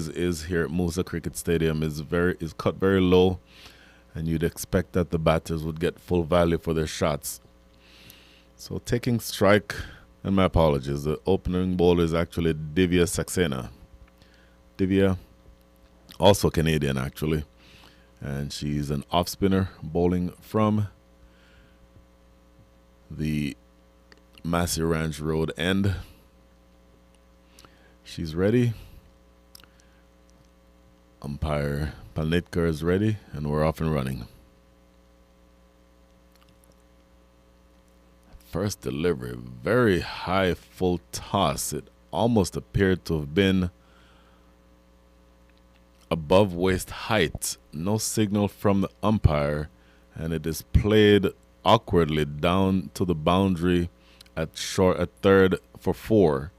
is here at Moosa Cricket Stadium is cut very low, and you'd expect that the batters would get full value for their shots. So taking strike, and my apologies, the opening bowler is actually Divya Saxena. Divya, also Canadian actually, and she's an off spinner bowling from the Massey Ranch Road end. She's ready. Umpire Palnitkar is ready, and we're off and running. First delivery, very high full toss. It almost appeared to have been above waist height. No signal from the umpire, and it is played awkwardly down to the boundary at third for 4.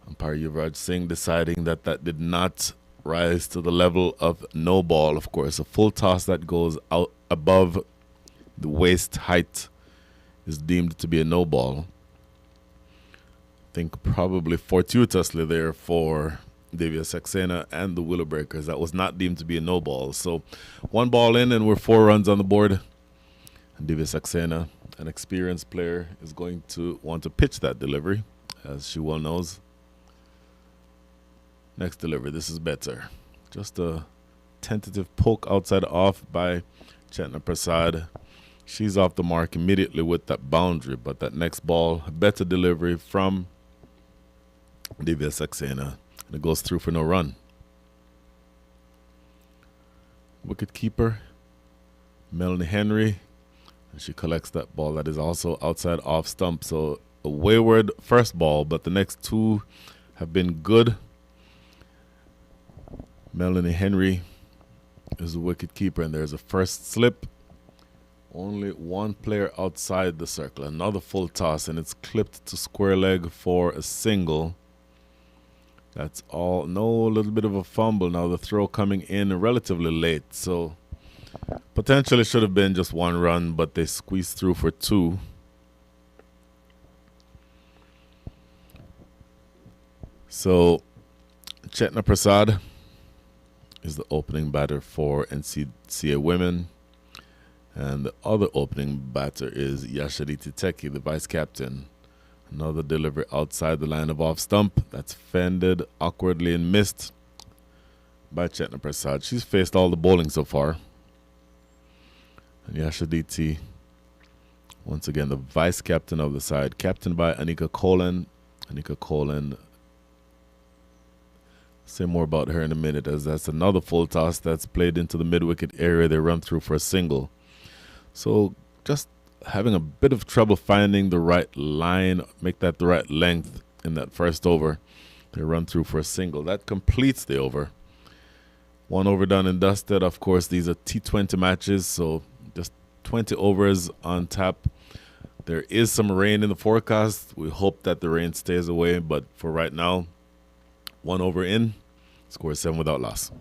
Umpire Yuvraj Singh deciding that did not rise to the level of no ball. Of course, a full toss that goes out above the waist height is deemed to be a no ball. I think probably fortuitously there for Divya Saxena and the Willow Breakers, that was not deemed to be a no ball. So 1 ball in, and we're 4 runs on the board. And Divya Saxena, an experienced player, is going to want to pitch that delivery, as she well knows. Next delivery, this is better. Just a tentative poke outside off by Chetna Prasad. She's off the mark immediately with that boundary, but that next ball, a better delivery from Divya Saxena, and it goes through for no run. Wicket keeper, Melanie Henry, and she collects that ball that is also outside off stump. So a wayward first ball, but the next 2 have been good. Melanie Henry is the wicket keeper, and there's a first slip. Only 1 player outside the circle. Another full toss, and it's clipped to square leg for a single. That's all. No, a little bit of a fumble. Now the throw coming in relatively late, so potentially should have been just 1 run, but they squeezed through for 2. So Chetna Prasad is the opening batter for NCCA Women. And the other opening batter is Yashaditi Teki, the vice captain. Another delivery outside the line of off stump. That's fended awkwardly and missed by Chetna Prasad. She's faced all the bowling so far. And Yashaditi, once again, the vice captain of the side, captained by Anika Kolen. Anika Kolen, say more about her in a minute, as that's another full toss that's played into the mid-wicket area. They run through for a single. So just having a bit of trouble finding the right line, make that the right length in that first over. They run through for a single. That completes the over. 1 over done and dusted. Of course, these are T20 matches, so just 20 overs on tap. There is some rain in the forecast. We hope that the rain stays away, but for right now, 1 over in, score 7 without loss.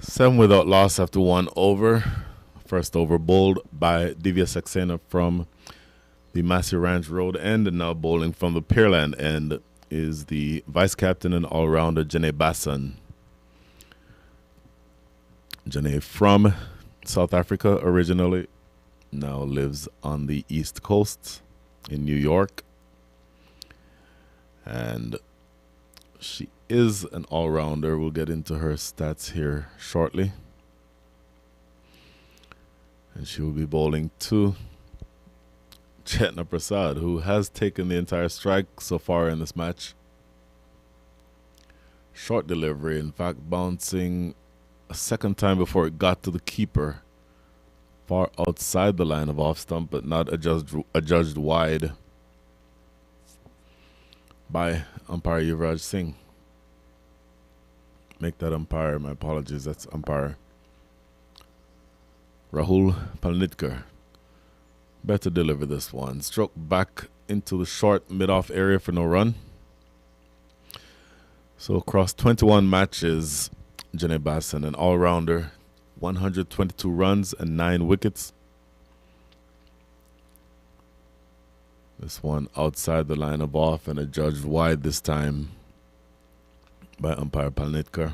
Seven without loss after 1 over. First over bowled by Divya Saxena from the Massey Ranch Road end, and now bowling from the Pearland end is the vice captain and all-rounder Janae Basson. Janae from South Africa originally, now lives on the East Coast in New York, and she is an all-rounder. We'll get into her stats here shortly. And she will be bowling to Chetna Prasad, who has taken the entire strike so far in this match. short delivery, in fact, bouncing a second time before it got to the keeper. Far outside the line of off stump, but not adjudged wide by umpire Yuvraj Singh. Make that umpire, my apologies, that's umpire Rahul Palnitkar. Better deliver this one. Stroke back into the short mid-off area for no run. So across 21 matches, Janae Bassan, an all-rounder, 122 runs and 9 wickets. This one outside the line of off and adjudged wide this time by umpire Palnitkar.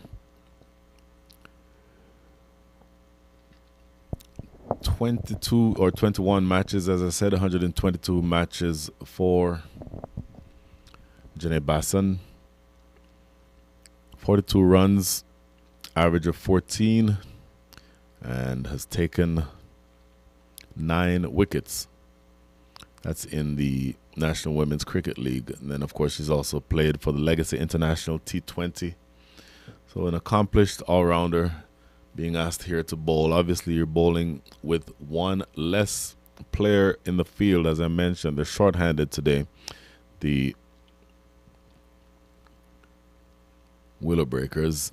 22 or 21 matches, as I said, 122 matches for Janae Bassan. 42 runs, average of 14, and has taken 9 wickets. That's in the National Women's Cricket League. And then, of course, she's also played for the Legacy International T20. So an accomplished all-rounder being asked here to bowl. Obviously, you're bowling with one less player in the field. As I mentioned, they're short-handed today. The Willow Breakers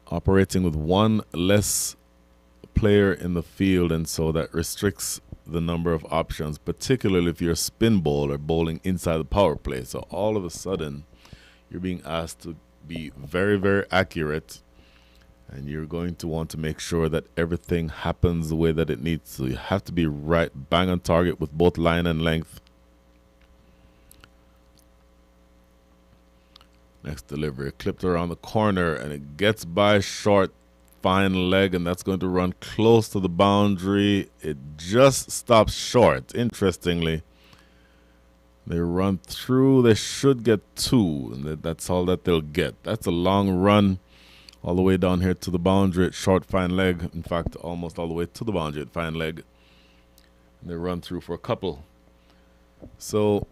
operating with one less player in the field, and so that restricts the number of options, particularly if you're a spin bowler bowling inside the power play. So all of a sudden, you're being asked to be very, very accurate, and you're going to want to make sure that everything happens the way that it needs to. You have to be right, bang on target with both line and length. Next delivery, clipped around the corner, and it gets by short, fine leg, and that's going to run close to the boundary. It just stops short. Interestingly, they run through. They should get 2, and that's all that they'll get. That's a long run all the way down here to the boundary at short, fine leg. In fact, almost all the way to the boundary at fine leg. And they run through for a couple. So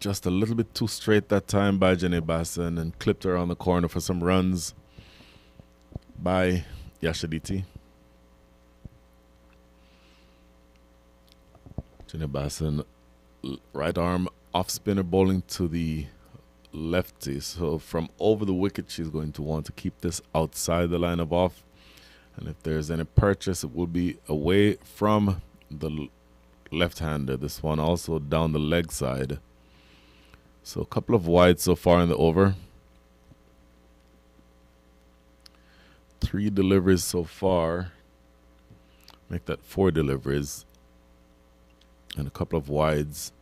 just a little bit too straight that time by Janae Bassan, and clipped her on the corner for some runs by Yashaditi. Janae Bassan, right arm off spinner, bowling to the lefty. So from over the wicket, she's going to want to keep this outside the line of off. And if there's any purchase, it will be away from the left-hander. This one also down the leg side. So a couple of wides so far in the over. 3 deliveries so far. Make that 4 deliveries. And a couple of wides.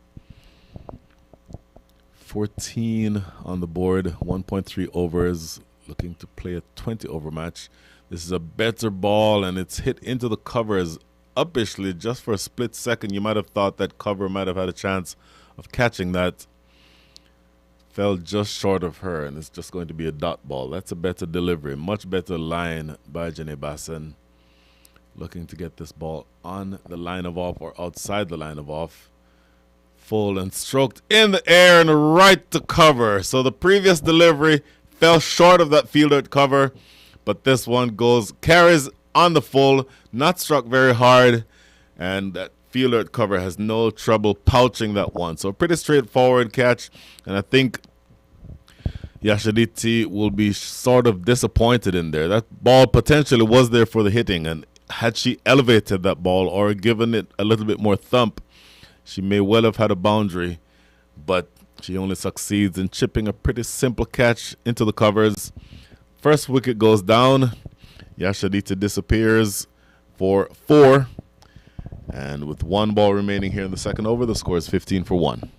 14 on the board. 1.3 overs. Looking to play a 20-over match. This is a better ball, and it's hit into the covers uppishly. Just for a split second, you might have thought that cover might have had a chance of catching that. Fell just short of her, and it's just going to be a dot ball. That's a better delivery. Much better line by Janae Bassan. Looking to get this ball on the line of off or outside the line of off. Full and stroked in the air and right to cover. So the previous delivery fell short of that fielder at cover, but this one carries on the full, not struck very hard, and that fielder at cover has no trouble pouching that one. So pretty straightforward catch, and I think Yashaditi will be sort of disappointed in there. That ball potentially was there for the hitting, and had she elevated that ball or given it a little bit more thump, she may well have had a boundary, but she only succeeds in chipping a pretty simple catch into the covers. First wicket goes down. Yashaditi disappears for 4. And with 1 ball remaining here in the second over, the score is 15 for 1.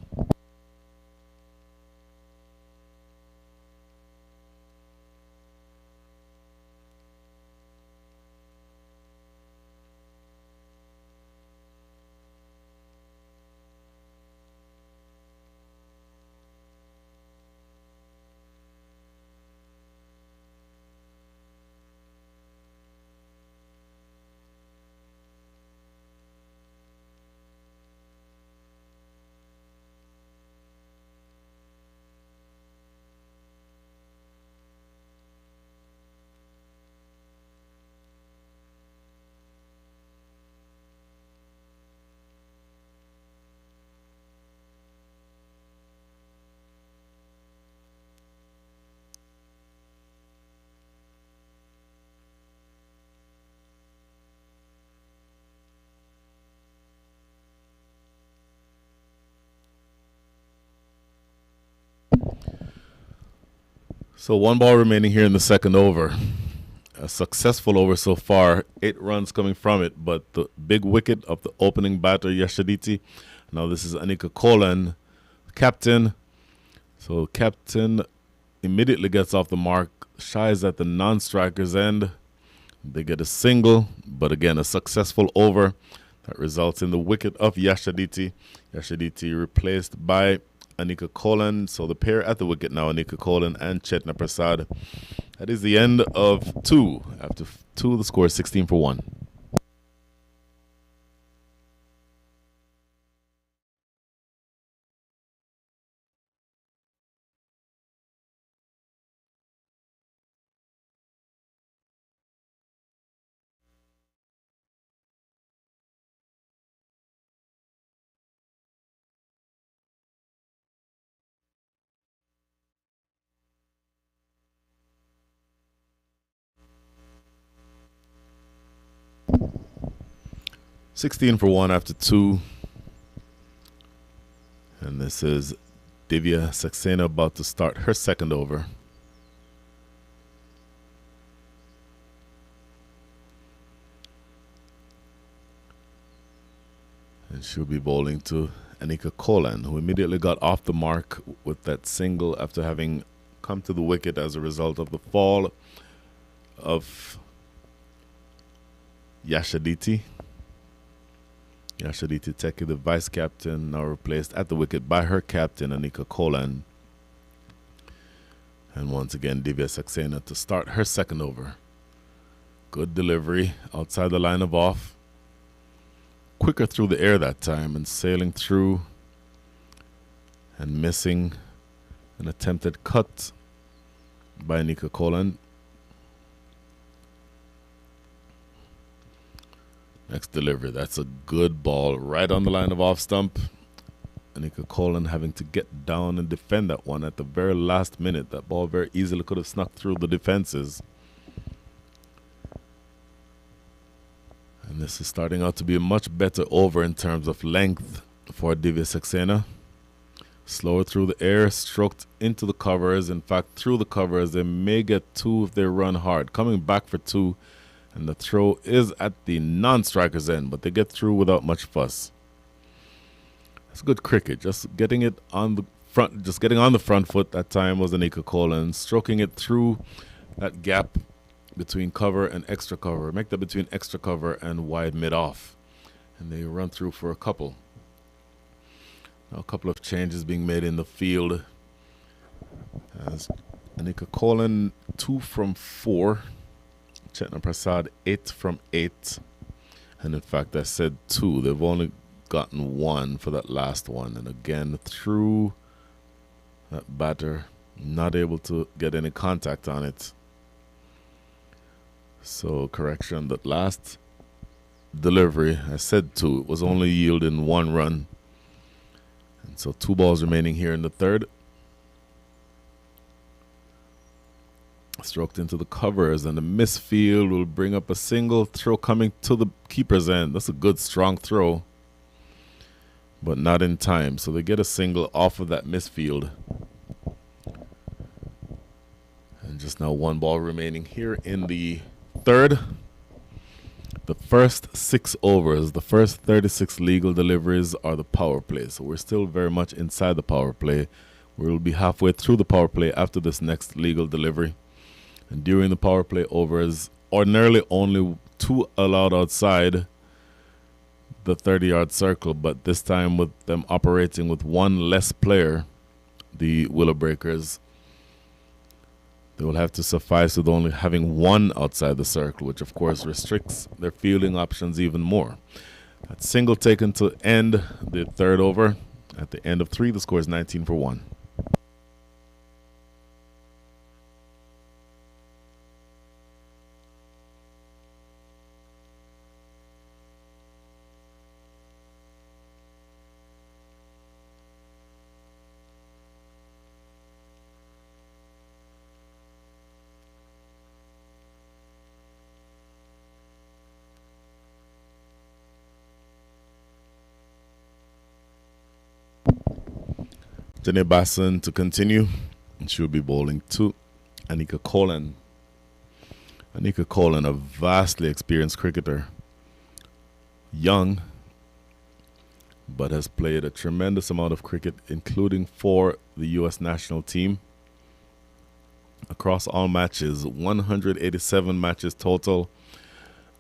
So 1 ball remaining here in the second over. A successful over so far, 8 runs coming from it, but the big wicket of the opening batter, Yashaditi. Now this is Anika Kolan, captain. So captain immediately gets off the mark, shies at the non-striker's end. They get a single, but again, a successful over that results in the wicket of Yashaditi. Yashaditi replaced by Anika Kolan. So the pair at the wicket now, Anika Kolan and Chetna Prasad. That is the end of 2. After 2, the score is 16 for 1. $16 for 1 after 2. And this is Divya Saxena about to start her second over. And she'll be bowling to Anika Kolan, who immediately got off the mark with that single after having come to the wicket as a result of the fall of Yashaditi. Yashaditi Teki, the vice captain, now replaced at the wicket by her captain, Anika Kolan. And once again, Divya Saxena to start her second over. Good delivery outside the line of off. Quicker through the air that time and sailing through and missing an attempted cut by Anika Kolan. Next delivery, that's a good ball right on the line of off stump. Anika Kolan having to get down and defend that one at the very last minute. That ball very easily could have snuck through the defenses. And this is starting out to be a much better over in terms of length for Divya Saxena. Slower through the air, stroked into the covers. In fact, through the covers, they may get 2 if they run hard. Coming back for 2. And the throw is at the non-striker's end, but they get through without much fuss. That's good cricket. Just getting it on the front, just getting on the front foot that time was Anika Kolan, stroking it through that gap between cover and extra cover. Make that between extra cover and wide mid-off. And they run through for a couple. Now a couple of changes being made in the field. As Anika Kolan 2 from 4. Chetna Prasad 8 from 8. And in fact, I said 2. They've only gotten 1 for that last one. And again, through that batter, not able to get any contact on it. So, correction, that last delivery, I said 2. It was only yielding 1 run. And so 2 balls remaining here in the third. Stroked into the covers, and the misfield will bring up a single throw coming to the keeper's end. That's a good, strong throw, but not in time. So they get a single off of that misfield. And just now 1 ball remaining here in the third. The first 6 overs, the first 36 legal deliveries are the power play. So we're still very much inside the power play. We'll be halfway through the power play after this next legal delivery. And during the power play overs, ordinarily only 2 allowed outside the 30-yard circle, but this time with them operating with 1 less player, the Willow Breakers, they will have to suffice with only having 1 outside the circle, which of course restricts their fielding options even more. That single taken to end the third over. At the end of 3, the score is 19 for 1. Jenny Basson to continue, and she'll be bowling to Anika Colin. Anika Colin, a vastly experienced cricketer. Young, but has played a tremendous amount of cricket, including for the U.S. national team. Across all matches, 187 matches total,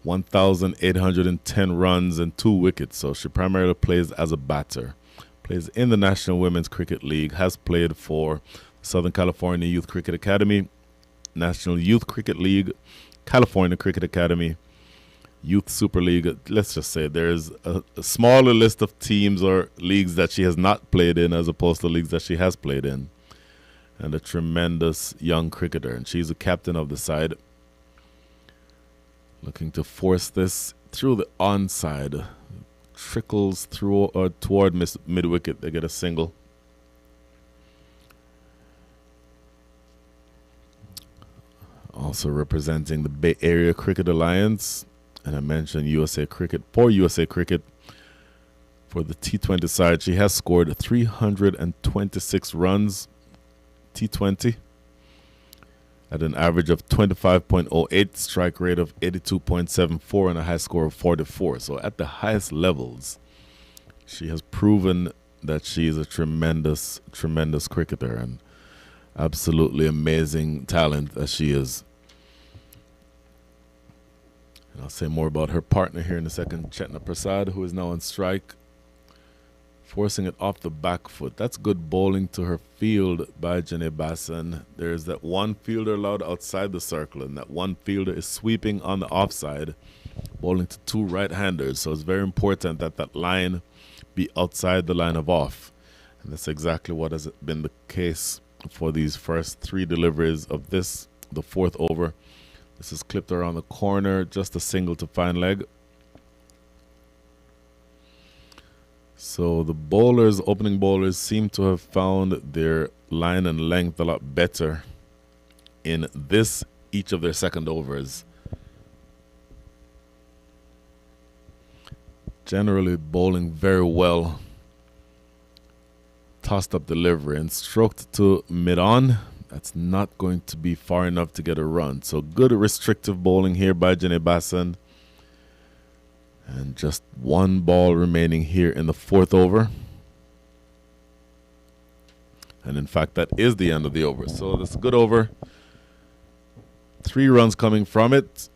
1,810 runs and 2 wickets. So she primarily plays as a batter. Plays in the National Women's Cricket League, has played for Southern California Youth Cricket Academy, National Youth Cricket League, California Cricket Academy, Youth Super League. Let's just say there's a smaller list of teams or leagues that she has not played in as opposed to leagues that she has played in. And a tremendous young cricketer. And she's the captain of the side. Looking to force this through the onside. Trickles through or toward mid-wicket. They get a single. Also representing the Bay Area Cricket Alliance. And I mentioned USA Cricket. For USA Cricket, for the T20 side, she has scored 326 runs. T20 at an average of 25.08, strike rate of 82.74, and a high score of 44. So at the highest levels, she has proven that she is a tremendous, tremendous cricketer and absolutely amazing talent as she is. And I'll say more about her partner here in a second, Chetna Prasad, who is now on strike. Forcing it off the back foot. That's good bowling to her field by Janae Basson. There's that one fielder allowed outside the circle, and that one fielder is sweeping on the offside, bowling to 2 right-handers. So it's very important that that line be outside the line of off. And that's exactly what has been the case for these first 3 deliveries of this, the 4th over. This is clipped around the corner, just a single to fine leg. So the bowlers, opening bowlers, seem to have found their line and length a lot better in each of their second overs. Generally bowling very well. Tossed up delivery and stroked to mid-on. That's not going to be far enough to get a run. So good restrictive bowling here by Janae Basson. And just 1 ball remaining here in the 4th over. And in fact, that is the end of the over. So that's a good over. 3 runs coming from it.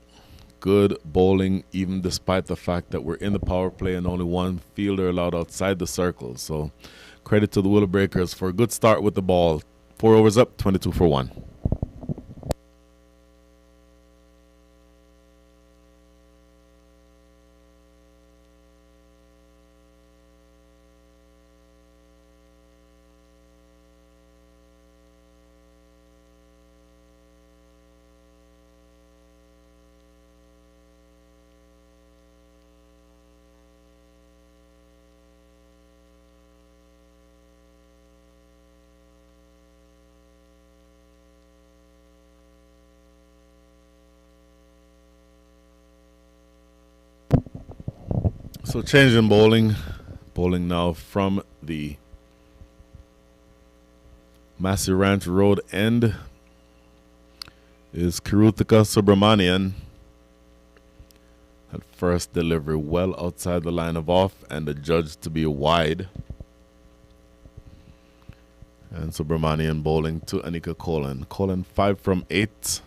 Good bowling, even despite the fact that we're in the power play and only 1 fielder allowed outside the circle. So credit to the Willow Breakers for a good start with the ball. 4 overs up, 22 for 1. So change in bowling. Bowling now from the Massey Ranch Road end is Kiruthika Subramanian. At first delivery well outside the line of off and adjudged to be wide. And Subramanian bowling to Anika Colin. Colin 5 from 8.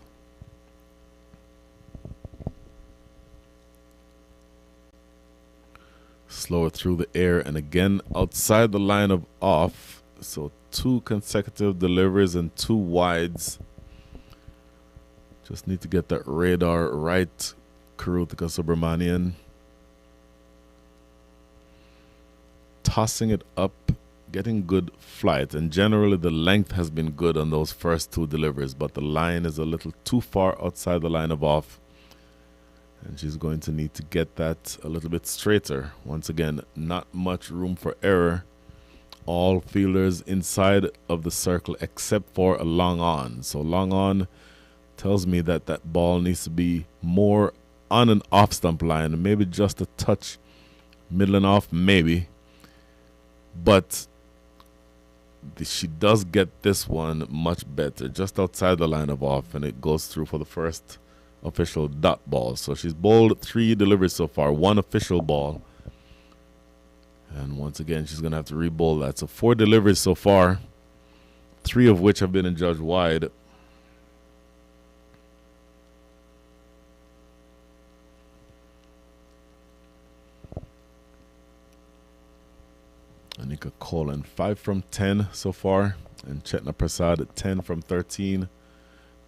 Slower through the air and again outside the line of off. So 2 consecutive deliveries and 2 wides. Just need to get that radar right. Kiruthika Subramanian. Tossing it up, getting good flight. And generally the length has been good on those first 2 deliveries, but the line is a little too far outside the line of off. And she's going to need to get that a little bit straighter. Once again, not much room for error. All fielders inside of the circle except for a long on. So long on tells me that that ball needs to be more on an off stump line. Maybe just a touch middle and off, maybe. But she does get this one much better, just outside the line of off, and it goes through for the first official dot ball. So she's bowled 3 deliveries so far, 1 official ball. And once again, she's going to have to re-bowl that. So 4 deliveries so far, 3 of which have been adjudged wide. Anika Kolan 5 from 10 so far, and Chetna Prasad 10 from 13.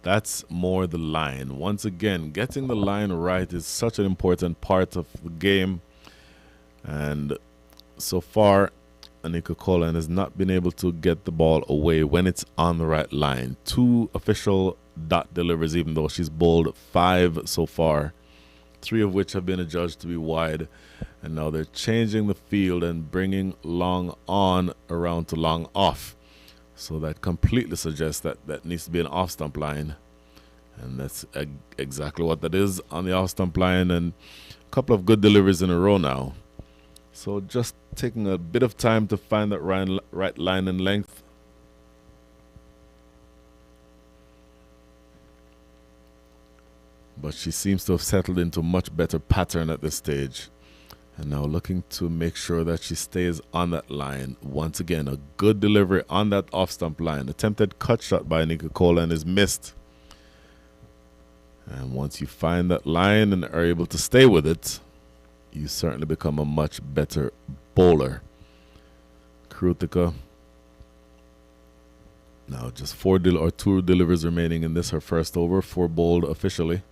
That's more the line. Once again, getting the line right is such an important part of the game, and so far Anika Kolan has not been able to get the ball away when it's on the right line. 2 official dot deliveries, even though she's bowled 5 so far, 3 of which have been adjudged to be wide. And now they're changing the field and bringing long on around to long off. So that completely suggests that that needs to be an off stump line. And that's exactly what that is on the off stump line. And a couple of good deliveries in a row now. So just taking a bit of time to find that right line and length. But she seems to have settled into a much better pattern at this stage. And now looking to make sure that she stays on that line. Once again, a good delivery on that off-stump line. Attempted cut shot by Anika Kolan is missed. And once you find that line and are able to stay with it, you certainly become a much better bowler. Krutika. Now just 2 deliveries remaining in this, her first over. 4 bowled officially.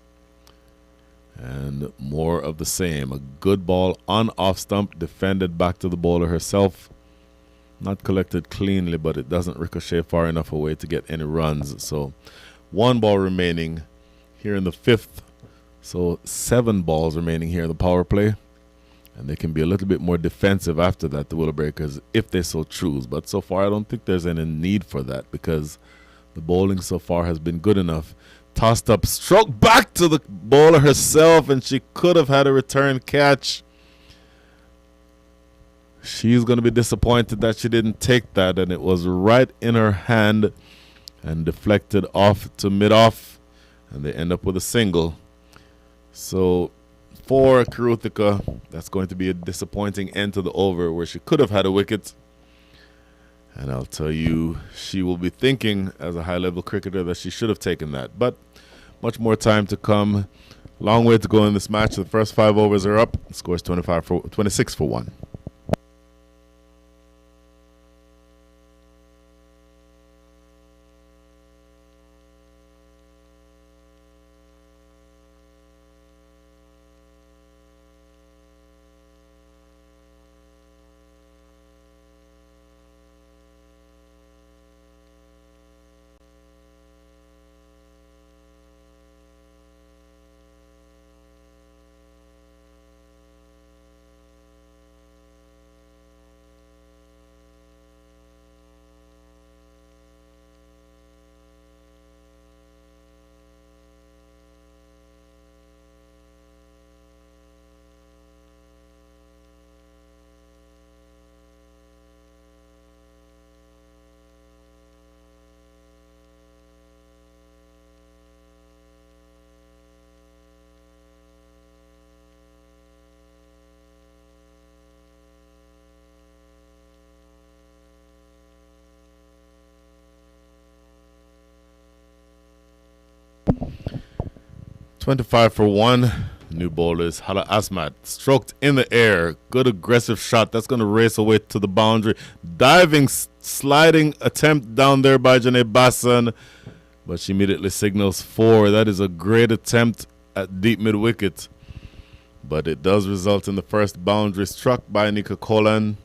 And more of the same. A good ball on off stump, defended back to the bowler herself. Not collected cleanly, but it doesn't ricochet far enough away to get any runs. So 1 ball remaining here in the 5th. So 7 balls remaining here in the power play. And they can be a little bit more defensive after that, the Willow Breakers, if they so choose. But so far, I don't think there's any need for that, because the bowling so far has been good enough. Tossed up, stroke back to the bowler herself, and she could have had a return catch. She's going to be disappointed that she didn't take that, and it was right in her hand and deflected off to mid-off, and they end up with a single. So for Krutika, that's going to be a disappointing end to the over, where she could have had a wicket. And I'll tell you, she will be thinking as a high-level cricketer that she should have taken that. But much more time to come. Long way to go in this match. The first 5 overs are up. The score is 26 for 1. 25 for 1. New bowlers. Hala Asmat stroked in the air. Good aggressive shot. That's going to race away to the boundary. Diving, sliding attempt down there by Janae Bassan. But she immediately signals 4. That is a great attempt at deep mid wicket. But it does result in the first boundary struck by Anika Kolan.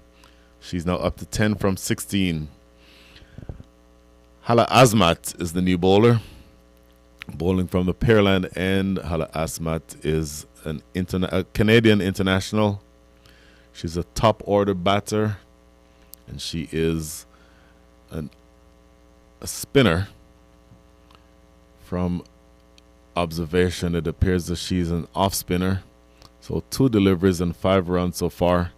She's now up to 10 from 16. Hala Asmat is the new bowler. Bowling from the Pearland end. Hala Asmat is a Canadian international. She's a top order batter, and she is a spinner. From observation, it appears that she's an off spinner. So 2 deliveries and 5 runs so far.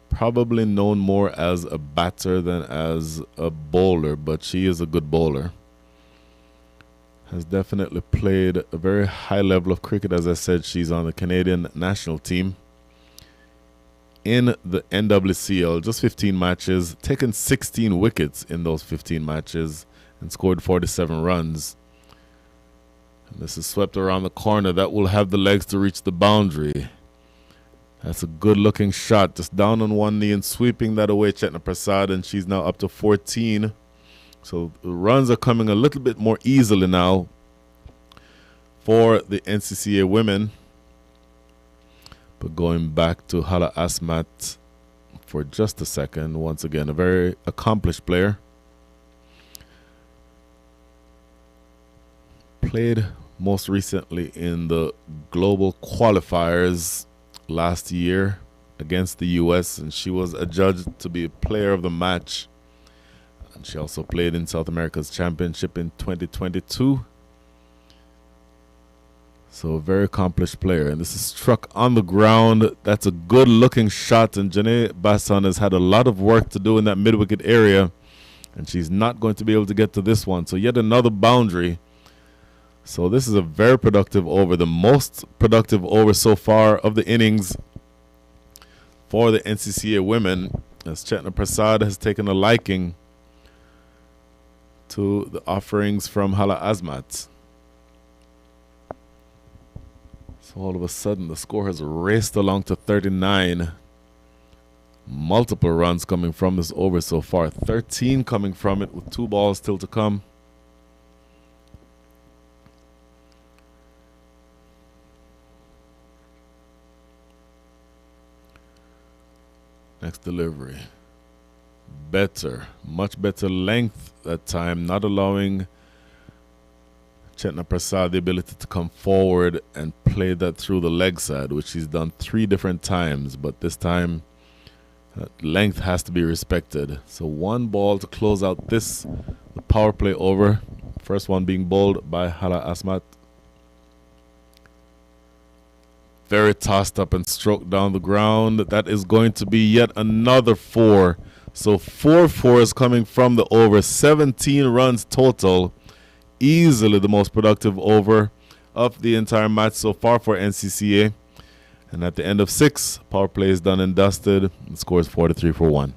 probably known more as a batter than as a bowler, but she is a good bowler. Has definitely played a very high level of cricket. As I said, she's on the Canadian national team. In the NWCL, just 15 matches, taken 16 wickets in those 15 matches and scored 47 runs. And this is swept around the corner. That will have the legs to reach the boundary. That's a good looking shot. Just down on one knee and sweeping that away, Chetna Prasad, and she's now up to 14. So the runs are coming a little bit more easily now for the NCCA women. But going back to Hala Asmat for just a second, once again, a very accomplished player. Played most recently in the global qualifiers last year against the US, and she was adjudged to be a player of the match. And she also played in South America's Championship in 2022. So a very accomplished player. And this is struck on the ground. That's a good looking shot. And Janae Basson has had a lot of work to do in that mid-wicket area. And she's not going to be able to get to this one. So yet another boundary. So this is a very productive over. The most productive over so far of the innings for the NCCA women, as Chetna Prasad has taken a liking to the offerings from Hala Asmat. So all of a sudden, the score has raced along to 39. Multiple runs coming from this over so far. 13 coming from it with 2 balls still to come. Next delivery. Better. Much better length that time. Not allowing Chetna Prasad the ability to come forward and play that through the leg side, which he's done 3 different times, but this time length has to be respected. So 1 ball to close out the power play over. First one being bowled by Hala Asmat. Very tossed up and stroked down the ground. That is going to be yet another 4. So 4 fours coming from the over. 17 runs total. Easily the most productive over of the entire match so far for NCCA. And at the end of 6, power play is done and dusted. The score is 43 for 1.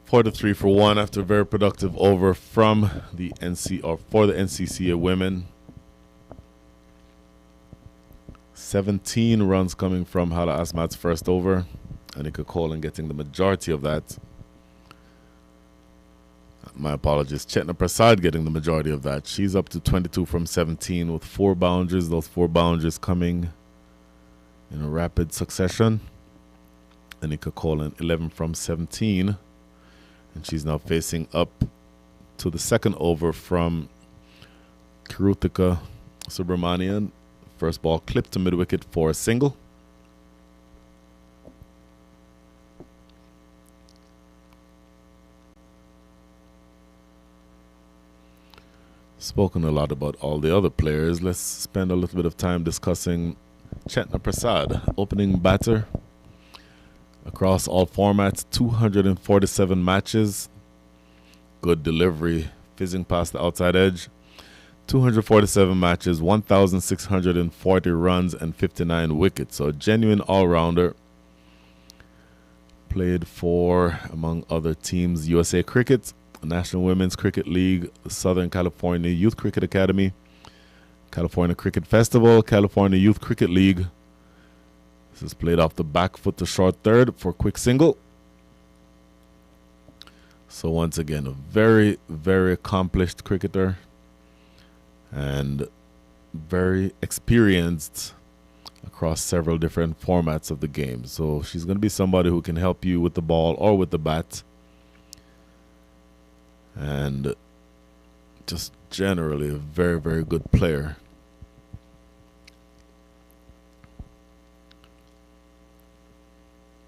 For the 3 for 1 after a very productive over from the for the NCCA women. 17 runs coming from Hala Asmat's first over. Anika Colin getting the majority of that. My apologies. Chetna Prasad getting the majority of that. She's up to 22 from 17 with 4 boundaries. Those 4 boundaries coming in a rapid succession. Anika Colin 11 from 17. And she's now facing up to the second over from Kirutika Subramanian. First ball clipped to mid-wicket for a single. Spoken a lot about all the other players. Let's spend a little bit of time discussing Chetna Prasad, opening batter. Across all formats, 247 matches. Good delivery, fizzing past the outside edge. 247 matches, 1,640 runs, and 59 wickets. So a genuine all-rounder. Played for, among other teams, USA Cricket, National Women's Cricket League, Southern California Youth Cricket Academy, California Cricket Festival, California Youth Cricket League. This is played off the back foot to short third for quick single. So once again, a very, very accomplished cricketer and very experienced across several different formats of the game. So she's going to be somebody who can help you with the ball or with the bat. And just generally a very, very good player.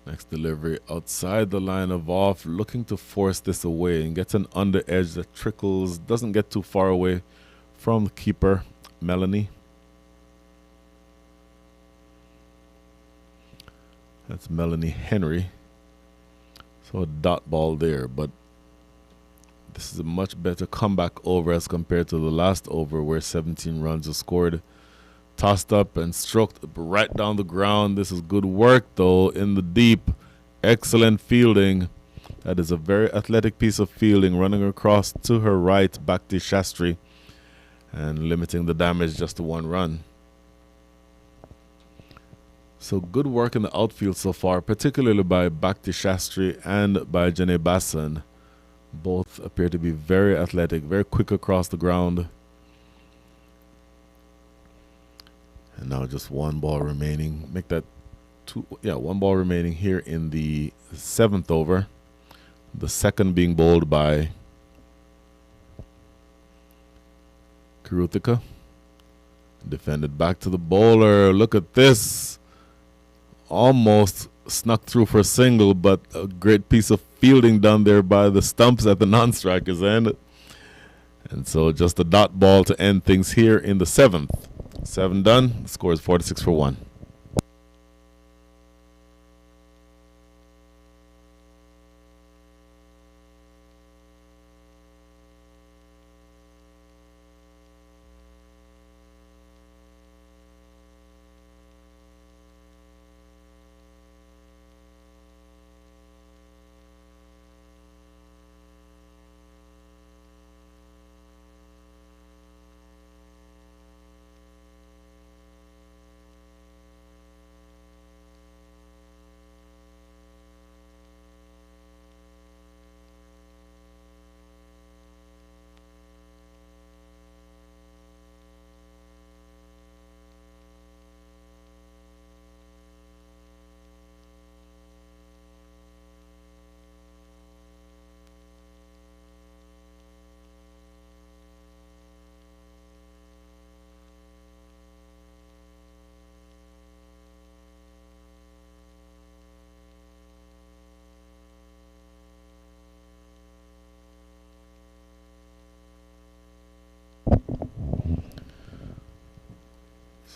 Next delivery outside the line of off, looking to force this away and gets an under edge that trickles, doesn't get too far away from the keeper, Melanie. That's Melanie Henry. So a dot ball there, but this is a much better comeback over as compared to the last over where 17 runs were scored. Tossed up and stroked right down the ground. This is good work, though, in the deep. Excellent fielding. That is a very athletic piece of fielding, running across to her right, Bhakti Shastri, and limiting the damage just to 1 run. So good work in the outfield so far, particularly by Bhakti Shastri and by Janae Bassan. Both appear to be very athletic, very quick across the ground. And now just 1 ball remaining. Make that 1 ball remaining here in the 7th over. The second being bowled by Kirutika. Defended back to the bowler. Look at this. Almost snuck through for a single, but a great piece of fielding done there by the stumps at the non-striker's end. And so just a dot ball to end things here in the 7th. 7 done. The score is 46 for 1.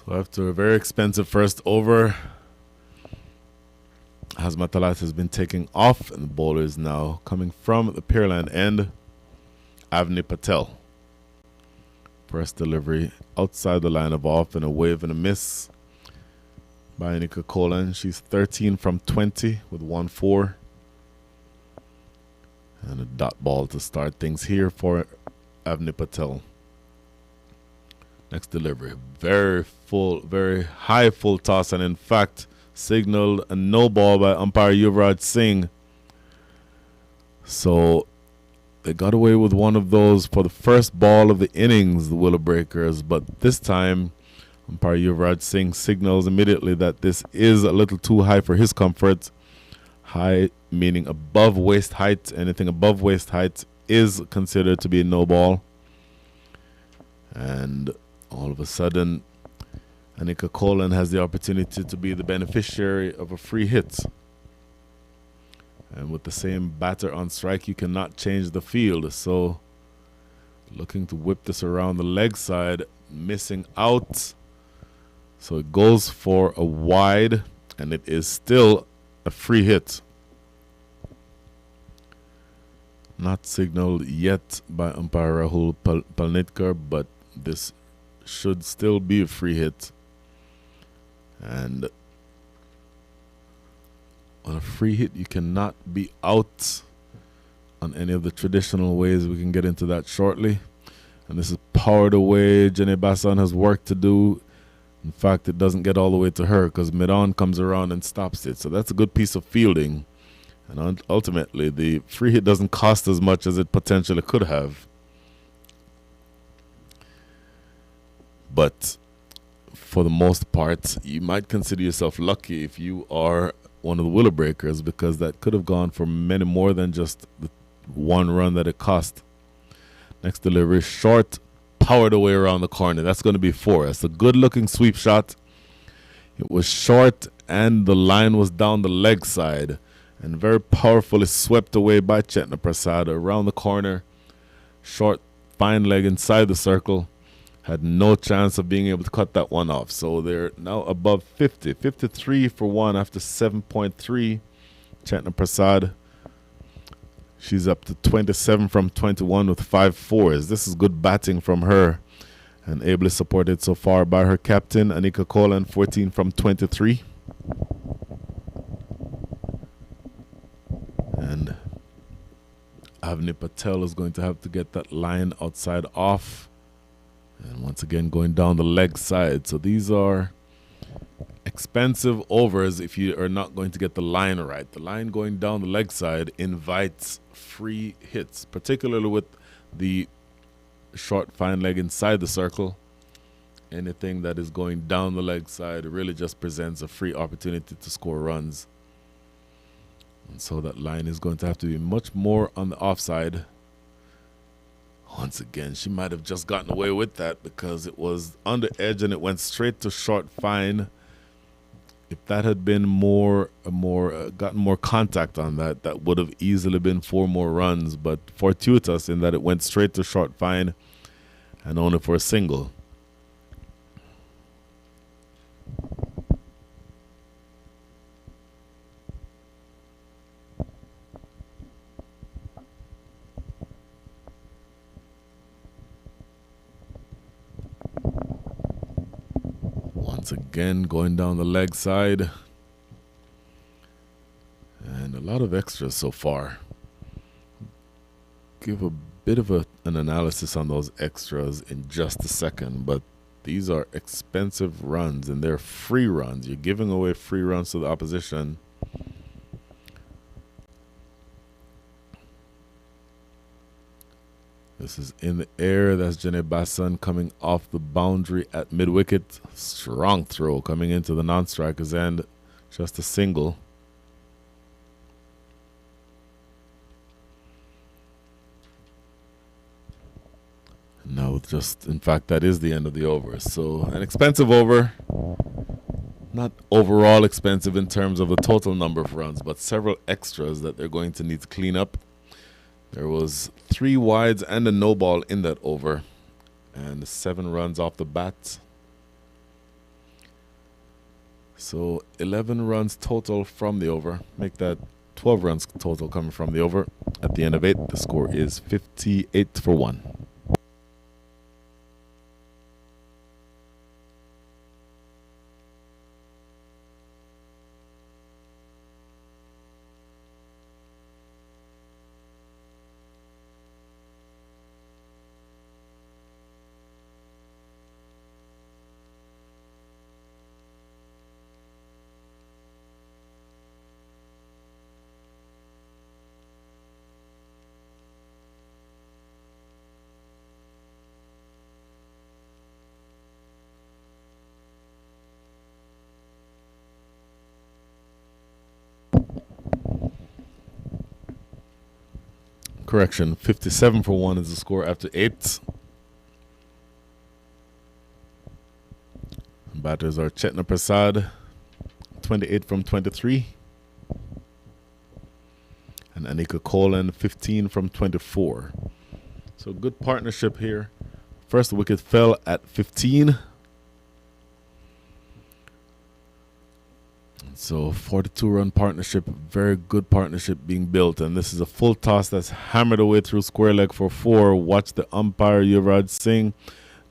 So after a very expensive first over, Hazmatalat has been taking off, and the bowler is now coming from the Pearland end, Avni Patel. First delivery outside the line of off and a wave and a miss by Anika Kolan. She's 13 from 20 with 1-4. And a dot ball to start things here for Avni Patel. Next delivery, very full, very high full toss, and in fact signaled a no ball by umpire Yuvraj Singh. So they got away with one of those for the first ball of the innings, the Willow Breakers, but this time umpire Yuvraj Singh signals immediately that this is a little too high for his comfort. High meaning above waist height. Anything above waist height is considered to be a no ball. And all of a sudden, Anika Kolan has the opportunity to be the beneficiary of a free hit. And with the same batter on strike, you cannot change the field. So looking to whip this around the leg side, missing out. So it goes for a wide, and it is still a free hit. Not signaled yet by umpire Rahul Palnitkar, but this should still be a free hit. And on a free hit, you cannot be out on any of the traditional ways. We can get into that shortly. And this is powered away. Jenny Bassan has work to do. In fact, it doesn't get all the way to her because mid-on comes around and stops it. So that's a good piece of fielding. And ultimately, the free hit doesn't cost as much as it potentially could have. But for the most part, you might consider yourself lucky if you are one of the willow breakers, because that could have gone for many more than just the one run that it cost. Next delivery, short, powered away around the corner. That's going to be 4. It's a good-looking sweep shot. It was short, and the line was down the leg side, and very powerfully swept away by Chetna Prasad around the corner. Short, fine leg inside the circle. Had no chance of being able to cut that one off. So they're now above 50. 53 for 1 after 7.3. Chetna Prasad. She's up to 27 from 21 with 5 fours. This is good batting from her, and ably supported so far by her captain, Anika Kolan, 14 from 23. And Avni Patel is going to have to get that line outside off. And once again, going down the leg side. So these are expensive overs if you are not going to get the line right. The line going down the leg side invites free hits, particularly with the short, fine leg inside the circle. Anything that is going down the leg side really just presents a free opportunity to score runs. And so that line is going to have to be much more on the offside. Once again, she might have just gotten away with that because it was on the edge and it went straight to short fine. If that had been gotten more contact on that, that would have easily been 4 more runs. But fortuitous in that it went straight to short fine and only for a single. Once again, going down the leg side. And a lot of extras so far. Give a bit of an analysis on those extras in just a second. But these are expensive runs, and they're free runs. You're giving away free runs to the opposition. This is in the air. That's Jenny Bassan coming off the boundary at mid-wicket. Strong throw coming into the non-striker's end. Just a single. No, in fact, that is the end of the over. So an expensive over. Not overall expensive in terms of the total number of runs, but several extras that they're going to need to clean up. There was 3 wides and a no ball in that over, and 7 runs off the bat. So 11 runs total from the over. Make that 12 runs total coming from the over. At the end of 8, the score is 58 for 1. Correction, 57 for 1 is the score after 8. Batters are Chetna Prasad, 28 from 23. And Anika Kolan, 15 from 24. So good partnership here. First wicket fell at 15. So 42-run partnership, very good partnership being built. And this is a full toss that's hammered away through square leg for 4. Watch the umpire, Yuvraj Singh.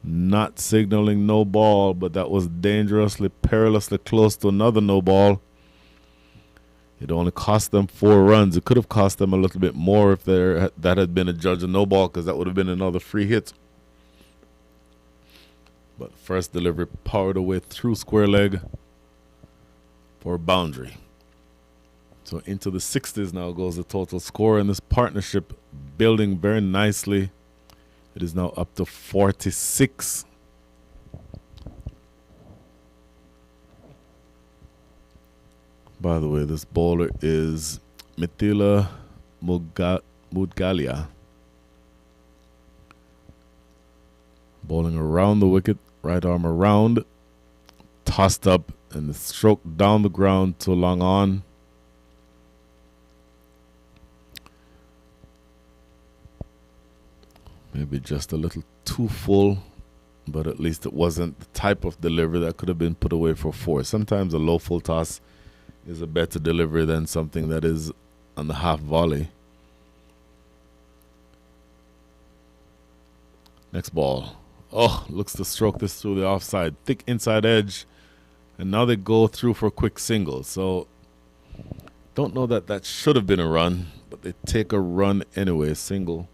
Not signaling no ball, but that was dangerously, perilously close to another no ball. It only cost them 4 runs. It could have cost them a little bit more if that had been a judge of no ball, because that would have been another free hit. But first delivery powered away through square leg for a boundary. So into the 60s now goes the total score, and this partnership building very nicely. It is now up to 46. By the way, this bowler is Mitila Mudgalia. Bowling around the wicket, right arm around, tossed up, and the stroke down the ground to long on. Maybe just a little too full, but at least it wasn't the type of delivery that could have been put away for 4. Sometimes a low full toss is a better delivery than something that is on the half volley. Next ball. Oh, looks to stroke this through the offside. Thick inside edge. And now they go through for a quick single. So, don't know that that should have been a run, but they take a run anyway, single.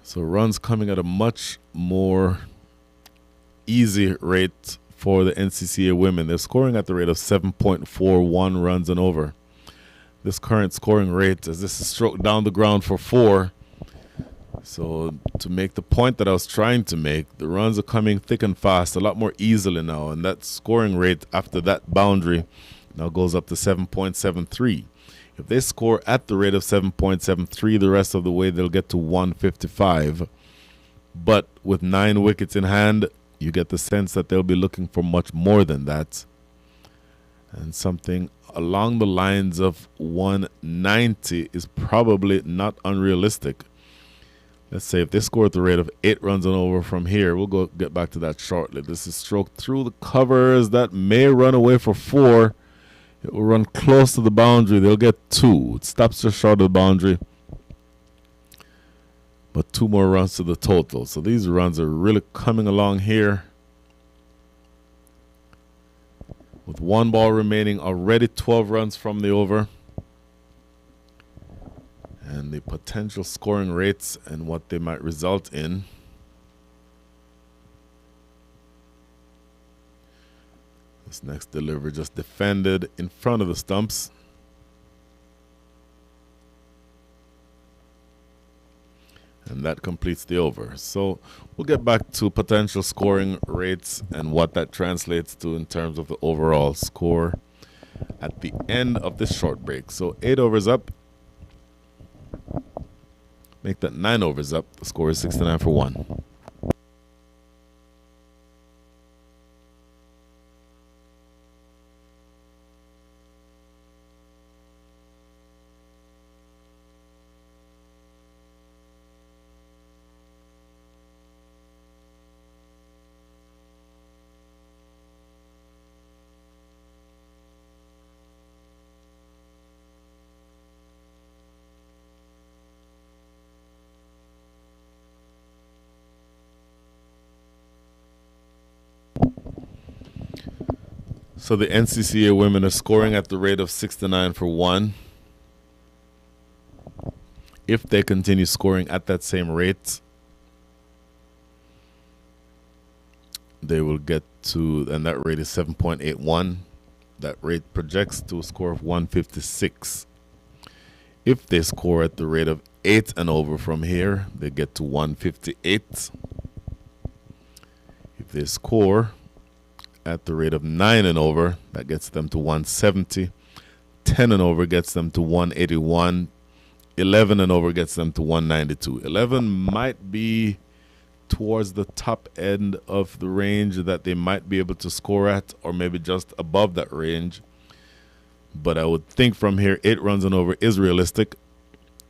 So runs coming at a much more easy rate for the NCCA women. They're scoring at the rate of 7.41 runs and over. This current scoring rate, as this is stroked down the ground for 4. So to make the point that I was trying to make, the runs are coming thick and fast, a lot more easily now. And that scoring rate after that boundary now goes up to 7.73. If they score at the rate of 7.73 the rest of the way, they'll get to 155. But with 9 wickets in hand, you get the sense that they'll be looking for much more than that. And something along the lines of 190 is probably not unrealistic. Let's say if they score at the rate of 8 runs and over from here, we'll get back to that shortly. This is stroked through the covers. That may run away for 4. It will run close to the boundary. They'll get 2. It stops just short of the boundary. But 2 more runs to the total. So these runs are really coming along here. With 1 ball remaining, already 12 runs from the over. And the potential scoring rates and what they might result in. This next delivery just defended in front of the stumps. And that completes the over. So we'll get back to potential scoring rates and what that translates to in terms of the overall score at the end of this short break. So 8 overs up. Make that 9 overs up. The score is 69 for 1. So the NCCA women are scoring at the rate of 69 for 1. If they continue scoring at that same rate, they will get to, and that rate is 7.81. That rate projects to a score of 156. If they score at the rate of 8 and over from here, they get to 158. If they score at the rate of 9 and over, that gets them to 170. 10 and over gets them to 181. 11 and over gets them to 192. 11 might be towards the top end of the range that they might be able to score at, or maybe just above that range. But I would think from here 8 runs and over is realistic.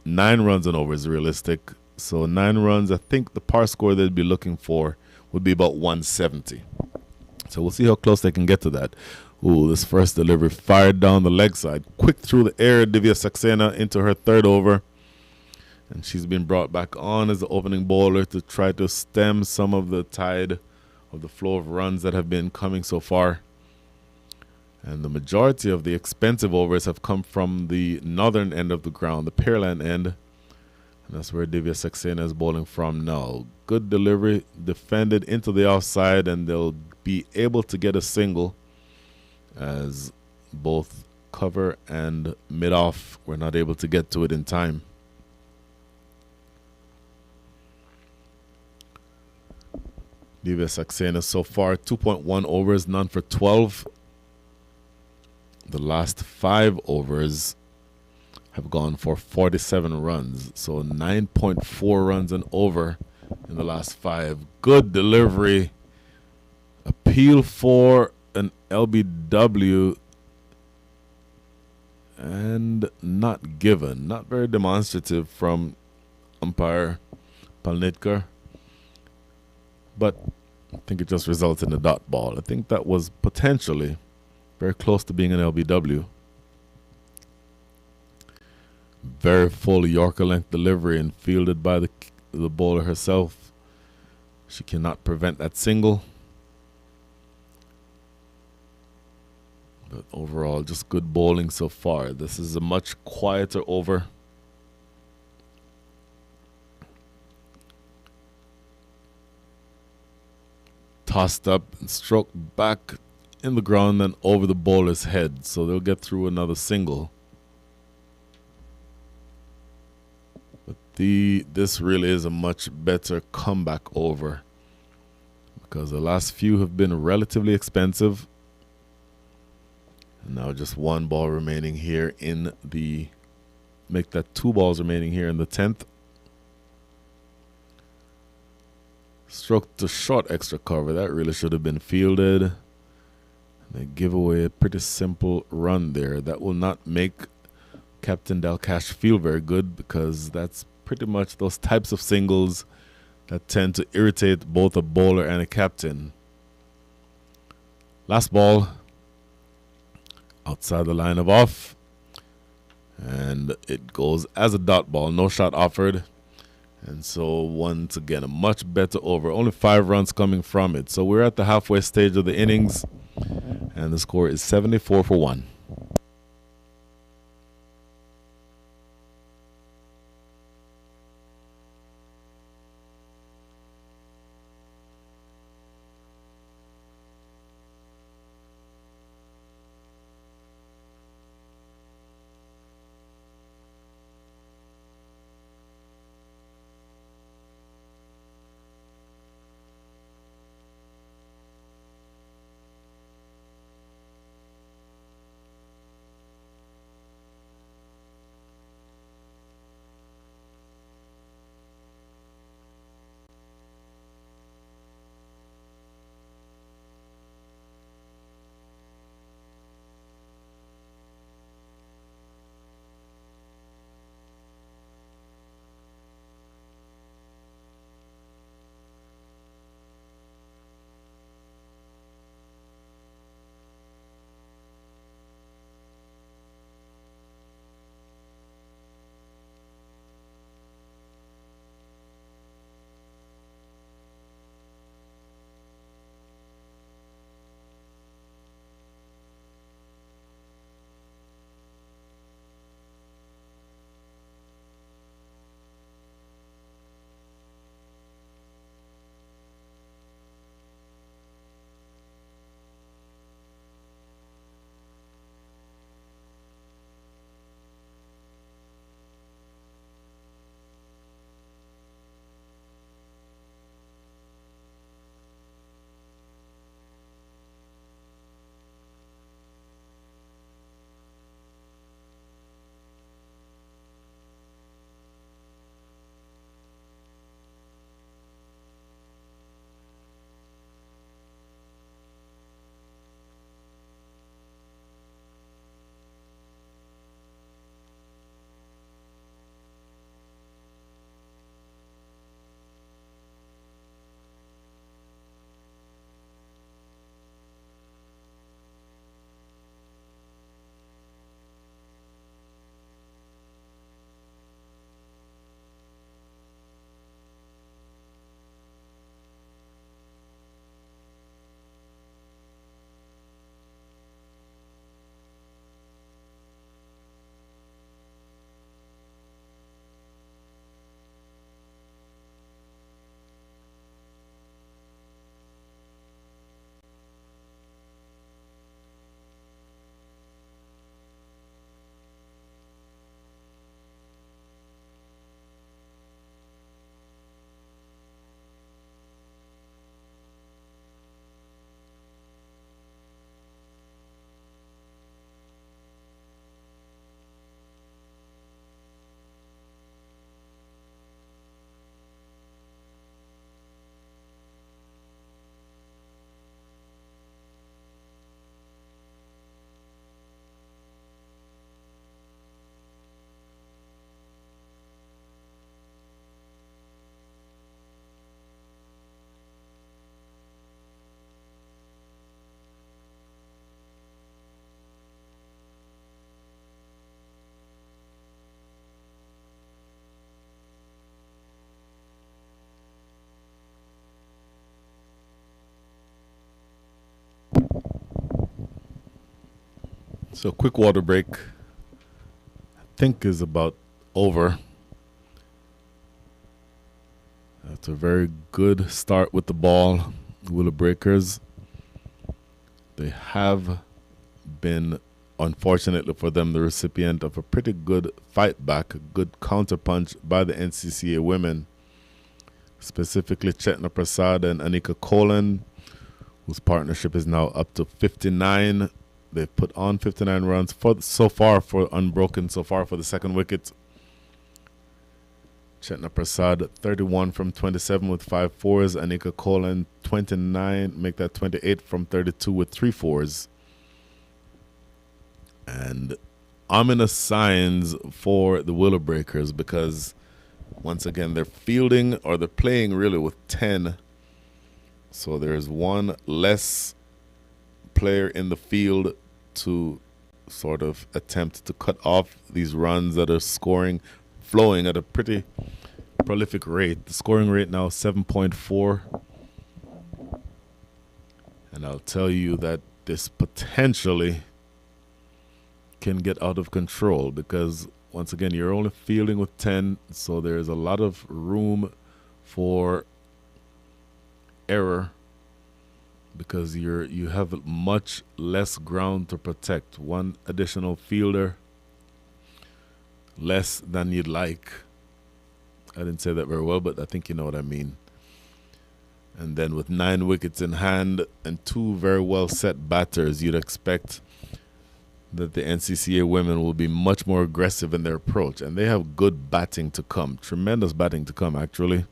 9 runs and over is realistic. So 9 runs, I think the par score they'd be looking for would be about 170. So we'll see how close they can get to that. Ooh, this first delivery fired down the leg side. Quick through the air, Divya Saxena into her 3rd over. And she's been brought back on as the opening bowler to try to stem some of the tide of the flow of runs that have been coming so far. And the majority of the expensive overs have come from the northern end of the ground, the Pearland end. And that's where Divya Saxena is bowling from now. Good delivery, defended into the offside, and they'll be able to get a single as both cover and mid-off were not able to get to it in time. Divya Saxena so far 2.1 overs, none for 12. The last 5 overs have gone for 47 runs. So 9.4 runs and over in the last 5. Good delivery. Appeal for an LBW and not given. Not very demonstrative from umpire Palnitkar. But I think it just results in a dot ball. I think that was potentially very close to being an LBW. Very full Yorker length delivery and fielded by the bowler herself. She cannot prevent that single. But overall, just good bowling so far. This is a much quieter over. Tossed up and stroked back in the ground and over the bowler's head. So they'll get through another single. But this really is a much better comeback over, because the last few have been relatively expensive. And now just 1 ball remaining here in the... Make that 2 balls remaining here in the 10th. Stroke to short extra cover. That really should have been fielded. They give away a pretty simple run there. That will not make Captain Dalcash feel very good, because that's pretty much those types of singles that tend to irritate both a bowler and a captain. Last ball. Outside the line of off. And it goes as a dot ball. No shot offered. And so once again, a much better over. Only 5 runs coming from it. So we're at the halfway stage of the innings. And the score is 74 for 1. So quick water break, I think, is about over. That's a very good start with the ball. Willow Breakers, they have been, unfortunately for them, the recipient of a pretty good fight back, a good counterpunch by the NCCA women, specifically Chetna Prasad and Anika Kolan, whose partnership is now up to 59. They've put on 59 runs so far for unbroken so far for the second wicket. Chetna Prasad 31 from 27 with 5 fours. Anika Kolan 29, make that 28 from 32 with 3 fours. And ominous signs for the Willow Breakers, because once again they're fielding, or they're playing really with 10. So there's one less player in the field to sort of attempt to cut off these runs that are flowing at a pretty prolific rate. The scoring rate now 7.4. And I'll tell you that this potentially can get out of control, because once again you're only fielding with 10, so there's a lot of room for error, because you have much less ground to protect. One additional fielder less than you'd like. I didn't say that very well, but I think you know what I mean. And then with 9 wickets in hand and 2 very well set batters, you'd expect that the NCCA women will be much more aggressive in their approach, and they have good batting to come, tremendous batting to come actually,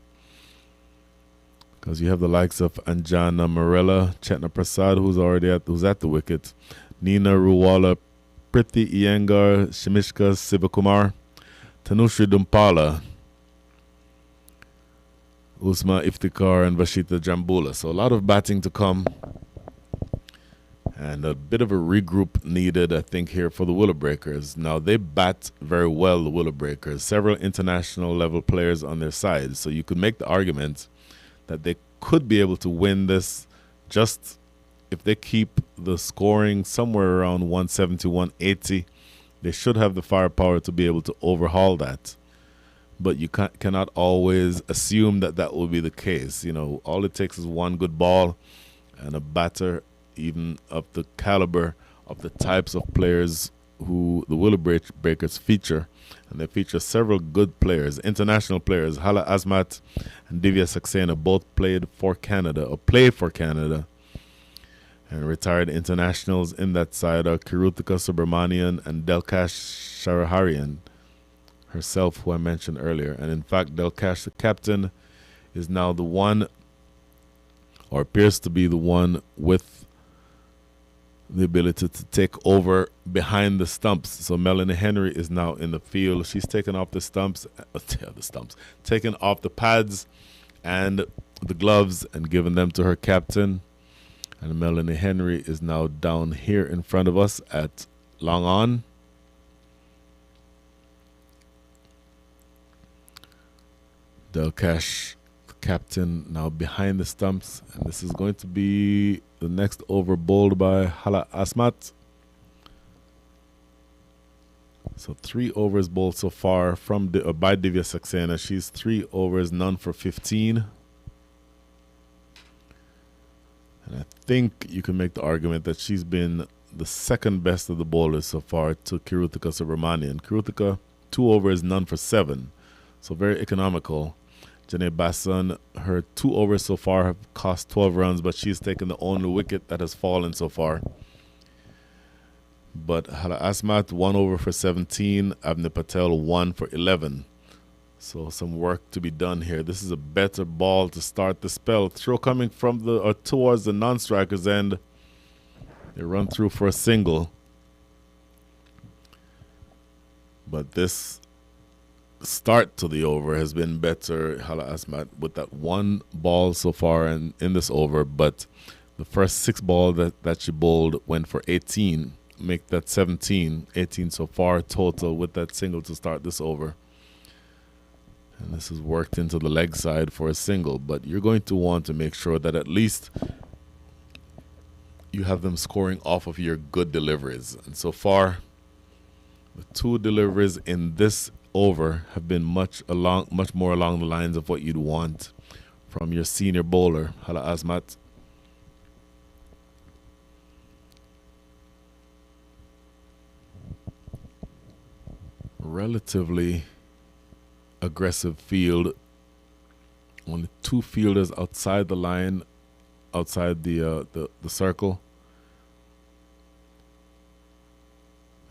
because you have the likes of Anjana Morella, Chetna Prasad, who's at the wicket, Nina Ruwala, Priti Iyengar, Shimishka Sivakumar, Tanushri Dumpala, Usma Iftikhar, and Vashita Jambula. So a lot of batting to come, and a bit of a regroup needed, I think, here for the Willow Breakers. Now, they bat very well, the Willow Breakers. Several international level players on their side. So you could make the argument that they could be able to win this, just if they keep the scoring somewhere around 170, 180. They should have the firepower to be able to overhaul that. But you cannot always assume that that will be the case. You know, all it takes is one good ball and a batter, even of the caliber of the types of players who the Willow Breakers feature. And they feature several good players, international players. Hala Asmat and Divya Saxena both played for Canada, and retired internationals in that side are Kirutika Subramanian and Delkash Sharaharian herself, who I mentioned earlier. And in fact, Delkash, the captain, is now the one, or appears to be the one, with the ability to take over behind the stumps. So Melanie Henry is now in the field. She's taken off the taken off the pads and the gloves and given them to her captain. And Melanie Henry is now down here in front of us at long on. Delkash, the captain, now behind the stumps. And this is going to be the next over, bowled by Hala Asmat. So 3 overs bowled so far by Divya Saxena. She's 3 overs, none for 15. And I think you can make the argument that she's been the second best of the bowlers so far to Kirutika Subramanian. Kirutika, 2 overs, none for 7. So very economical. Janae Basson, her 2 overs so far have cost 12 runs, but she's taken the only wicket that has fallen so far. But Hala Asmat, 1 over for 17. Avni Patel, 1 for 11. So some work to be done here. This is a better ball to start the spell. Throw coming from towards the non-strikers end. They run through for a single. But this start to the over has been better, Hala Asmat, with that 1 ball so far in this over. But the first 6 balls that she bowled went for 18. Make that 17. 18 so far total with that single to start this over. And this is worked into the leg side for a single. But you're going to want to make sure that at least you have them scoring off of your good deliveries. And so far, the 2 deliveries in this over have been much more along the lines of what you'd want from your senior bowler, Hala Azmat. Relatively aggressive field. Only 2 fielders outside the line, outside the circle.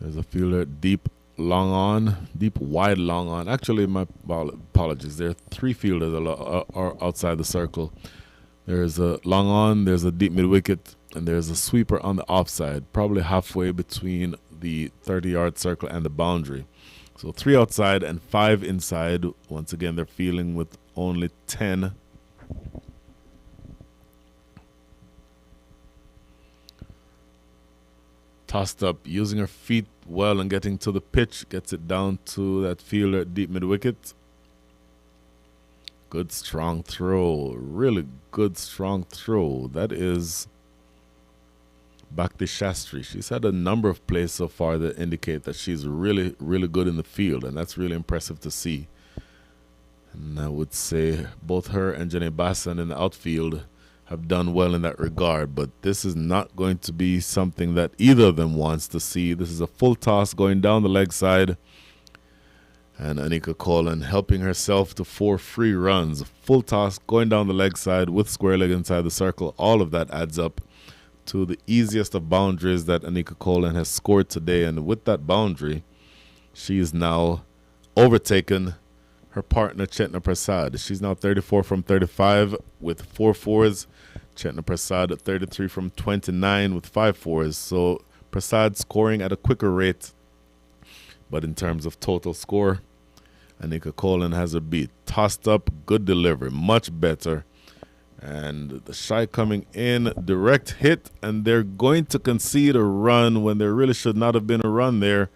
There's a fielder deep wide long on. Actually, my apologies. There are 3 fielders are outside the circle. There's a long on, there's a deep mid wicket, and there's a sweeper on the offside, probably halfway between the 30-yard circle and the boundary. So 3 outside and 5 inside. Once again, they're fielding with only 10. Tossed up, using her feet well and getting to the pitch. Gets it down to that fielder at deep mid-wicket. Good strong throw. Really good strong throw. That is Bhakti Shastri. She's had a number of plays so far that indicate that she's really, really good in the field, and that's really impressive to see. And I would say both her and Jenny Bassan in the outfield have done well in that regard, but this is not going to be something that either of them wants to see. This is a full toss going down the leg side, and Anika Colin helping herself to 4 free runs. Full toss going down the leg side with square leg inside the circle. All of that adds up to the easiest of boundaries that Anika Colin has scored today, and with that boundary, she is now overtaken her partner Chetna Prasad. She's now 34 from 35 with 4 fours. Chetna Prasad at 33 from 29 with 5 fours. So Prasad scoring at a quicker rate, but in terms of total score, Anika Colin has her beat. Tossed up, good delivery, much better. And the shy coming in, direct hit, and they're going to concede a run when there really should not have been a run there.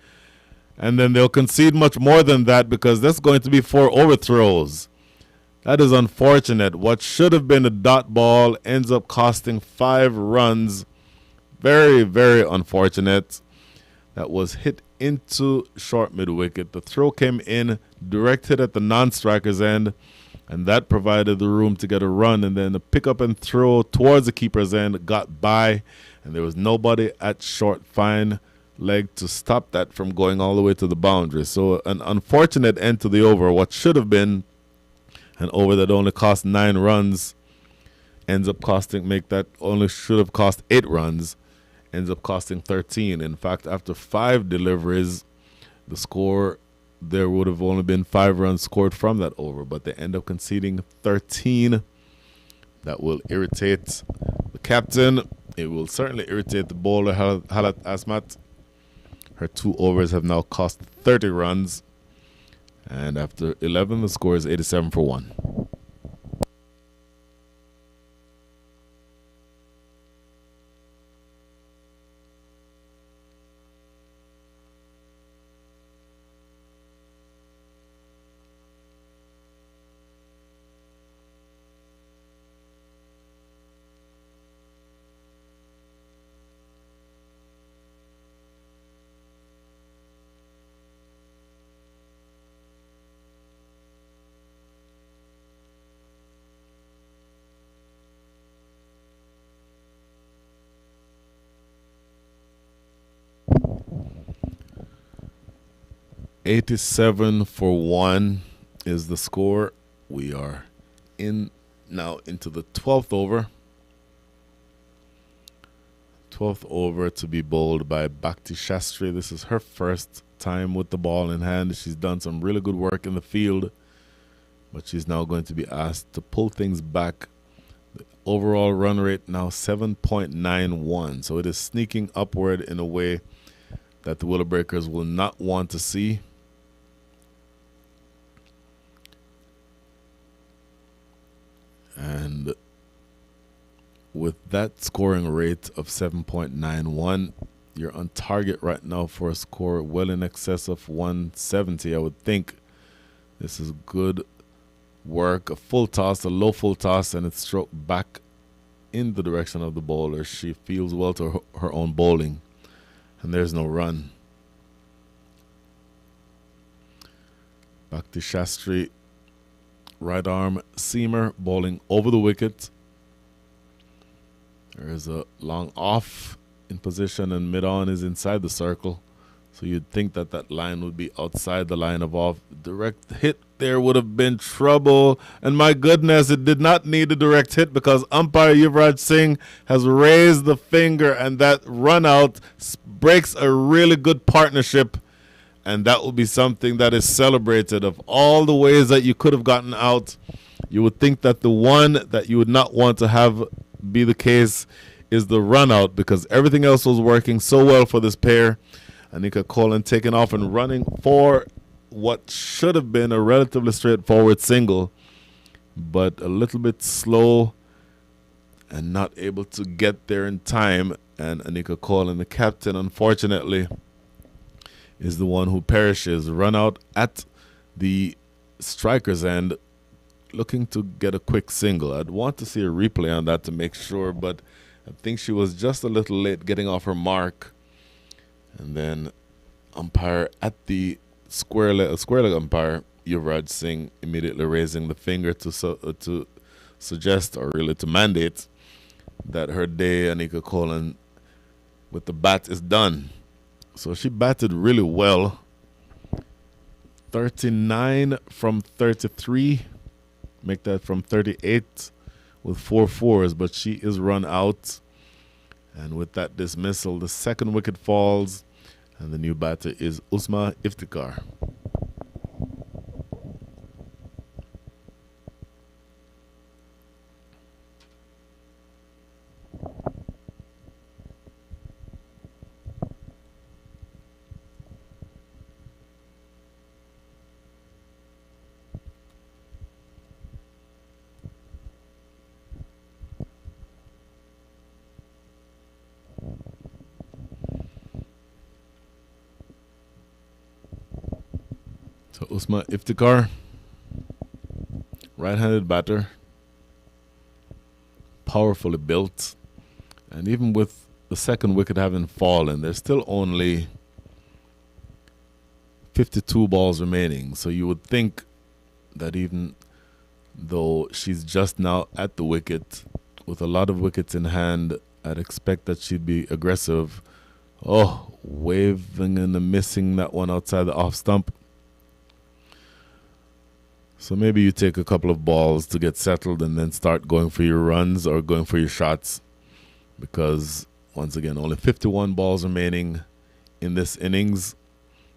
And then they'll concede much more than that because that's going to be 4 overthrows. That is unfortunate. What should have been a dot ball ends up costing 5 runs. Very, very unfortunate. That was hit into short mid-wicket. The throw came in, direct hit at the non-striker's end, and that provided the room to get a run. And then the pick up and throw towards the keeper's end got by, and there was nobody at short fine leg to stop that from going all the way to the boundary. So an unfortunate end to the over. What should have been an over that only cost 9 runs ends up should have cost 8 runs, ends up costing 13. In fact, after 5 deliveries, the score, there would have only been 5 runs scored from that over, but they end up conceding 13. That will irritate the captain. It will certainly irritate the bowler, Halat Asmat. Her 2 overs have now cost 30 runs. And after 11, the score is 87 for 1. $87 for 1 is the score. We are now into the 12th over. 12th over to be bowled by Bhakti Shastri. This is her first time with the ball in hand. She's done some really good work in the field, but she's now going to be asked to pull things back. The overall run rate now 7.91, so it is sneaking upward in a way that the Willow Breakers will not want to see. And with that scoring rate of 7.91, you're on target right now for a score well in excess of 170. I would think this is good work. A full toss, a low full toss, and it's stroked back in the direction of the bowler. She feels well to her own bowling, and there's no run. Bhakti Shastri, right arm seamer, bowling over the wicket. There is a long off in position, and mid-on is inside the circle. So you'd think that that line would be outside the line of off. Direct hit there would have been trouble. And my goodness, it did not need a direct hit because umpire Yuvraj Singh has raised the finger, and that run out breaks a really good partnership. And that will be something that is celebrated. Of all the ways that you could have gotten out, you would think that the one that you would not want to have be the case is the run out, because everything else was working so well for this pair. Anika Colin taking off and running for what should have been a relatively straightforward single, but a little bit slow and not able to get there in time. And Anika Colin, the captain, unfortunately, is the one who perishes. Run out at the striker's end, looking to get a quick single. I'd want to see a replay on that to make sure, but I think she was just a little late getting off her mark. And then umpire at the square leg umpire, Yuvraj Singh, immediately raising the finger to suggest, or really to mandate, that her day, Anika Colin, with the bat is done. So she batted really well. 39 from 33. Make that from 38 with 4 fours, but she is run out. And with that dismissal, the second wicket falls, and the new batter is Usma Iftikhar. So Usma Iftikhar, right-handed batter, powerfully built, and even with the second wicket having fallen, there's still only 52 balls remaining. So you would think that even though she's just now at the wicket, with a lot of wickets in hand, I'd expect that she'd be aggressive. Oh, waving and missing that one outside the off stump. So maybe you take a couple of balls to get settled and then start going for your runs or going for your shots, because once again, only 51 balls remaining in this innings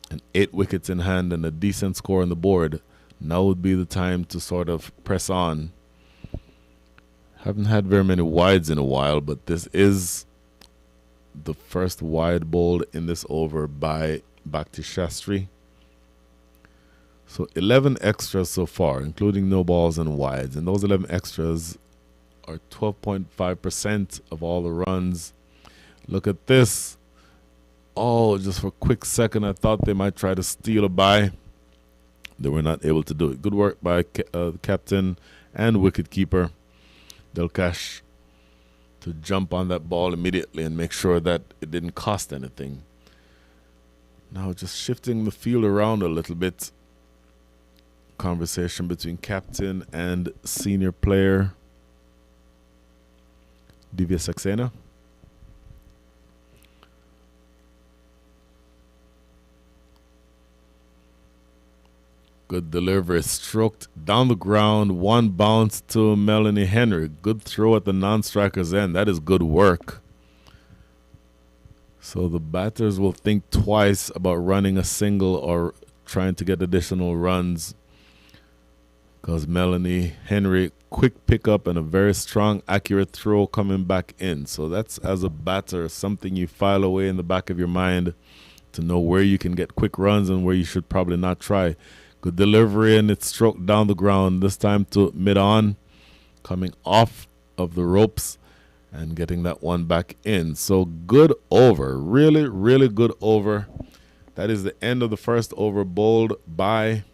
and 8 wickets in hand and a decent score on the board. Now would be the time to sort of press on. Haven't had very many wides in a while, but this is the first wide bowled in this over by Bhakti Shastri. So 11 extras so far, including no balls and wides. And those 11 extras are 12.5% of all the runs. Look at this. Oh, just for a quick second, I thought they might try to steal a bye. They were not able to do it. Good work by the captain and wicketkeeper, Delkash, to jump on that ball immediately and make sure that it didn't cost anything. Now just shifting the field around a little bit. Conversation between captain and senior player Divya Saxena. Good delivery, stroked down the ground, one bounce to Melanie Henry. Good throw at the non-striker's end. That is good work. So the batters will think twice about running a single or trying to get additional runs, because Melanie Henry, quick pickup and a very strong, accurate throw coming back in. So that's, as a batter, something you file away in the back of your mind to know where you can get quick runs and where you should probably not try. Good delivery, and it's stroked down the ground, this time to mid-on, coming off of the ropes and getting that one back in. So good over, really, really good over. That is the end of the first over bowled by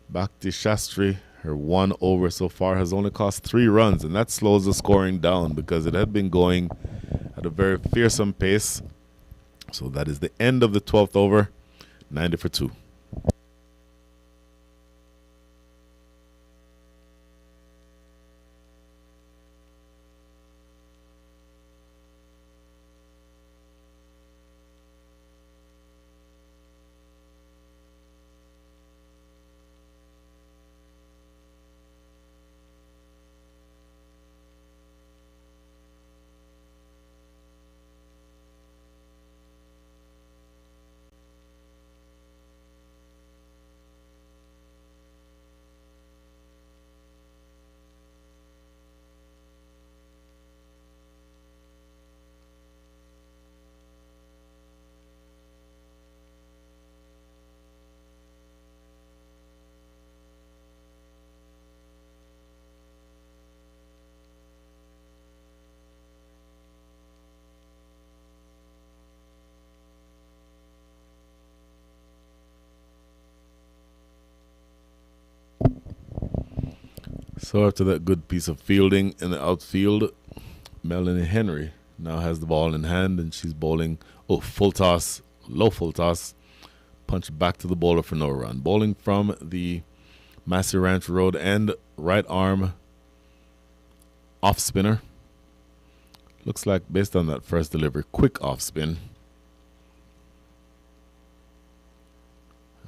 Bhakti Shastri. Her 1 over so far has only cost 3 runs, and that slows the scoring down because it had been going at a very fearsome pace. So that is the end of the 12th over, 90 for 2. So after that good piece of fielding in the outfield, Melanie Henry now has the ball in hand, and she's bowling, full toss, low full toss, punch back to the bowler for no run. Bowling from the Massey Ranch Road end, right arm off spinner. Looks like, based on that first delivery, quick off spin.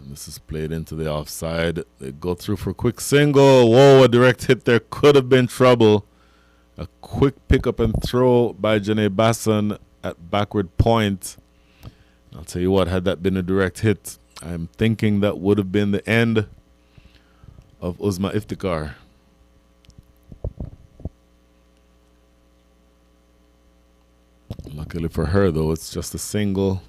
And this is played into the offside. They go through for a quick single. Whoa, a direct hit there. Could have been trouble. A quick pickup and throw by Janae Basson at backward point. I'll tell you what, had that been a direct hit, I'm thinking that would have been the end of Uzma Iftikhar. Luckily for her, though, it's just a single.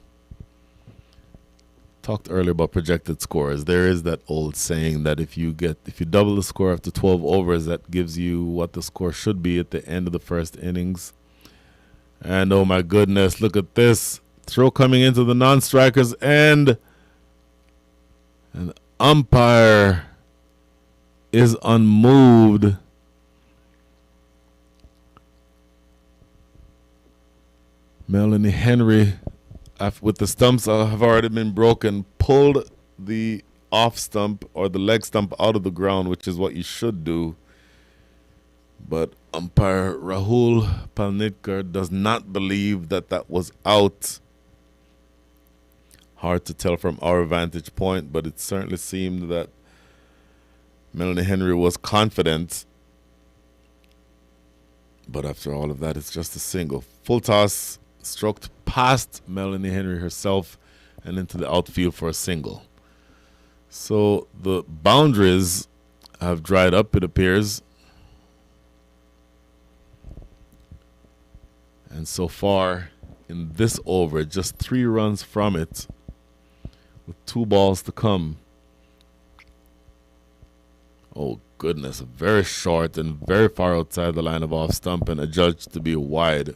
Talked earlier about projected scores. There is that old saying that if you double the score after 12 overs, that gives you what the score should be at the end of the first innings. And oh my goodness, look at this. Throw coming into the non-strikers end. And umpire is unmoved. Melanie Henry, with the stumps have already been broken, pulled the off stump or the leg stump out of the ground, which is what you should do. But umpire Rahul Palnitkar does not believe that that was out. Hard to tell from our vantage point, but it certainly seemed that Melanie Henry was confident. But after all of that, it's just a single. Full toss, stroked past Melanie Henry herself and into the outfield for a single. So the boundaries have dried up, it appears. And so far in this over, just 3 runs from it, with 2 balls to come. Oh goodness, very short and very far outside the line of off stump, and adjudged to be wide.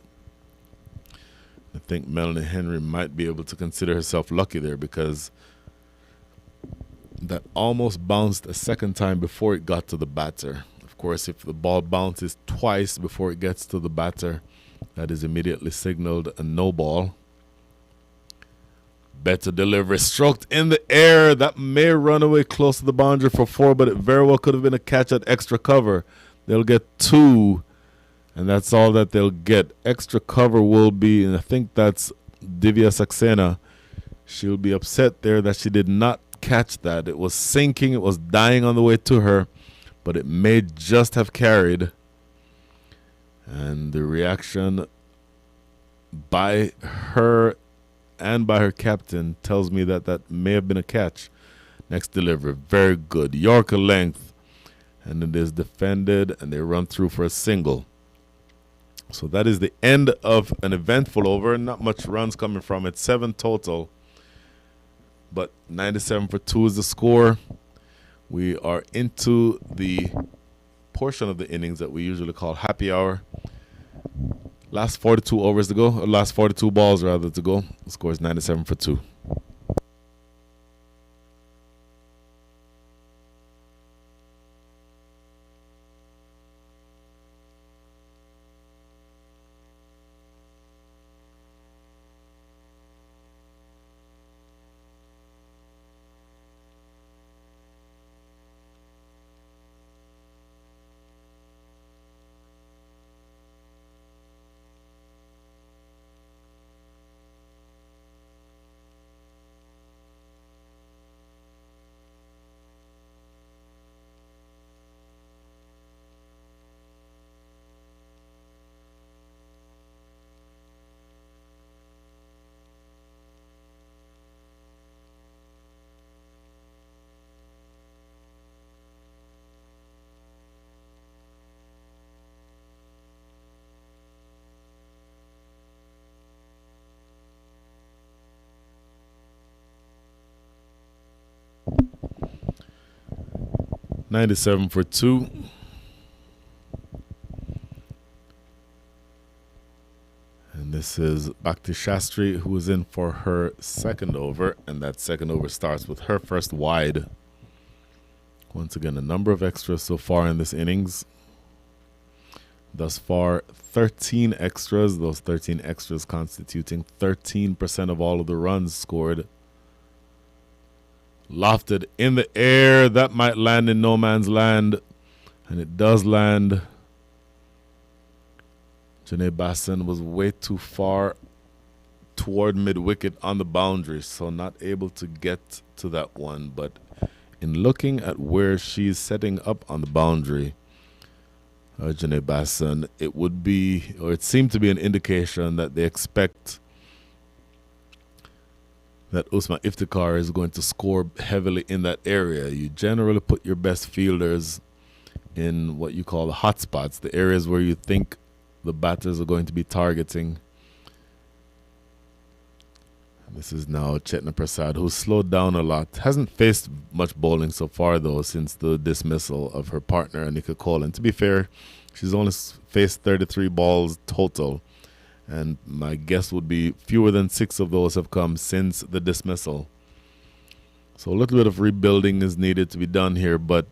I think Melanie Henry might be able to consider herself lucky there, because that almost bounced a second time before it got to the batter. Of course, if the ball bounces twice before it gets to the batter, that is immediately signaled a no ball. Better delivery, stroked in the air. That may run away close to the boundary for 4, but it very well could have been a catch at extra cover. They'll get 2. And that's all that they'll get. Extra cover will be, and I think that's Divya Saxena. She'll be upset there that she did not catch that. It was sinking, it was dying on the way to her, but it may just have carried. And the reaction by her and by her captain tells me that that may have been a catch. Next delivery, very good. Yorker length. And it is defended, and they run through for a single. So that is the end of an eventful over. Not much runs coming from it. 7 total. But 97 for 2 is the score. We are into the portion of the innings that we usually call happy hour. Last 42 overs to go. Or last 42 balls, rather, to go. The score is 97 for 2. 97 for 2. And this is Bhakti Shastri, who is in for her second over, and that second over starts with her first wide. Once again, a number of extras so far in this innings. Thus far, 13 extras, those 13 extras constituting 13% of all of the runs scored. Lofted in the air, that might land in no man's land, and it does land. Janae Basson was way too far toward mid-wicket on the boundary, so not able to get to that one. But in looking at where she's setting up on the boundary, Janae Basson, it would be, or it seemed to be an indication that they expect that Usman Iftikhar is going to score heavily in that area. You generally put your best fielders in what you call the hot spots, the areas where you think the batters are going to be targeting. And this is now Chetna Prasad, who's slowed down a lot. Hasn't faced much bowling so far, though, since the dismissal of her partner, Anika Cole. And to be fair, she's only faced 33 balls total. And my guess would be fewer than 6 of those have come since the dismissal. So a little bit of rebuilding is needed to be done here, but,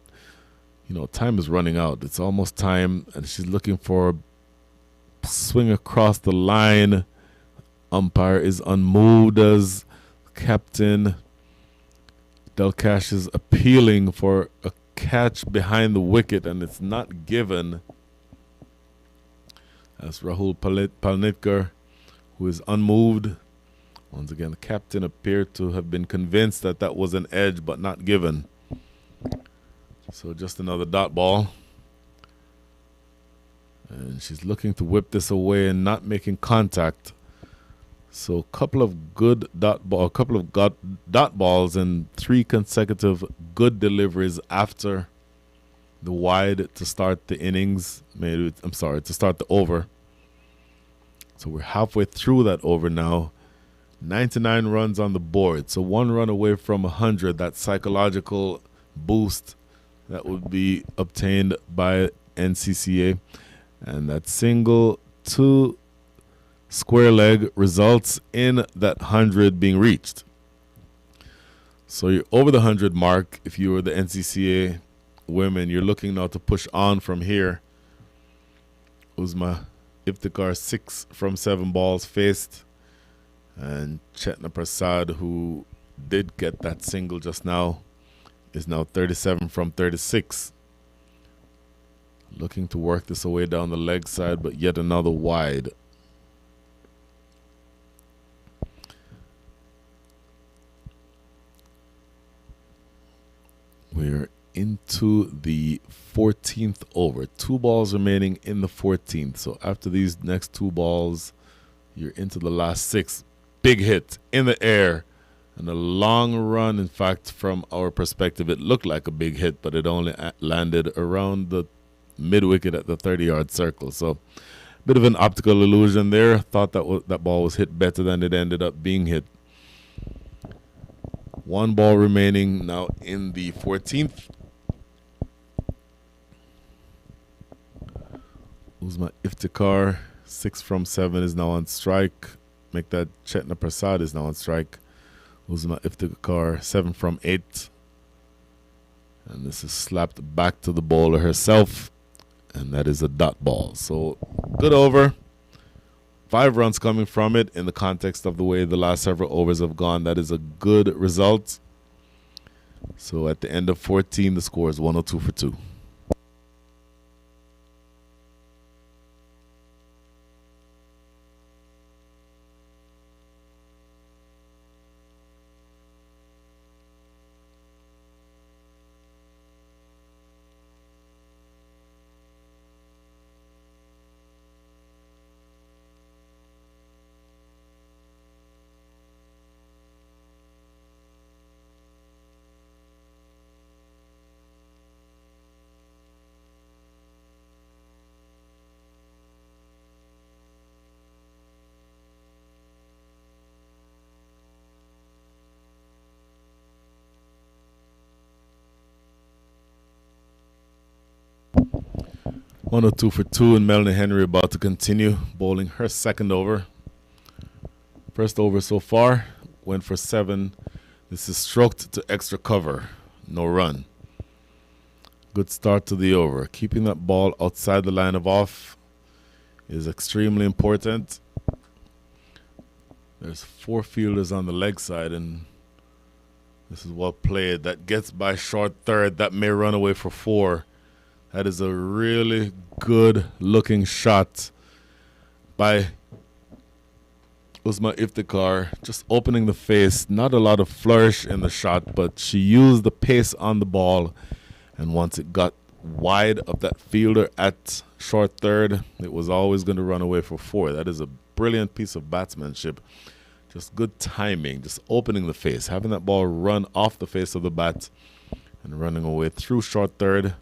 you know, time is running out. It's almost time, and she's looking for swing across the line. Umpire is unmoved as captain. Delcash is appealing for a catch behind the wicket, and it's not given. That's Rahul Palnitkar, who is unmoved. Once again, the captain appeared to have been convinced that that was an edge, but not given. So just another dot ball. And she's looking to whip this away and not making contact. So a couple of good dot balls and 3 consecutive good deliveries after the wide to start the innings. To start the over. So we're halfway through that over now. 99 runs on the board. So 1 run away from 100. That psychological boost that would be obtained by NCCA. And that single to square leg results in that 100 being reached. So you're over the 100 mark. If you were the NCCA women, you're looking now to push on from here. Usman Iftikhar 6 from 7 balls faced. And Chetna Prasad, who did get that single just now, is now 37 from 36. Looking to work this away down the leg side, but yet another wide. We're into the 14th over. 2 balls remaining in the 14th. So after these next 2 balls, you're into the last 6. Big hit in the air. And a long run. In fact, from our perspective, it looked like a big hit, but it only landed around the mid-wicket at the 30-yard circle. So a bit of an optical illusion there. Thought that ball was hit better than it ended up being hit. 1 ball remaining now in the 14th. Usman Iftikhar 6 from 7 is now on strike. Make that Chetna Prasad is now on strike. Usman Iftikhar 7 from 8. And this is slapped back to the bowler herself. And that is a dot ball. So good over. 5 runs coming from it in the context of the way the last several overs have gone. That is a good result. So at the end of 14, the score is 102 for 2. 102 for 2, and Melanie Henry about to continue bowling her second over. First over so far went for 7. This is stroked to extra cover. No run. Good start to the over. Keeping that ball outside the line of off is extremely important. There's 4 fielders on the leg side, and this is well played. That gets by short third. That may run away for 4. That is a really good looking shot by Uzma Iftikhar, just opening the face. Not a lot of flourish in the shot, but she used the pace on the ball, and once it got wide of that fielder at short third, it was always going to run away for 4. That is a brilliant piece of batsmanship. Just good timing, just opening the face, having that ball run off the face of the bat and running away through short third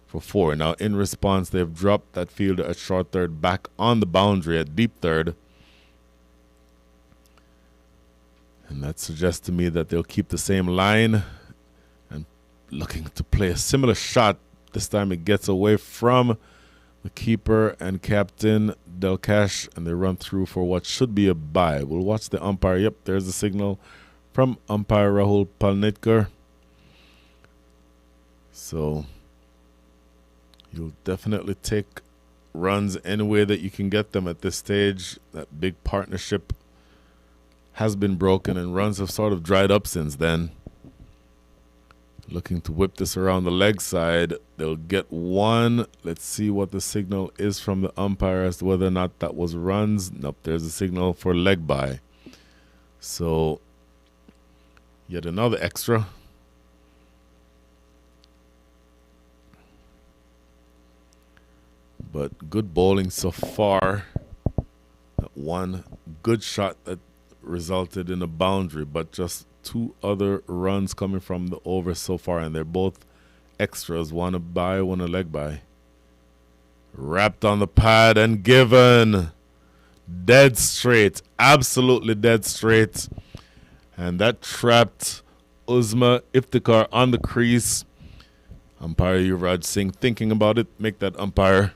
for 4. Now in response, they've dropped that fielder at short third back on the boundary at deep third. And that suggests to me that they'll keep the same line and looking to play a similar shot. This time it gets away from the keeper and captain Delkash, and they run through for what should be a bye. We'll watch the umpire. Yep, there's the signal from umpire Rahul Palnitkar. So you'll definitely take runs any way that you can get them at this stage. That big partnership has been broken, and runs have sort of dried up since then. Looking to whip this around the leg side. They'll get 1. Let's see what the signal is from the umpire as to whether or not that was runs. Nope, there's a signal for leg by. So, yet another extra. But good bowling so far. That one good shot that resulted in a boundary, but just 2 other runs coming from the over so far, and they're both extras. One a bye, one a leg by. Wrapped on the pad and given. Dead straight. Absolutely dead straight. And that trapped Uzma Iftikhar on the crease. Umpire Yuvraj Singh thinking about it. Make that umpire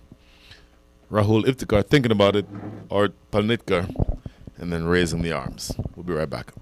Rahul Iftikhar thinking about it, or Palnitkar, and then raising the arms. We'll be right back.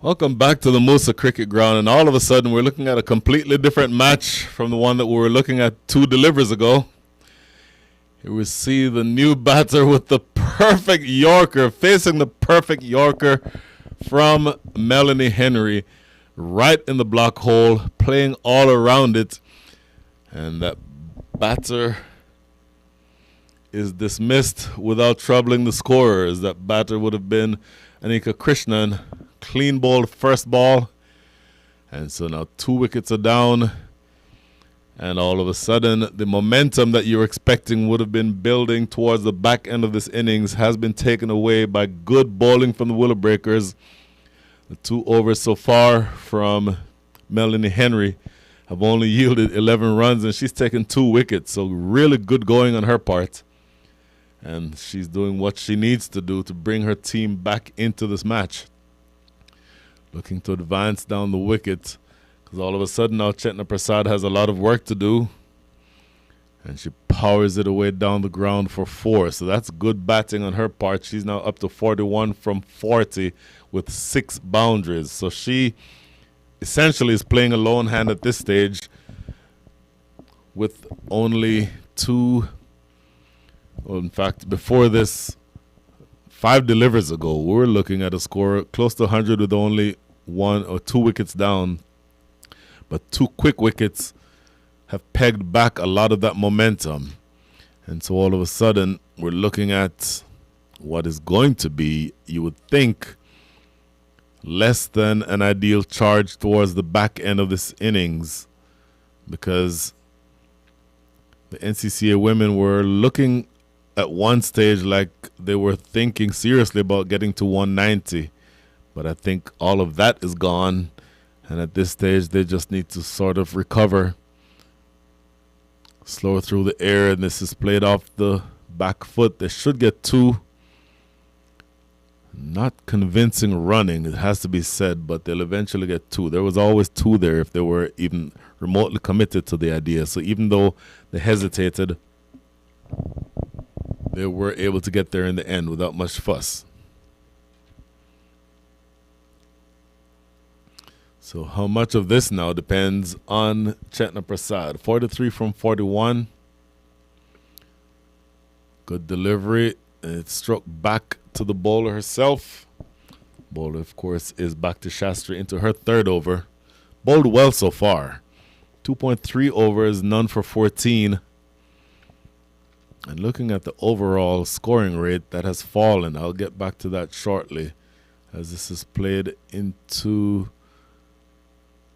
Welcome back to the Moosa cricket ground, and all of a sudden we're looking at a completely different match from the one that we were looking at 2 delivers ago. Here we see the new batter with the perfect Yorker, facing the perfect Yorker from Melanie Henry, right in the block hole, playing all around it, and that batter is dismissed without troubling the scorers. That batter would have been Anika Krishnan. Clean bowled first ball, and so now 2 wickets are down, and all of a sudden the momentum that you're expecting would have been building towards the back end of this innings has been taken away by good bowling from the Willow Breakers. The 2 overs so far from Melanie Henry have only yielded 11 runs, and she's taken 2 wickets, so really good going on her part, and she's doing what she needs to do to bring her team back into this match. Looking to advance down the wicket, because all of a sudden now Chetna Prasad has a lot of work to do, and she powers it away down the ground for 4. So that's good batting on her part. She's now up to 41 from 40 with 6 boundaries. So she essentially is playing a lone hand at this stage with only 2. Well, in fact, before this, 5 delivers ago, we were looking at a score close to 100 with only 1 or 2 wickets down. But 2 quick wickets have pegged back a lot of that momentum. And so all of a sudden, we're looking at what is going to be, you would think, less than an ideal charge towards the back end of this innings, because the NCCA women were looking at one stage like they were thinking seriously about getting to 190. But I think all of that is gone, and at this stage they just need to sort of recover, slow through the air, and this is played off the back foot. They should get 2. Not convincing running, it has to be said, but they'll eventually get 2. There was always 2 there if they were even remotely committed to the idea. So even though they hesitated, they were able to get there in the end without much fuss. So how much of this now depends on Chetna Prasad. 43 from 41. Good delivery. It struck back to the bowler herself. Bowler, of course, is back to Shastri into her 3rd over. Bowled well so far. 2.3 overs, none for 14. And looking at the overall scoring rate, that has fallen. I'll get back to that shortly, as this is played into...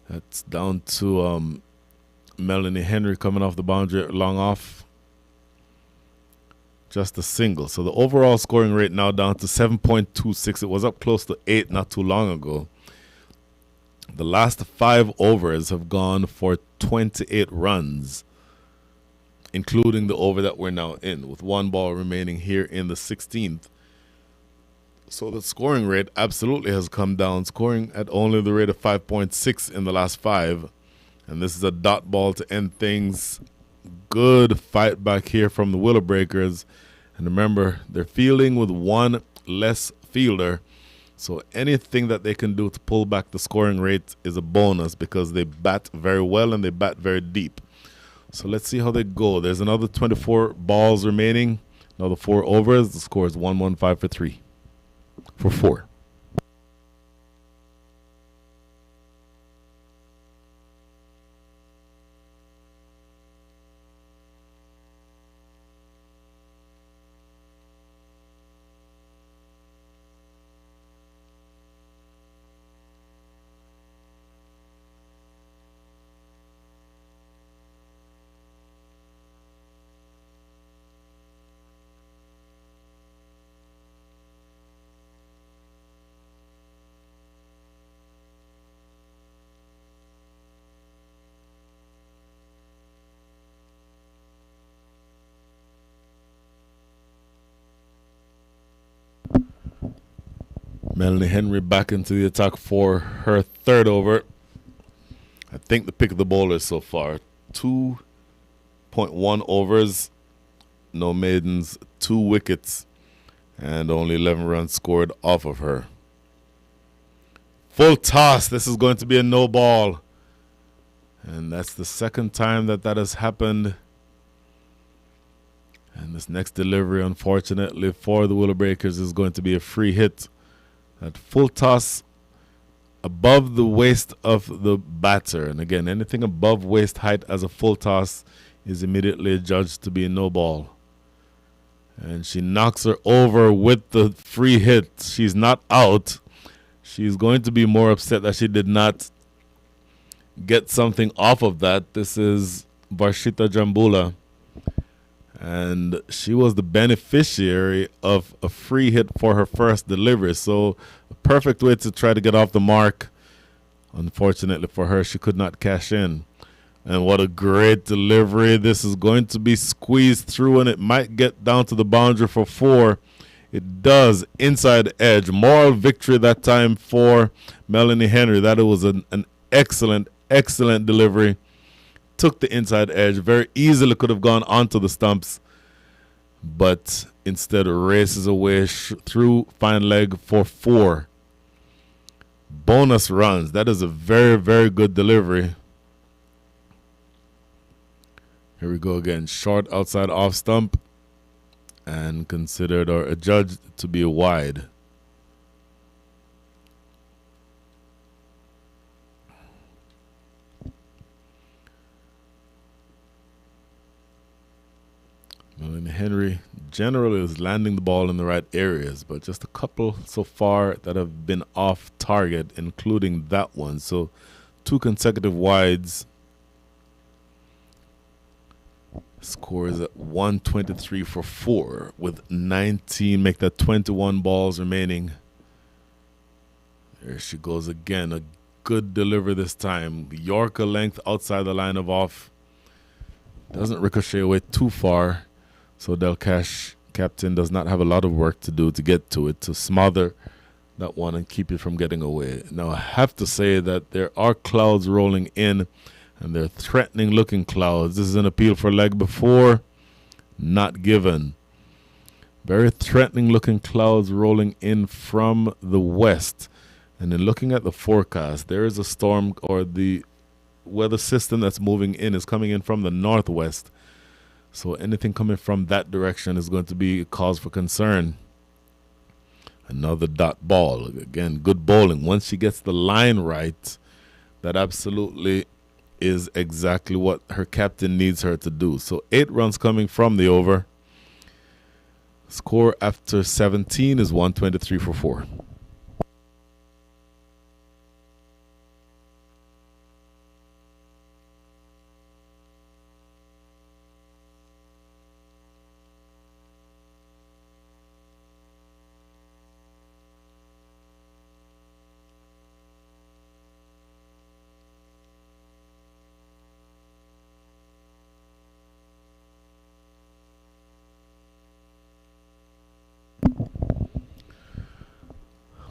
That's down to Melanie Henry coming off the boundary, long off. Just a single. So the overall scoring rate now down to 7.26. It was up close to 8 not too long ago. The last 5 overs have gone for 28 runs, including the over that we're now in, with 1 ball remaining here in the 16th. So the scoring rate absolutely has come down, scoring at only the rate of 5.6 in the last 5. And this is a dot ball to end things. Good fight back here from the Willow Breakers. And remember, they're fielding with 1 less fielder. So anything that they can do to pull back the scoring rate is a bonus, because they bat very well and they bat very deep. So let's see how they go. There's another 24 balls remaining. Another 4 overs. The score is 115 for 3. For 4. Melanie Henry back into the attack for her 3rd over. I think the pick of the bowlers so far. 2.1 overs, no maidens, 2 wickets, and only 11 runs scored off of her. full toss. This is going to be a no ball. And that's the second time that has happened. And this next delivery, unfortunately, for the Willow Breakers is going to be a free hit. That full toss above the waist of the batter. And again, anything above waist height as a full toss is immediately adjudged to be a no ball. And she knocks her over with the free hit. She's not out. She's going to be more upset that she did not get something off of that. This is Varshita Jambula. And she was the beneficiary of a free hit for her first delivery. So a perfect way to try to get off the mark. Unfortunately for her, she could not cash in. And what a great delivery. This is going to be squeezed through, and it might get down to the boundary for 4. It does. Inside edge. Moral victory that time for Melanie Henry. That it was an excellent, excellent delivery. Took the inside edge. Very easily could have gone onto the stumps. But instead races away through fine leg for 4. Bonus runs. That is a very, very good delivery. Here we go again. Short outside off stump. And considered or adjudged to be a wide. Melanie Henry generally is landing the ball in the right areas, but just a couple so far that have been off target, including that one. So 2 consecutive wides. Score is at 123 for 4 with 19, make that 21 balls remaining. There she goes again. A good delivery this time. Yorker length outside the line of off. Doesn't ricochet away too far. So Del Cash, captain, does not have a lot of work to do to get to it, to smother that one and keep it from getting away. Now I have to say that there are clouds rolling in. And they're threatening looking clouds. This is an appeal for leg before. Not given. Very threatening looking clouds rolling in from the west. And in looking at the forecast, there is a storm, or the weather system that's moving in is coming in from the northwest. So anything coming from that direction is going to be a cause for concern. Another dot ball. Again, good bowling. Once she gets the line right, that absolutely is exactly what her captain needs her to do. So 8 runs coming from the over. Score after 17 is 123 for 4.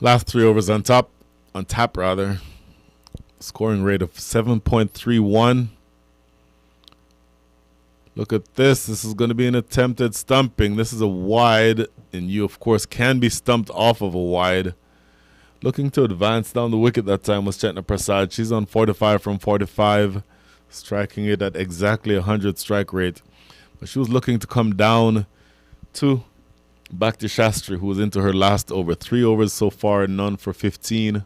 Last 3 overs on tap. Scoring rate of 7.31. Look at this. This is going to be an attempted stumping. This is a wide, and you, of course, can be stumped off of a wide. Looking to advance down the wicket that time was Chetna Prasad. She's on 45 from 45, striking it at exactly 100 strike rate. But she was looking to come down to back to Shastri, who was into her last over. 3 overs so far, none for 15.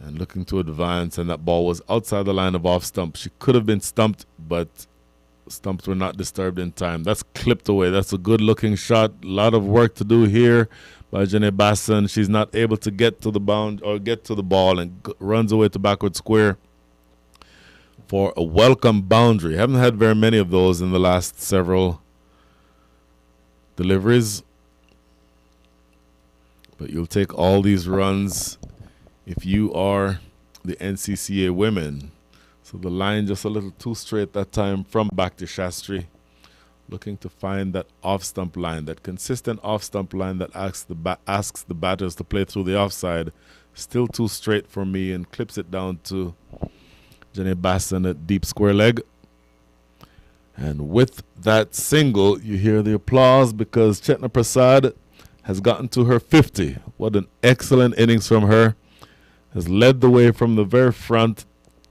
And looking to advance, and that ball was outside the line of off stump. She could have been stumped, but stumps were not disturbed in time. That's clipped away. That's a good looking shot. A lot of work to do here by Jenny Basson. She's not able to get to the bound or get to the ball, and runs away to backward square for a welcome boundary. Haven't had very many of those in the last several deliveries, but you'll take all these runs if you are the NCCA women. So the line just a little too straight that time from back to Shastri. Looking to find that off-stump line, that consistent off-stump line that asks the batters to play through the offside. Still too straight for me, and clips it down to Jenny Basson at deep square leg. And with that single, you hear the applause because Chetna Prasad has gotten to her 50. What an excellent innings from her. Has led the way from the very front.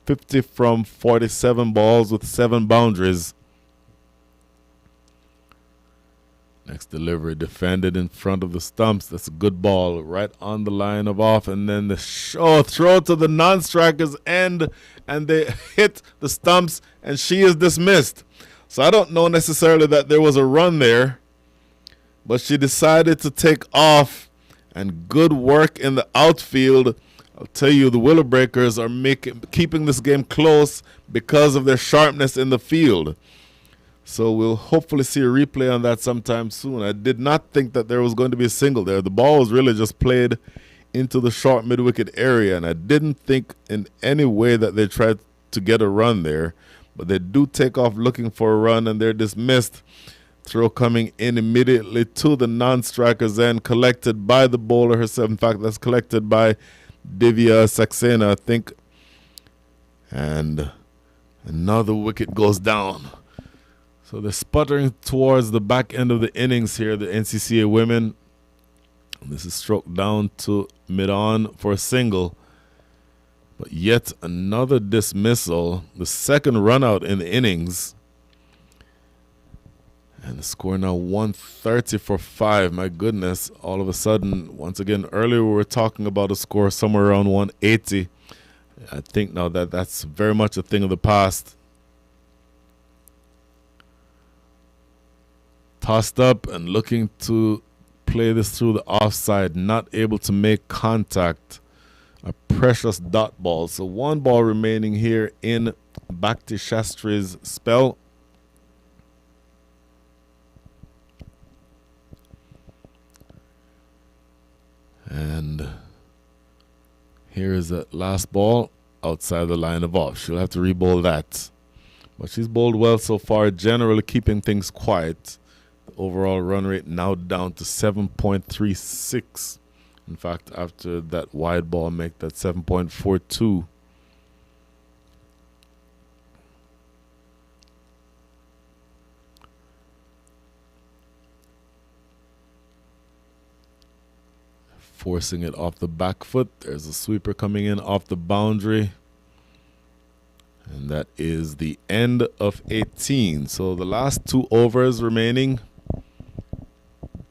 50 from 47 balls with 7 boundaries. Next delivery defended in front of the stumps. That's a good ball right on the line of off. And then the throw to the non-striker's end. And they hit the stumps and she is dismissed. So I don't know necessarily that there was a run there. But she decided to take off. And good work in the outfield. I'll tell you, the Willow Breakers are keeping this game close because of their sharpness in the field. So we'll hopefully see a replay on that sometime soon. I did not think that there was going to be a single there. The ball was really just played into the short mid-wicket area, and I didn't think in any way that they tried to get a run there. But they do take off looking for a run, and they're dismissed. Throw coming in immediately to the non-striker's end, collected by the bowler herself. In fact, that's collected by Divya Saxena, I think. And another wicket goes down. So they're sputtering towards the back end of the innings here, the NCCA women. This is stroked down to mid-on for a single. But yet another dismissal, the second run out in the innings. And the score now 130 for 5. My goodness, all of a sudden, once again, earlier we were talking about a score somewhere around 180. I think now that that's very much a thing of the past. Tossed up and looking to play this through the offside, not able to make contact. A precious dot ball. So one ball remaining here in Bhakti Shastri's spell. And here is that last ball outside the line of off. She'll have to re-bowl that. But she's bowled well so far, generally keeping things quiet. The overall run rate now down to 7.36. In fact, after that wide ball, make that 7.42. Forcing it off the back foot. There's a sweeper coming in off the boundary. And that is the end of 18. So the last 2 overs remaining.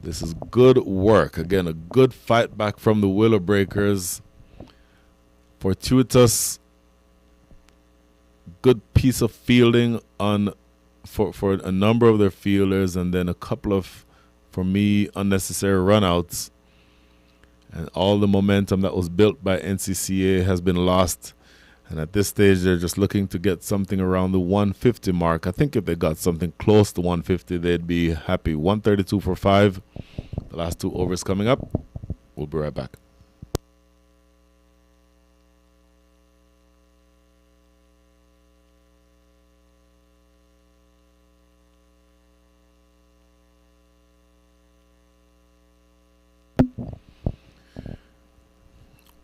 This is good work. Again, a good fight back from the Willow Breakers. Fortuitous, good piece of fielding on for a number of their fielders, and then a couple of, for me, unnecessary runouts. And all the momentum that was built by NCCA has been lost. And at this stage, they're just looking to get something around the 150 mark. I think if they got something close to 150, they'd be happy. 132 for 5. The last 2 overs coming up. We'll be right back.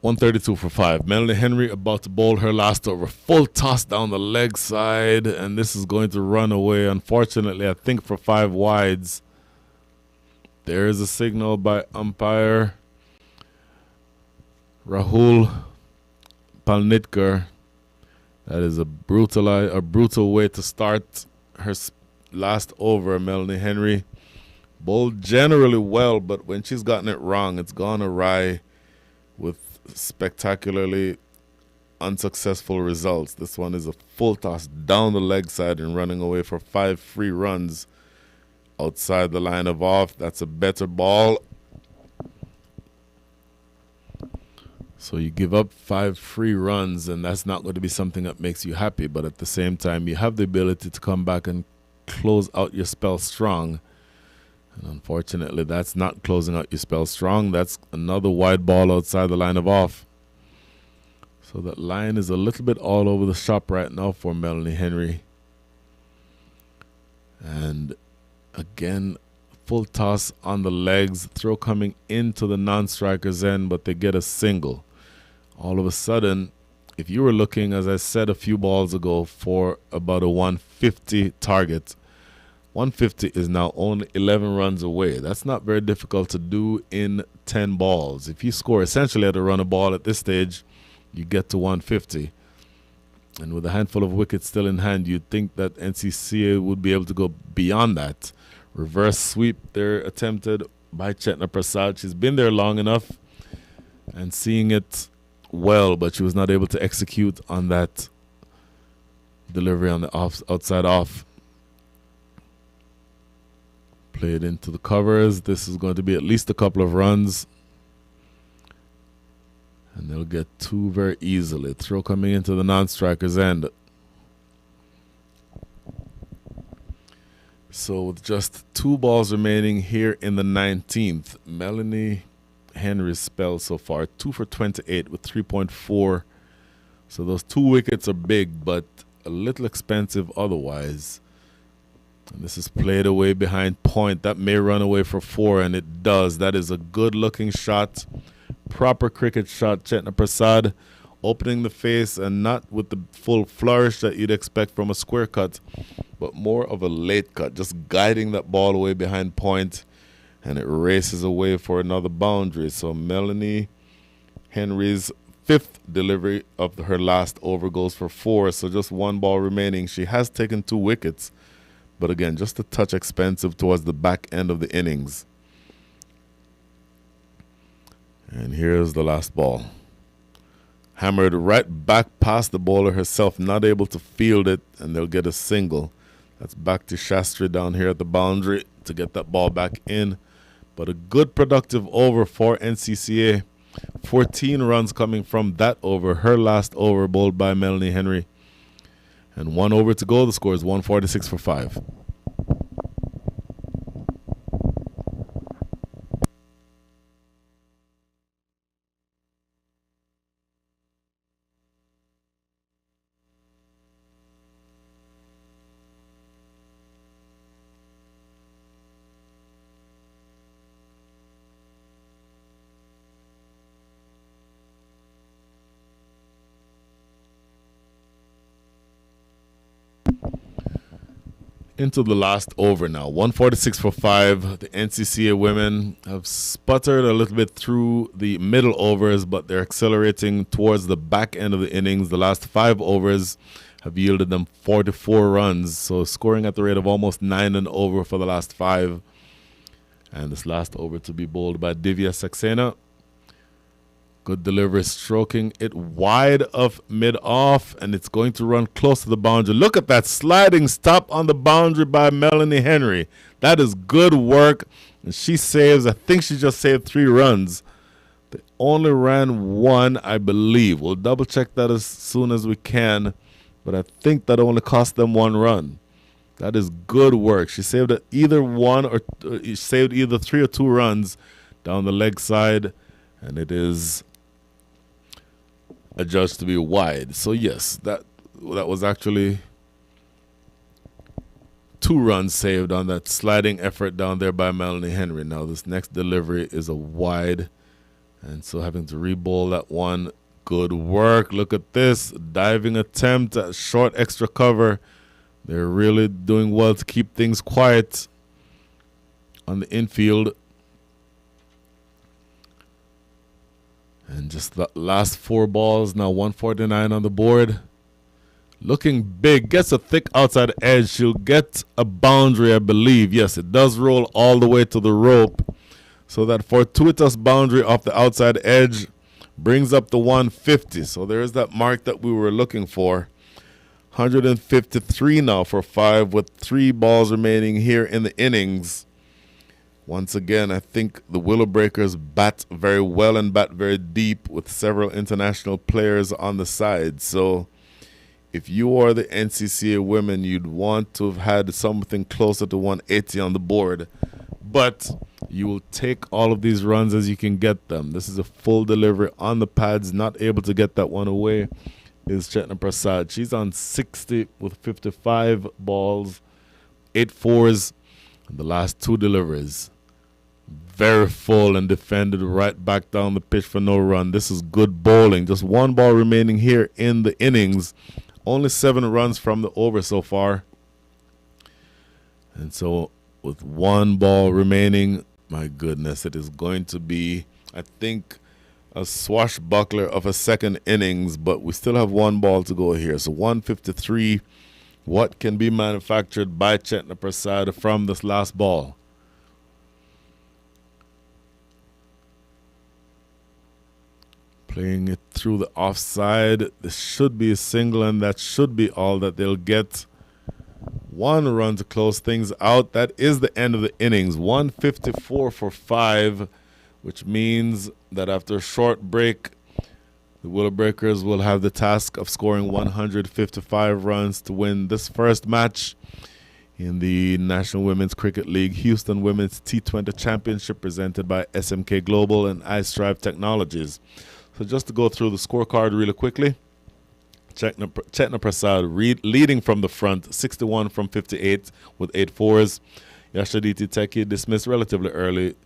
.132 for 5. Melanie Henry about to bowl her last over. Full toss down the leg side, and this is going to run away. Unfortunately, I think for 5 wides. There is a signal by umpire Rahul Palnitkar. That is a brutal way to start her last over. Melanie Henry bowled generally well, but when she's gotten it wrong, it's gone awry with spectacularly unsuccessful results. This one is a full toss down the leg side and running away for 5 free runs outside the line of off. That's a better ball. So you give up 5 free runs, and that's not going to be something that makes you happy. But at the same time, you have the ability to come back and close out your spell strong. And unfortunately, that's not closing out your spell strong. That's another wide ball outside the line of off. So that line is a little bit all over the shop right now for Melanie Henry. And again, full toss on the legs. Throw coming into the non-striker's end, but they get a single. All of a sudden, if you were looking, as I said a few balls ago, for about a 150 target, 150 is now only 11 runs away. That's not very difficult to do in 10 balls. If you score essentially at a run a ball at this stage, you get to 150. And with a handful of wickets still in hand, you'd think that NCCA would be able to go beyond that. Reverse sweep there attempted by Chetna Prasad. She's been there long enough and seeing it well, but she was not able to execute on that delivery on the outside off. Played into the covers. This is going to be at least a couple of runs. And they'll get two very easily. Throw coming into the non-striker's end. So with just 2 balls remaining here in the 19th, Melanie Henry's spell so far, 2 for 28 with 3.4. So those 2 wickets are big, but a little expensive otherwise. And this is played away behind point. That may run away for 4, and it does. That is a good-looking shot. Proper cricket shot. Chetna Prasad opening the face, and not with the full flourish that you'd expect from a square cut, but more of a late cut, just guiding that ball away behind point, and it races away for another boundary. So Melanie Henry's 5th delivery of her last over goes for 4, so just 1 ball remaining. She has taken 2 wickets, but again, just a touch expensive towards the back end of the innings. And here's the last ball. Hammered right back past the bowler herself, not able to field it, and they'll get a single. That's back to Shastri down here at the boundary to get that ball back in. But a good productive over for NCCA. 14 runs coming from that over, her last over bowled by Melanie Henry. And 1 over to go. The score is 146 for 5. Into the last over now. 146 for 5. The NCCA women have sputtered a little bit through the middle overs, but they're accelerating towards the back end of the innings. The last 5 overs have yielded them 44 runs, so scoring at the rate of almost 9 and over for the last 5. And this last over to be bowled by Divya Saxena. Good delivery, stroking it wide of mid-off, and it's going to run close to the boundary. Look at that sliding stop on the boundary by Melanie Henry. That is good work, and she saves, I think she just saved 3 runs. They only ran 1, I believe. We'll double-check that as soon as we can, but I think that only cost them 1 run. That is good work. She saved either 1 or saved either 3 or 2 runs down the leg side, and it is adjudged to be wide. So yes, that was actually 2 runs saved on that sliding effort down there by Melanie Henry. Now this next delivery is a wide, and so having to re-bowl that one. Good work. Look at this diving attempt at short extra cover. They're really doing well to keep things quiet on the infield. And just the last 4 balls, now 149 on the board. Looking big, gets a thick outside edge. She'll get a boundary, I believe. Yes, it does roll all the way to the rope. So that fortuitous boundary off the outside edge brings up the 150. So there's that mark that we were looking for. 153 now for 5 with 3 balls remaining here in the innings. Once again, I think the Willow Breakers bat very well and bat very deep with several international players on the side. So if you are the NCCA women, you'd want to have had something closer to 180 on the board. But you will take all of these runs as you can get them. This is a full delivery on the pads. Not able to get that one away is Chetna Prasad. She's on 60 with 55 balls, 8 fours, and the last 2 deliveries. Very full and defended right back down the pitch for no run. This is good bowling. Just 1 ball remaining here in the innings. Only 7 runs from the over so far. And so with one ball remaining, my goodness, it is going to be, I think, a swashbuckler of a second innings, but we still have one ball to go here. So 153, what can be manufactured by Chetna Prasad from this last ball? Playing it through the offside. This should be a single, and that should be all that they'll get. One run to close things out. That is the end of the innings. 154 for 5, which means that after a short break, the Willow Breakers will have the task of scoring 155 runs to win this first match in the National Women's Cricket League Houston Women's T20 Championship presented by SMK Global and iStrive Technologies. So just to go through the scorecard really quickly, Chetna Prasad leading from the front, 61 from 58 with 8 fours. Yashaditi Teki dismissed relatively early,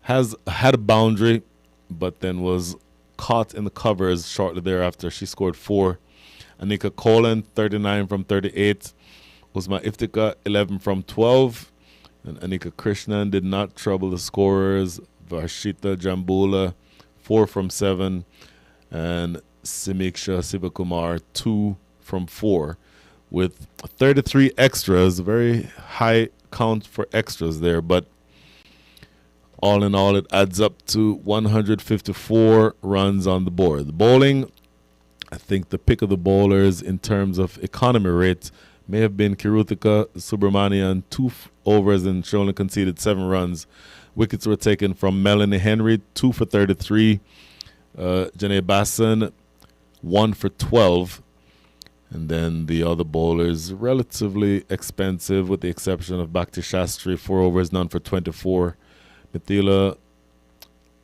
had a boundary, but then was caught in the covers shortly thereafter. She scored 4. Anika Kolan, 39 from 38. Usma Iftika, 11 from 12. And Anika Krishnan did not trouble the scorers. Varshita Jambula, 4 from 7. And Simiksha Sivakumar, 2 from 4. With 33 extras, very high count for extras there, but all in all, it adds up to 154 runs on the board. The bowling, I think the pick of the bowlers in terms of economy rate may have been Kirutika Subramanian, 2 overs, and she only conceded 7 runs. Wickets were taken from Melanie Henry, 2 for 33. Janae Basson, 1 for 12. And then the other bowlers, relatively expensive with the exception of Bhakti Shastri, 4 overs, none for 24. Mithila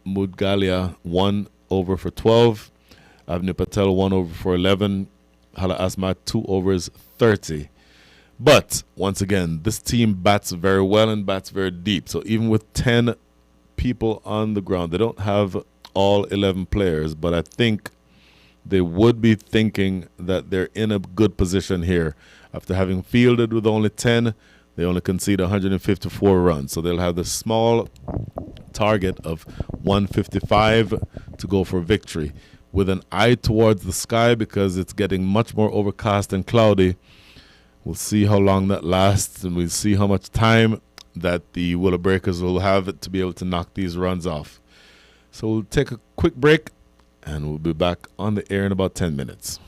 Mudgalia, 1 over for 12. Avni Patel, 1 over for 11. Hala Asma, 2 overs, 30. But, once again, this team bats very well and bats very deep. So even with 10 people on the ground, they don't have all 11 players, but I think they would be thinking that they're in a good position here. After having fielded with only 10, they only concede 154 runs. So they'll have the small target of 155 to go for victory. With an eye towards the sky because it's getting much more overcast and cloudy. We'll see how long that lasts, and we'll see how much time that the Willow Breakers will have to be able to knock these runs off. So we'll take a quick break, and we'll be back on the air in about 10 minutes.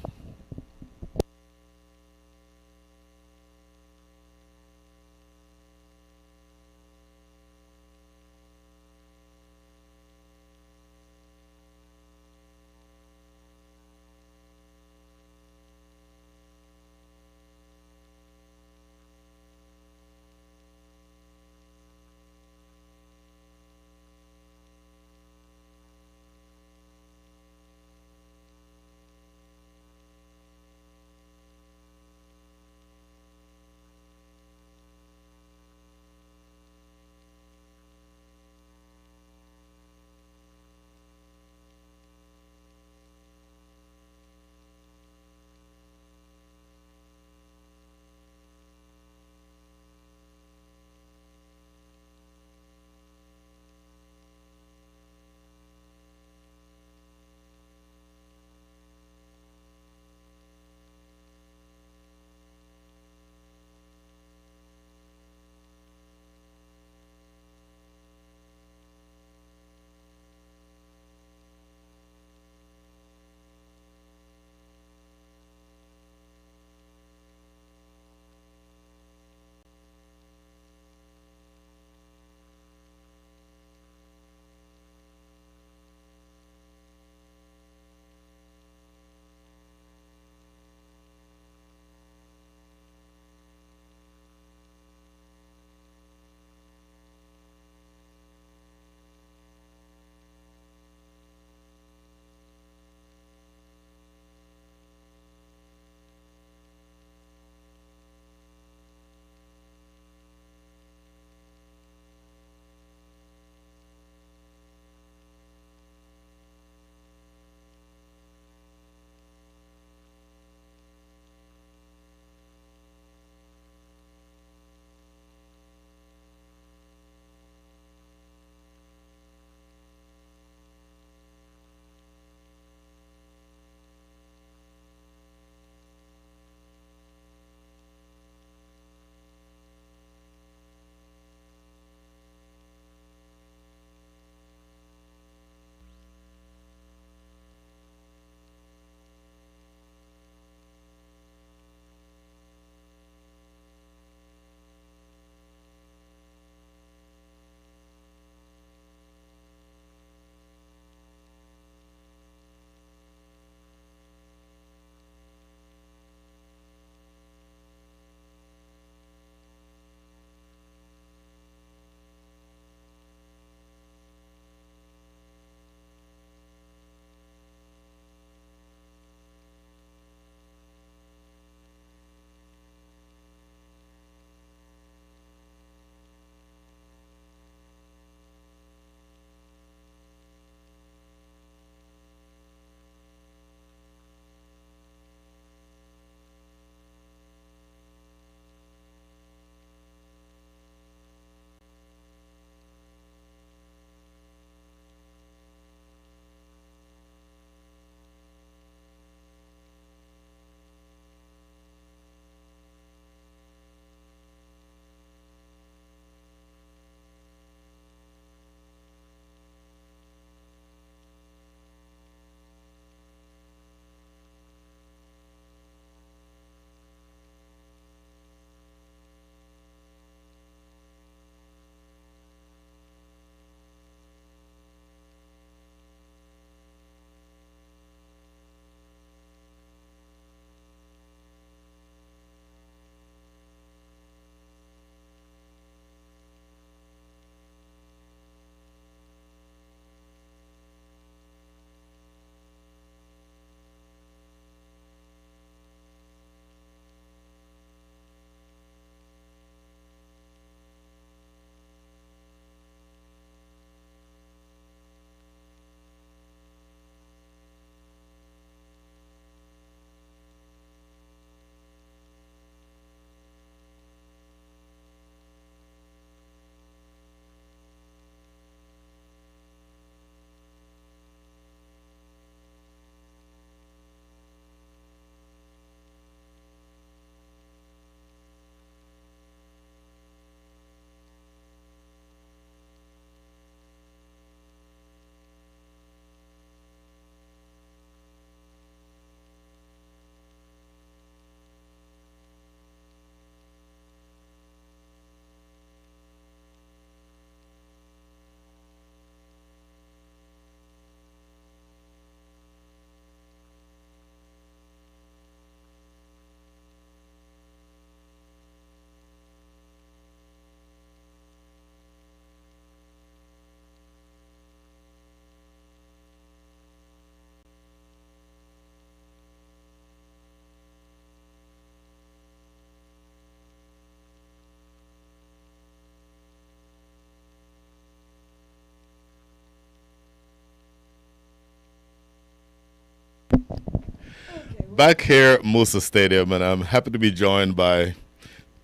back here at Moosa Stadium, and I'm happy to be joined by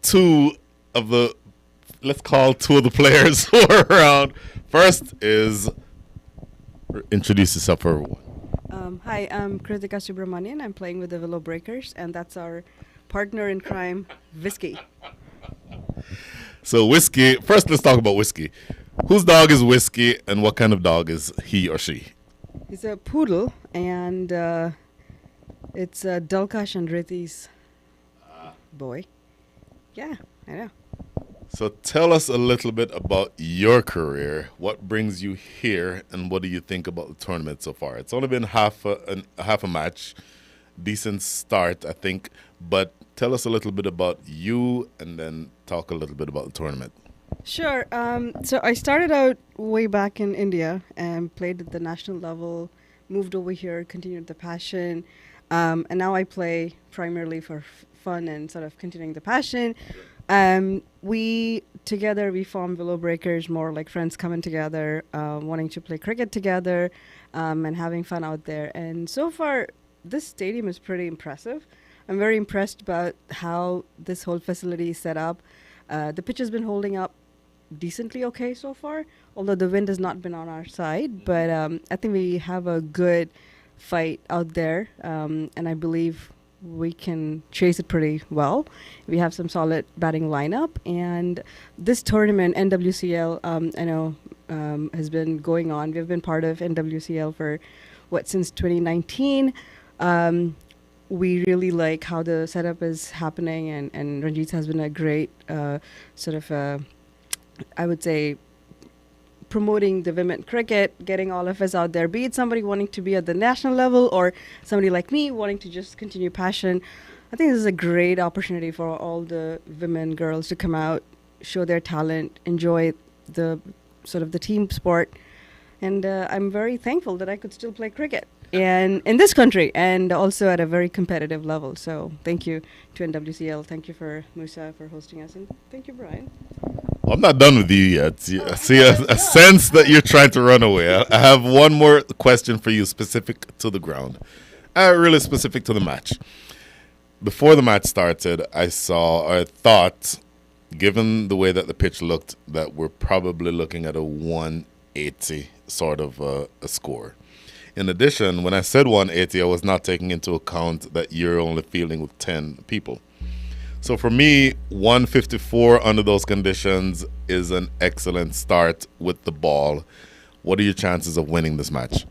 two of the, let's call two of the players who are around. First is, introduce yourself for everyone. Hi, I'm Kritika Subramanian. I'm playing with the Willow Breakers, and that's our partner in crime, Whiskey. So Whiskey, first let's talk about Whiskey. Whose dog is Whiskey, and what kind of dog is he or she? He's a poodle, and it's Dalkash and Riti's boy. Yeah, I know. So tell us a little bit about your career. What brings you here, and what do you think about the tournament so far? It's only been half a match, decent start, I think. But tell us a little bit about you, and then talk a little bit about the tournament. Sure. So I started out way back in India and played at the national level, moved over here, continued the passion, and now I play primarily for fun and sort of continuing the passion. We formed Willow Breakers, more like friends coming together, wanting to play cricket together, and having fun out there. And so far, this stadium is pretty impressive. I'm very impressed about how this whole facility is set up. The pitch has been holding up decently okay so far, although the wind has not been on our side. But I think we have a good fight out there, and I believe we can chase it pretty well. We have some solid batting lineup, and this tournament, NWCL, I know has been going on. We've been part of NWCL for since 2019. We really like how the setup is happening, and Ranjit has been a great I would say, promoting the women cricket, getting all of us out there, be it somebody wanting to be at the national level or somebody like me wanting to just continue passion. I think this is a great opportunity for all the women, girls to come out, show their talent, enjoy the team sport. And I'm very thankful that I could still play cricket and in this country, and also at a very competitive level. So thank you to NWCL. Thank you for Moosa for hosting us, and thank you, Brian. I'm not done with you yet. I see a sense that you're trying to run away. I have one more question for you specific to the ground. Really specific to the match. Before the match started, I thought, given the way that the pitch looked, that we're probably looking at a 180 sort of a score. In addition, when I said 180, I was not taking into account that you're only fielding with 10 people. So for me, 154 under those conditions is an excellent start with the ball. What are your chances of winning this match?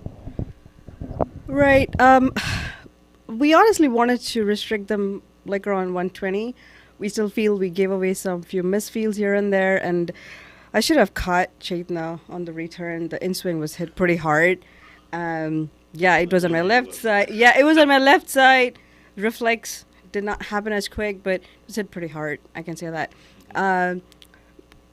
Right. We honestly wanted to restrict them like around 120. We still feel we gave away some few misfields here and there, and I should have caught Chaitna on the return. The in-swing was hit pretty hard. It was on my left side. Yeah, it was on my left side. Reflex did not happen as quick, but it was hit pretty hard. I can say that.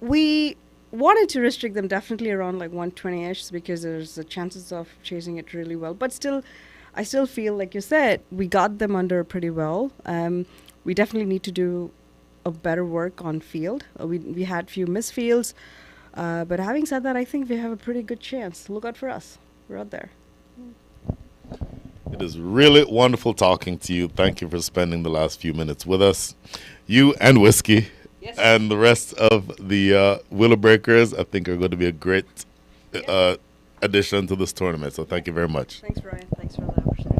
We wanted to restrict them definitely around like 120-ish because there's the chances of chasing it really well. But still, I still feel, like you said, we got them under pretty well. We definitely need to do a better work on field. We had few misfields. But having said that, I think we have a pretty good chance. Look out for us. We're out there. It is really wonderful talking to you. Thank you for spending the last few minutes with us. You and Whiskey, yes, and the rest of the Willow Breakers, I think, are going to be a great addition to this tournament. So thank you very much. Thanks, Brian. Thanks for the opportunity.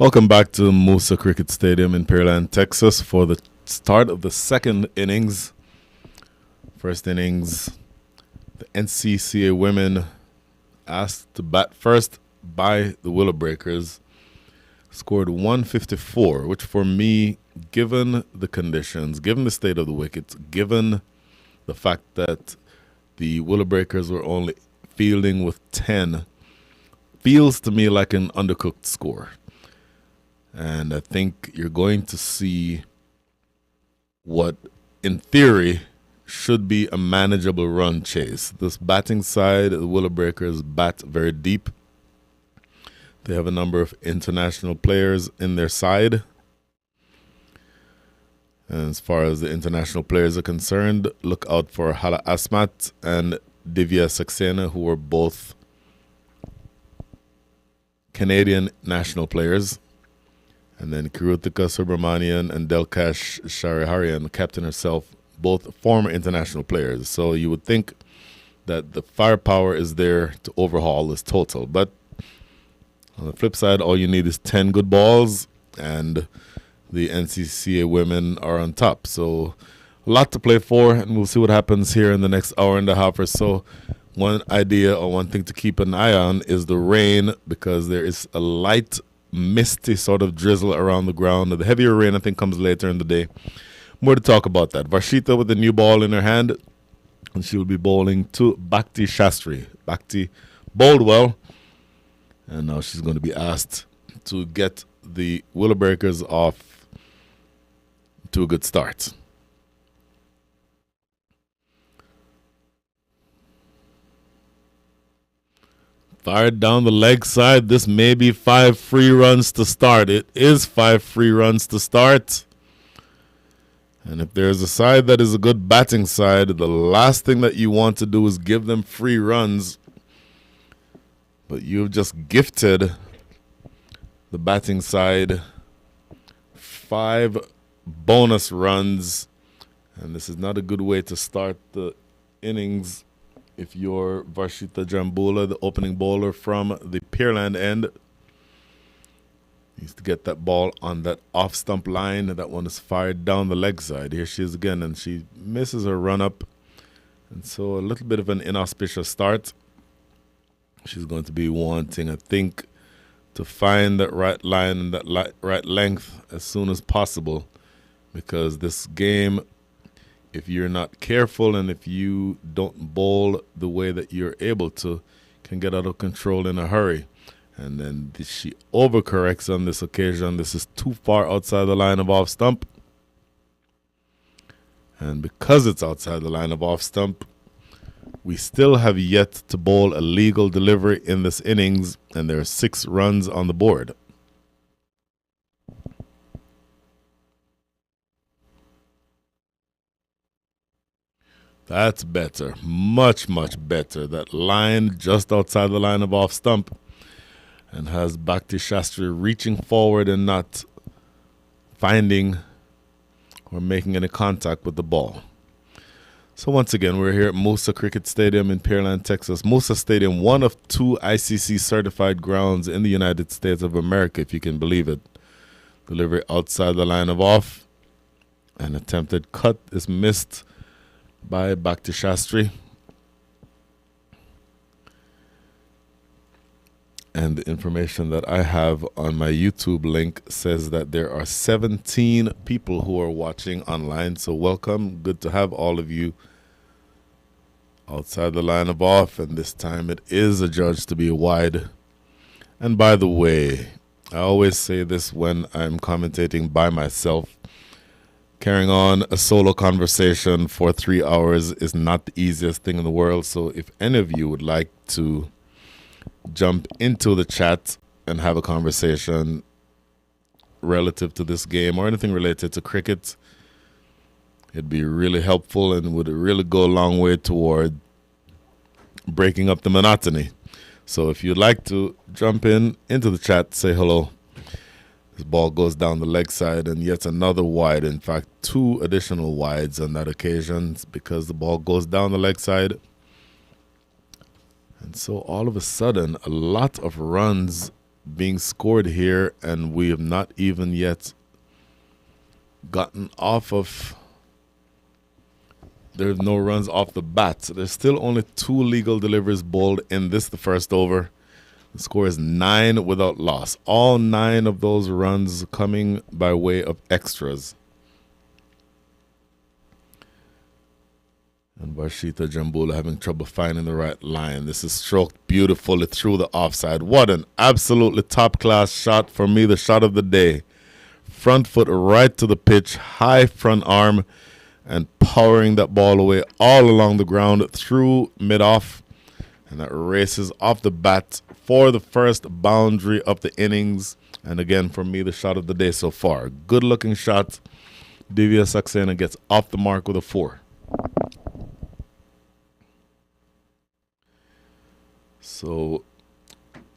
Welcome back to Moosa Cricket Stadium in Pearland, Texas for the start of the second innings. First innings, the NCCA women asked to bat first by the Willow Breakers scored 154, which for me, given the conditions, given the state of the wickets, given the fact that the Willow Breakers were only fielding with 10, feels to me like an undercooked score. And I think you're going to see what, in theory, should be a manageable run chase. This batting side, the Willow Breakers bat very deep. They have a number of international players in their side. And as far as the international players are concerned, look out for Hala Asmat and Divya Saxena, who are both Canadian national players. And then Kirutika Subramanian and Delkash Shariharian, the captain herself, both former international players. So you would think that the firepower is there to overhaul this total. But on the flip side, all you need is 10 good balls, and the NCCA women are on top. So a lot to play for, and we'll see what happens here in the next hour and a half or so. One idea or one thing to keep an eye on is the rain, because there is a light misty sort of drizzle around the ground. The heavier rain, I think, comes later in the day. More to talk about that. Varshita with the new ball in her hand, and she will be bowling to Bhakti Shastri. Bhakti bowled well, and now she's going to be asked to get the Willow Breakers off to a good start. Fired down the leg side. This may be 5 free runs to start. It is 5 free runs to start. And if there's a side that is a good batting side, the last thing that you want to do is give them free runs. But you've just gifted the batting side 5 bonus runs. And this is not a good way to start the innings. If you're Varshita Jambula, the opening bowler from the Pearland end, needs to get that ball on that off-stump line. That one is fired down the leg side. Here she is again, and she misses her run-up. And so a little bit of an inauspicious start. She's going to be wanting, I think, to find that right line and that right length as soon as possible, because this game, if you're not careful and if you don't bowl the way that you're able to, can get out of control in a hurry. And then she overcorrects on this occasion. This is too far outside the line of off stump. And because it's outside the line of off stump, we still have yet to bowl a legal delivery in this innings, and there are 6 runs on the board. That's better. Much, much better. That line just outside the line of off stump, and has Bhakti Shastri reaching forward and not finding or making any contact with the ball. So once again, we're here at Moosa Cricket Stadium in Pearland, Texas. Moosa Stadium, one of 2 ICC certified grounds in the United States of America, if you can believe it. Delivery outside the line of off. An attempted cut is missed by Bhakti Shastri. And the information that I have on my YouTube link says that there are 17 people who are watching online. So welcome. Good to have all of you outside the line of off. And this time it is adjudged to be wide. And by the way, I always say this when I'm commentating by myself. Carrying on a solo conversation for 3 hours is not the easiest thing in the world. So if any of you would like to jump into the chat and have a conversation relative to this game or anything related to cricket, it'd be really helpful and would really go a long way toward breaking up the monotony. So if you'd like to jump into the chat, say hello. This ball goes down the leg side, and yet another wide. In fact, 2 additional wides on that occasion because the ball goes down the leg side. And so all of a sudden, a lot of runs being scored here, and we have not even yet gotten off of. There's no runs off the bat. So there's still only 2 legal deliveries bowled in this, the first over. The score is 9 without loss. All 9 of those runs coming by way of extras. And Varshita Jambula having trouble finding the right line. This is stroked beautifully through the offside. What an absolutely top-class shot for me, the shot of the day. Front foot right to the pitch, high front arm, and powering that ball away all along the ground through mid-off. And that races off the bat for the first boundary of the innings. And again, for me, the shot of the day so far. Good-looking shot. Divya Saxena gets off the mark with a 4. So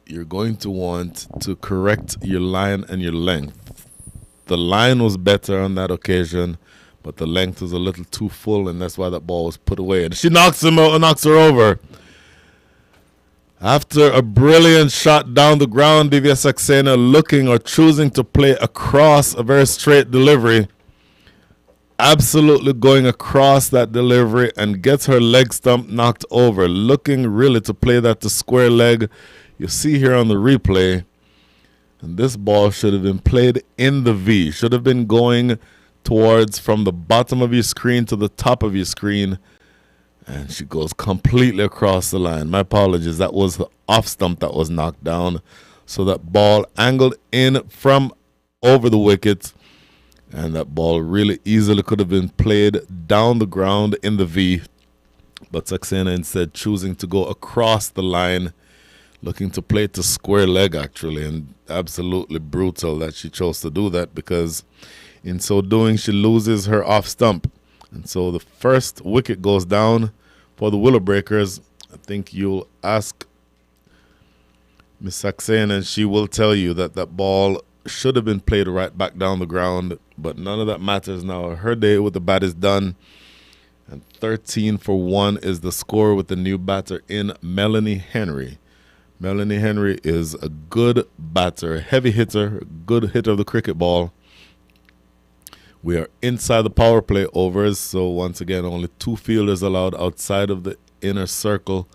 you're going to want to correct your line and your length. The line was better on that occasion, but the length was a little too full, and that's why that ball was put away. And she knocks him out and knocks her over. After a brilliant shot down the ground, Divya Saxena looking or choosing to play across a very straight delivery. Absolutely going across that delivery and gets her leg stump knocked over. Looking really to play that to square leg. You see here on the replay. And this ball should have been played in the V. Should have been going towards from the bottom of your screen to the top of your screen. And she goes completely across the line. My apologies. That was the off stump that was knocked down. So that ball angled in from over the wicket. And that ball really easily could have been played down the ground in the V. But Saxena instead choosing to go across the line, looking to play to square leg actually. And absolutely brutal that she chose to do that, because in so doing she loses her off stump. And so the first wicket goes down for the Willow Breakers. I think you'll ask Miss Saxena and she will tell you that that ball should have been played right back down the ground, but none of that matters now. Her day with the bat is done, and 13 for 1 is the score with the new batter in Melanie Henry. Melanie Henry is a good batter, heavy hitter, good hitter of the cricket ball. We are inside the power play overs, so once again, only 2 fielders allowed outside of the inner circle.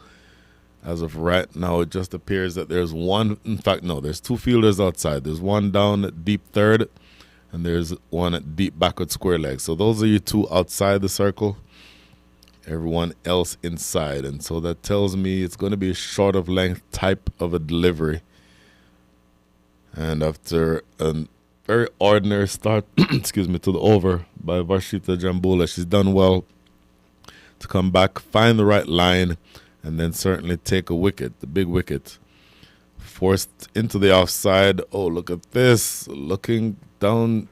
As of right now, it just appears that there's one. In fact, no, there's 2 fielders outside. There's one down at deep third, and there's one at deep backward square leg. So those are your 2 outside the circle. Everyone else inside. And so that tells me it's going to be a short of length type of a delivery. And after a very ordinary start, excuse me, to the over by Varshita Jambula, she's done well to come back, find the right line, and then certainly take a wicket, the big wicket. Forced into the offside. Oh, look at this. Looking down.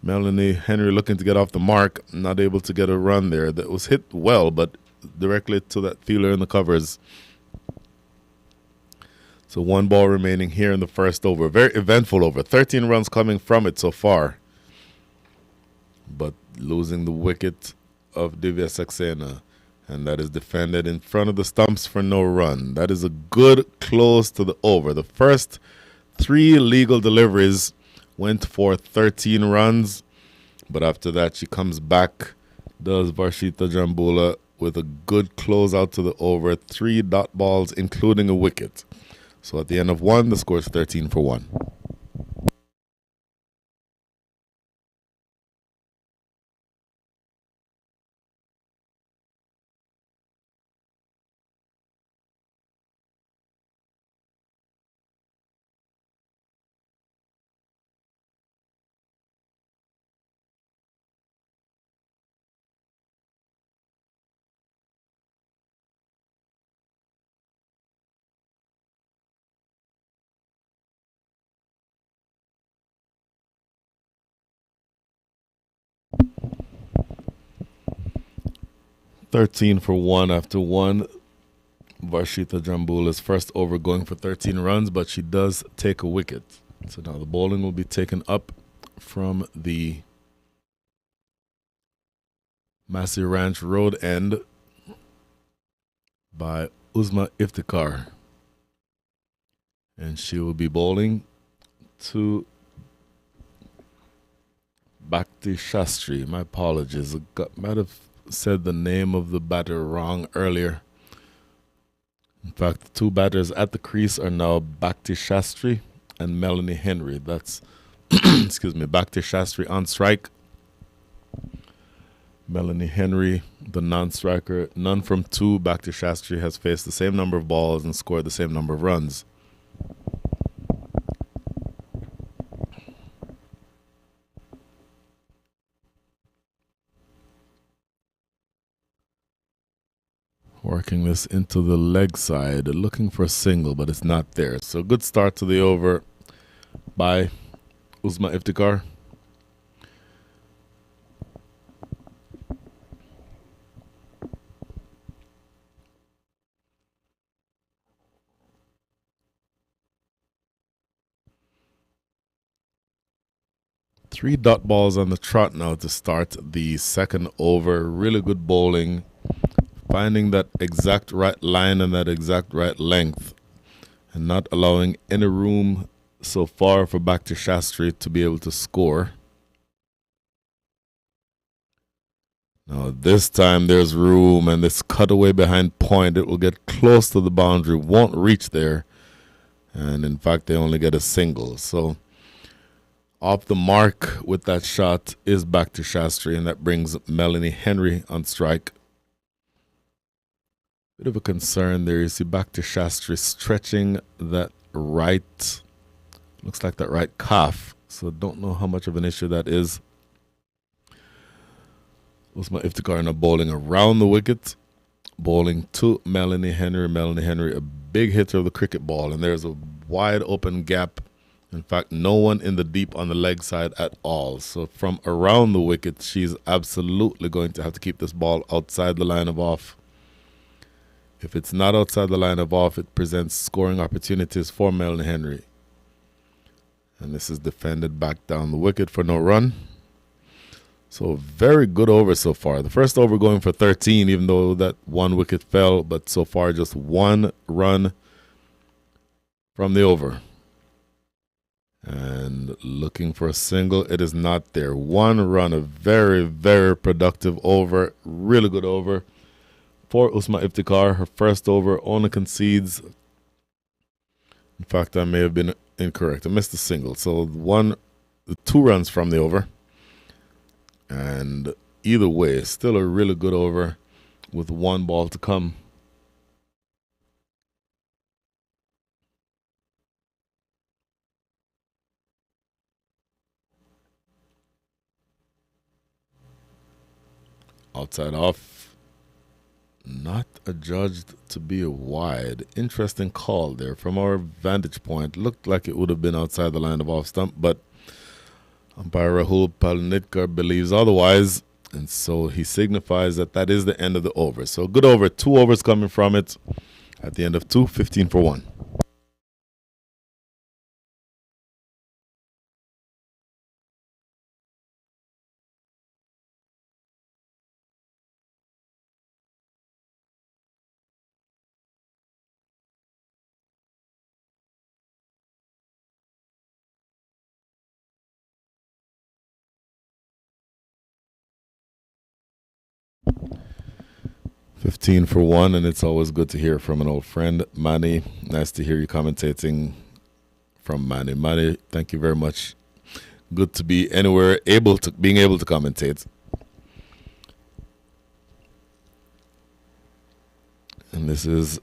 Melanie Henry looking to get off the mark. Not able to get a run there. That was hit well, but directly to that fielder in the covers. So 1 ball remaining here in the first over. Very eventful over. 13 runs coming from it so far. But losing the wicket of Divya Saxena. And that is defended in front of the stumps for no run. That is a good close to the over. The first 3 legal deliveries went for 13 runs. But after that, she comes back, does Varshita Jambula, with a good close out to the over. 3 dot balls, including a wicket. So at the end of 1, the score is 13 for 1. $13 for 1 after 1. Varshita Jambula's first over going for 13 runs, but she does take a wicket. So now the bowling will be taken up from the Massey Ranch Road end by Uzma Iftikhar. And she will be bowling to Bhakti Shastri. My apologies. Might have said the name of the batter wrong earlier. In fact, the two batters at the crease are now Bhakti Shastri and Melanie Henry. That's, excuse me, Bhakti Shastri on strike. Melanie Henry, the non-striker, none from two. Bhakti Shastri has faced the same number of balls and scored the same number of runs. Working this into the leg side, looking for a single, but it's not there. So good start to the over by Uzma Iftikhar. Three dot balls on the trot now to start the second over. Really good bowling. Finding that exact right line and that exact right length and not allowing any room so far for Bhakti Shastri to be able to score. Now this time there's room, and this cutaway behind point, it will get close to the boundary, won't reach there, and in fact they only get a single. So off the mark with that shot is Bhakti Shastri, and that brings Melanie Henry on strike. Bit of a concern there. You see Bhakti Shastri stretching that right, looks like that right calf. So don't know how much of an issue that is. Uzma Iftikhar now bowling around the wicket, bowling to Melanie Henry. Melanie Henry, a big hitter of the cricket ball, and there's a wide open gap. In fact, no one in the deep on the leg side at all. So from around the wicket, she's absolutely going to have to keep this ball outside the line of off. If it's not outside the line of off, it presents scoring opportunities for Melanie Henry. And this is defended back down the wicket for no run. So very good over so far. The first over going for 13, even though that one wicket fell, but so far just one run from the over. And looking for a single, it is not there. One run, a very, very productive over, really good over. For Uzma Iftikhar, her first over only concedes. In fact, I may have been incorrect. I missed a single. So two runs from the over. And either way, still a really good over with one ball to come. Outside off. Not adjudged to be a wide. Interesting call there. From our vantage point, looked like it would have been outside the line of off stump, but umpire Rahul Palnitkar believes otherwise, and so he signifies that that is the end of the over. So good over, 2 overs coming from it. At the end of 2, 15 for 1. $15 for 1, and it's always good to hear from an old friend. Manny, nice to hear you commentating from Manny. Manny, thank you very much. Good to be anywhere, being able to commentate. And this is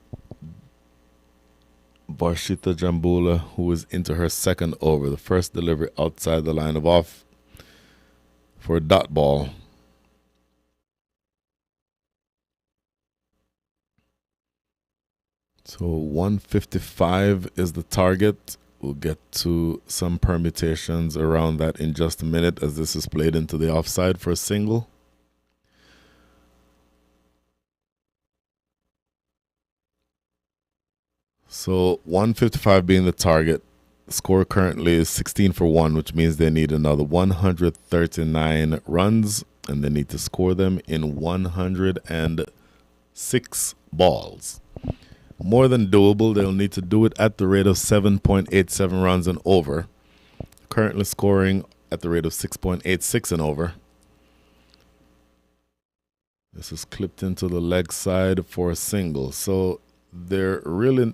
Varshita Jambula, who is into her second over. The first delivery outside the line of off for a dot ball. So 155 is the target. We'll get to some permutations around that in just a minute as this is played into the offside for a single. So 155 being the target. The score currently is 16 for 1, which means they need another 139 runs, and they need to score them in 106 balls. more than doable. They'll need to do it at the rate of 7.87 runs and over. Currently scoring at the rate of 6.86 and over. This is clipped into the leg side for a single. So they're really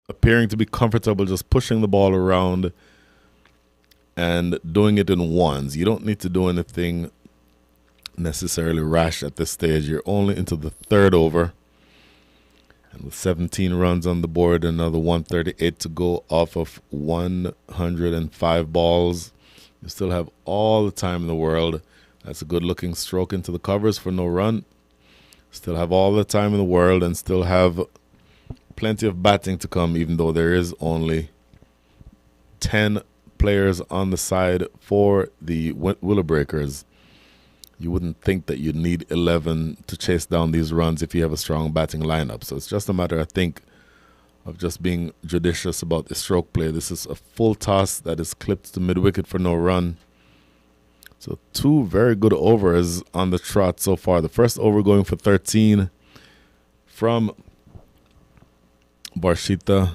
appearing to be comfortable just pushing the ball around and doing it in ones. You don't need to do anything necessarily rash at this stage. You're only into the third over. And with 17 runs on the board, another 138 to go off of 105 balls. You still have all the time in the world. That's a good-looking stroke into the covers for no run. Still have all the time in the world and still have plenty of batting to come, even though there is only 10 players on the side for the Willow Breakers. You wouldn't think that you'd need 11 to chase down these runs if you have a strong batting lineup. So it's just a matter, I think, of just being judicious about the stroke play. This is a full toss that is clipped to mid-wicket for no run. So 2 very good overs on the trot so far. The first over going for 13 from Jambula.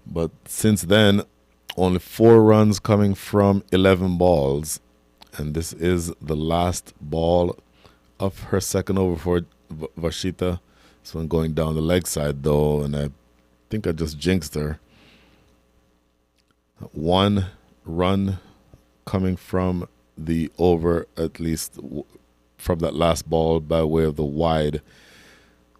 But since then, only 4 runs coming from 11 balls. And this is the last ball of her second over for Varshita. This one going down the leg side, though, and I think I just jinxed her. 1 run coming from the over, at least from that last ball by way of the wide.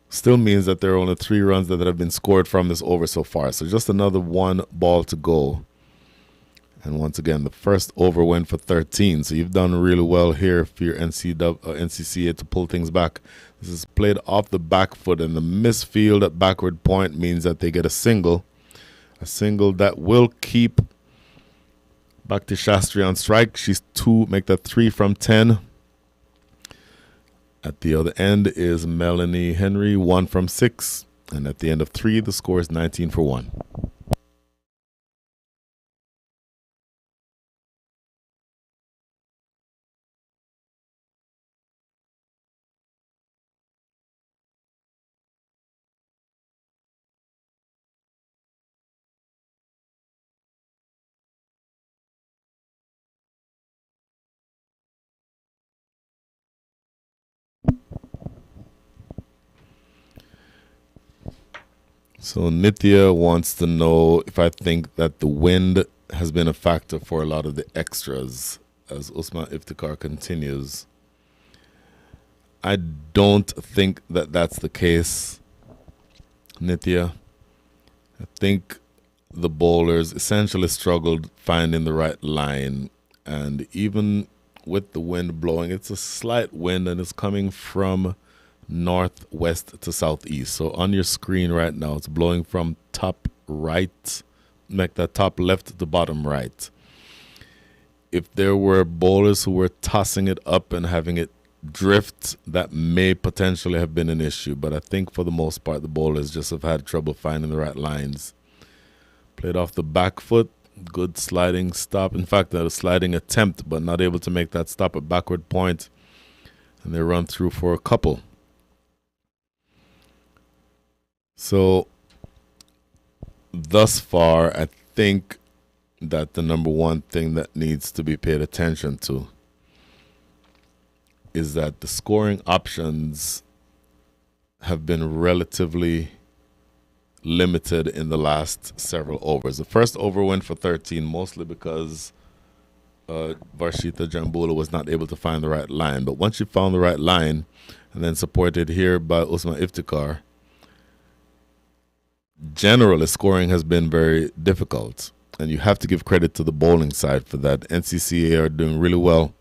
Still means that there are only 3 runs that have been scored from this over so far. So just another 1 ball to go. And once again, the first over went for 13. So you've done really well here for your NCCA to pull things back. This is played off the back foot, and the misfield at backward point means that they get a single. A single that will keep back to Shastri on strike. She's 2, make that 3 from 10. At the other end is Melanie Henry, 1 from 6. And at the end of 3, the score is 19 for 1. So Nithya wants to know if I think that the wind has been a factor for a lot of the extras as Usman Iftikhar continues. I don't think that that's the case, Nithya. I think the bowlers essentially struggled finding the right line, and even with the wind blowing, it's a slight wind and it's coming from northwest to southeast. So on your screen right now, it's blowing from top right, like that top left to bottom right. If there were bowlers who were tossing it up and having it drift, that may potentially have been an issue. But I think for the most part, the bowlers just have had trouble finding the right lines. Played off the back foot, good sliding stop. In fact, a sliding attempt, but not able to make that stop at backward point. And they run through for a couple. So, thus far, I think that the number one thing that needs to be paid attention to is that the scoring options have been relatively limited in the last several overs. The first over went for 13, mostly because Varshita Jambula was not able to find the right line. But once she found the right line, and then supported here by Usman Iftikhar, generally scoring has been very difficult. And you have to give credit to the bowling side for that. NCCA are doing really well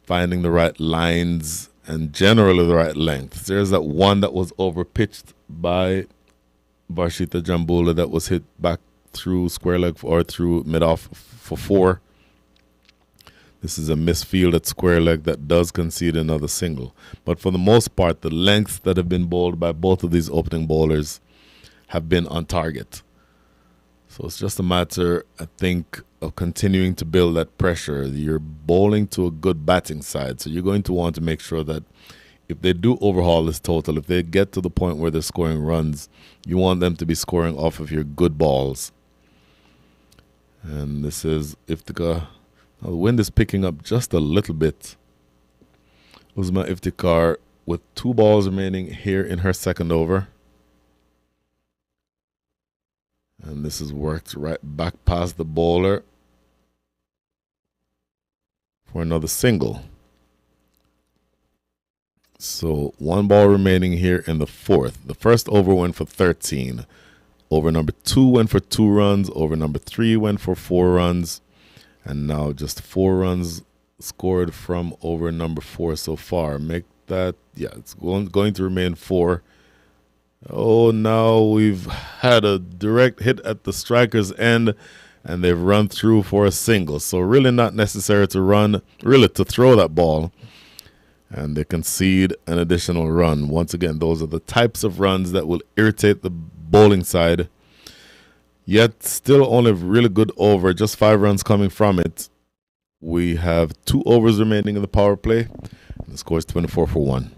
finding the right lines and generally the right length. There's that one that was overpitched by Varshita Jambula that was hit back through square leg or through mid-off for 4. This is a misfield at square leg that does concede another single. But for the most part, the lengths that have been bowled by both of these opening bowlers have been on target. So it's just a matter, I think, of continuing to build that pressure. You're bowling to a good batting side, so you're going to want to make sure that if they do overhaul this total, if they get to the point where they're scoring runs, you want them to be scoring off of your good balls. And this is Iftikhar. Now the wind is picking up just a little bit. Uzma Iftikhar with 2 balls remaining here in her second over. And this is worked right back past the bowler for another single. So 1 ball remaining here in the fourth. The first over went for 13. Over number 2 went for 2 runs. Over number 3 went for 4 runs. And now just 4 runs scored from over number 4 so far. Make that, yeah, it's going to remain 4. Oh, now we've had a direct hit at the striker's end, and they've run through for a single. So really not necessary to run, really to throw that ball. And they concede an additional run. Once again, those are the types of runs that will irritate the bowling side. Yet still only a really good over, just 5 runs coming from it. We have 2 overs remaining in the power play. And the score is 24 for 1.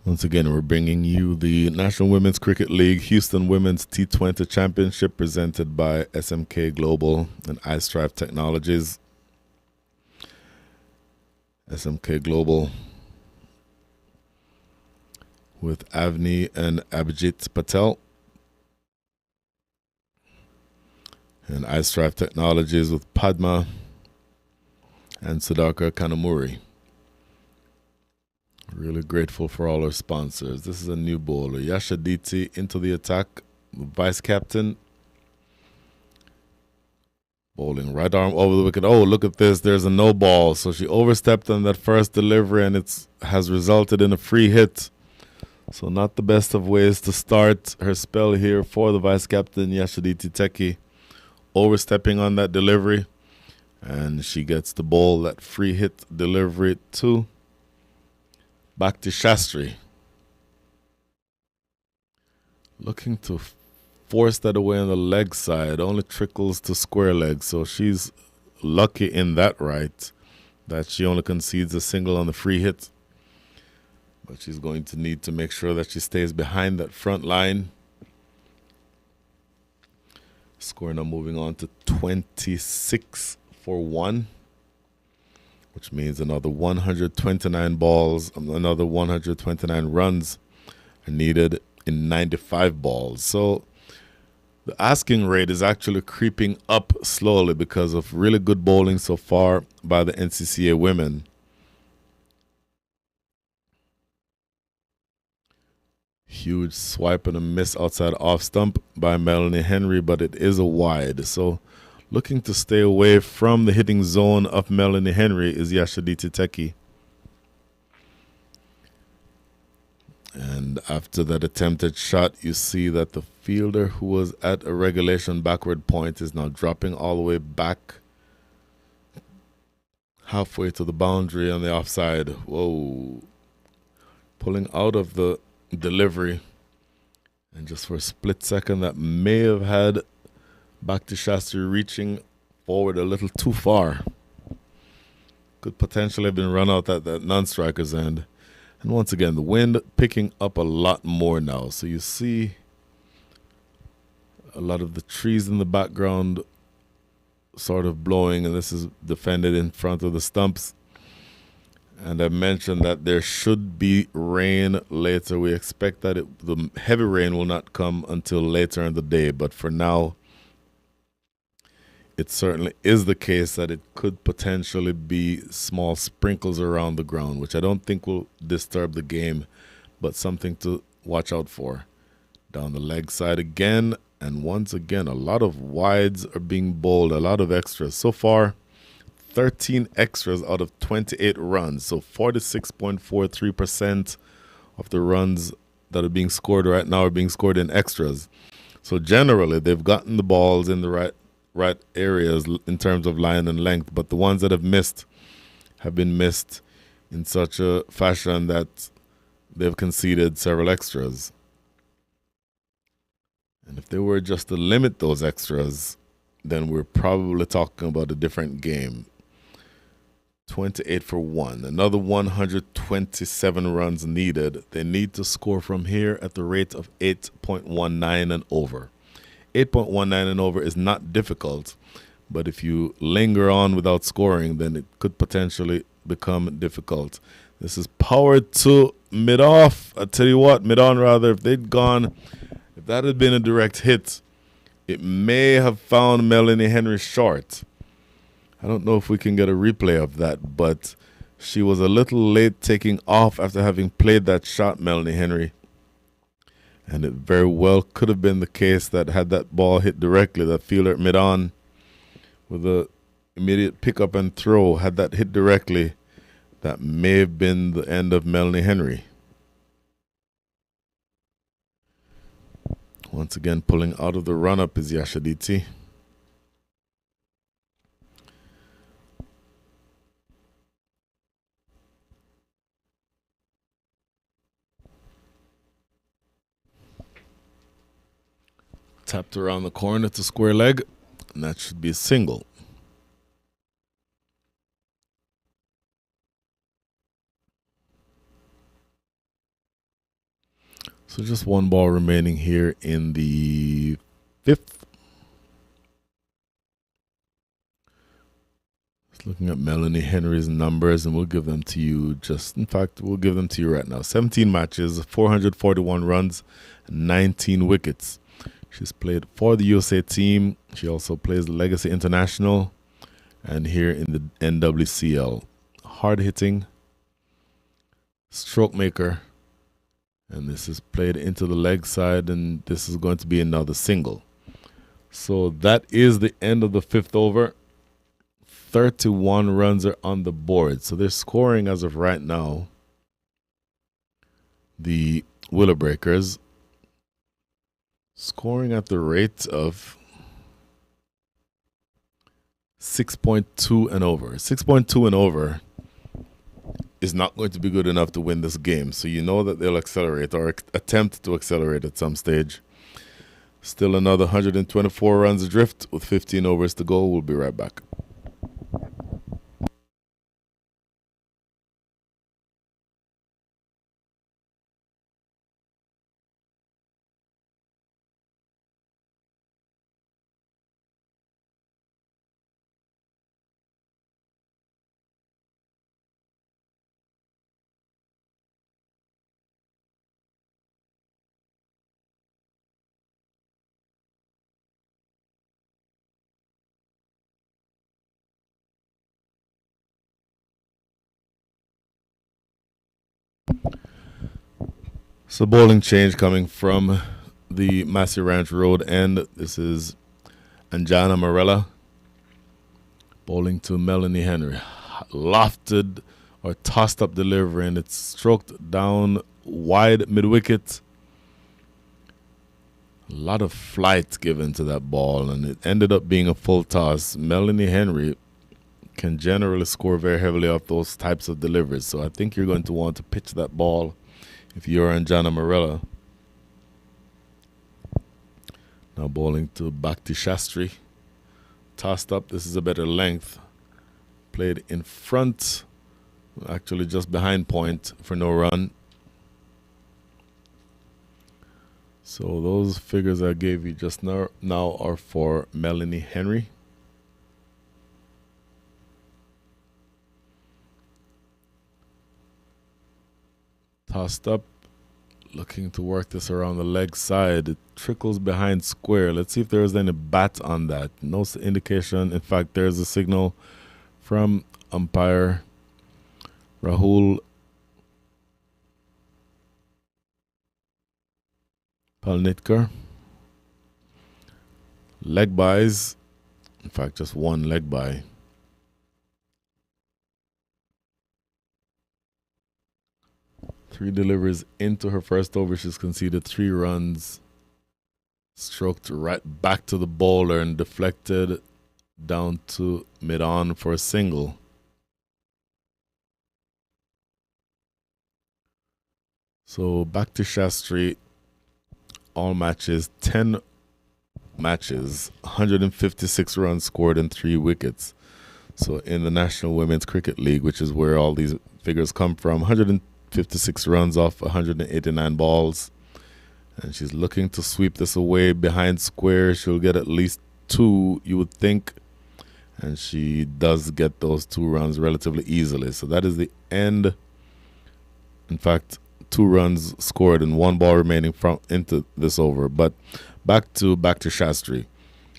Once again, we're bringing you the National Women's Cricket League Houston Women's T20 Championship presented by SMK Global and iStrive Technologies. SMK Global with Avni and Abhijit Patel. And iStrive Technologies with Padma and Sudhakar Kanamuri. Really grateful for all our sponsors. This is a new bowler. Yashaditi into the attack. Vice captain. Bowling right arm over the wicket. Oh, look at this. There's a no ball. So she overstepped on that first delivery and it has resulted in a free hit. So not the best of ways to start her spell here for the vice captain, Yashaditi Teki. Overstepping on that delivery. And she gets the ball, that free hit delivery too. Back to Shastri. Looking to force that away on the leg side. Only trickles to square leg. So she's lucky in that right. That she only concedes a single on the free hit. But she's going to need to make sure that she stays behind that front line. Score now moving on to 26 for 1. Which means another 129 balls, another 129 runs are needed in 95 balls. So the asking rate is actually creeping up slowly because of really good bowling so far by the NCCA women. Huge swipe and a miss outside off stump by Melanie Henry, but it is a wide. So looking to stay away from the hitting zone of Melanie Henry is Yashaditi Teki. And after that attempted shot, you see that the fielder who was at a regulation backward point is now dropping all the way back halfway to the boundary on the offside. Whoa. Pulling out of the delivery. And just for a split second, that may have had back to Shastri reaching forward a little too far. Could potentially have been run out at that non-striker's end. And once again, the wind picking up a lot more now. So you see a lot of the trees in the background sort of blowing, and this is defended in front of the stumps. And I mentioned that there should be rain later. We expect that the heavy rain will not come until later in the day. But for now, it certainly is the case that it could potentially be small sprinkles around the ground, which I don't think will disturb the game, but something to watch out for. Down the leg side again, and once again, a lot of wides are being bowled, a lot of extras. So far, 13 extras out of 28 runs, so 46.43% of the runs that are being scored right now are being scored in extras. So generally, they've gotten the balls in the right areas in terms of line and length, but the ones that have been missed in such a fashion that they've conceded several extras. And if they were just to limit those extras, then we're probably talking about a different game. 28 for 1. Another 127 runs needed. They need to score from here at the rate of 8.19 and over. 8.19 and over is not difficult, but if you linger on without scoring, then it could potentially become difficult. This is powered to mid-off. I tell you what, mid-on rather, if that had been a direct hit, it may have found Melanie Henry short. I don't know if we can get a replay of that, but she was a little late taking off after having played that shot, Melanie Henry. And it very well could have been the case that had that ball hit directly, that fielder at mid-on with a immediate pickup and throw, had that hit directly, that may have been the end of Melanie Henry. Once again, pulling out of the run-up is Yashaditi. Tapped around the corner to square leg, and that should be a single. So just one ball remaining here in the 5th. Just looking at Melanie Henry's numbers, and we'll give them to you we'll give them to you right now. 17 matches, 441 runs, 19 wickets. She's played for the USA team. She also plays Legacy International and here in the NWCL. Hard-hitting, stroke maker. And this is played into the leg side, and this is going to be another single. So that is the end of the 5th over. 31 runs are on the board. So they're scoring as of right now. The Willow Breakers scoring at the rate of 6.2 and over. 6.2 and over is not going to be good enough to win this game. So you know that they'll accelerate or attempt to accelerate at some stage. Still another 124 runs adrift with 15 overs to go. We'll be right back. So bowling change coming from the Massey Ranch Road end. This is Anjana Morella bowling to Melanie Henry. Lofted or tossed up delivery, and it's stroked down wide mid-wicket. A lot of flight given to that ball, and it ended up being a full toss. Melanie Henry can generally score very heavily off those types of deliveries, so I think you're going to want to pitch that ball if you're Anjana Morella. Now bowling to Bhakti Shastri. Tossed up. This is a better length. Played in front, actually just behind point for no run. So those figures I gave you just now are for Melanie Henry. Tossed up, Looking to work this around the leg side. It trickles behind square. Let's see if there is any bat on that. No indication. In fact, there's a signal from umpire Rahul Palnitkar. Leg buys. In fact, just one leg buy. Three deliveries into her first over. She's conceded 3 runs. Stroked right back to the bowler and deflected down to mid-on for a single. So back to Shastri. All matches, 10 matches, 156 runs scored and 3 wickets. So in the National Women's Cricket League, which is where all these figures come from, 156 runs off 189 balls. And she's looking to sweep this away behind square. She'll get at least 2, you would think. And she does get those 2 runs relatively easily. So that is the end. In fact, 2 runs scored and 1 ball remaining from into this over. But back to Shastri.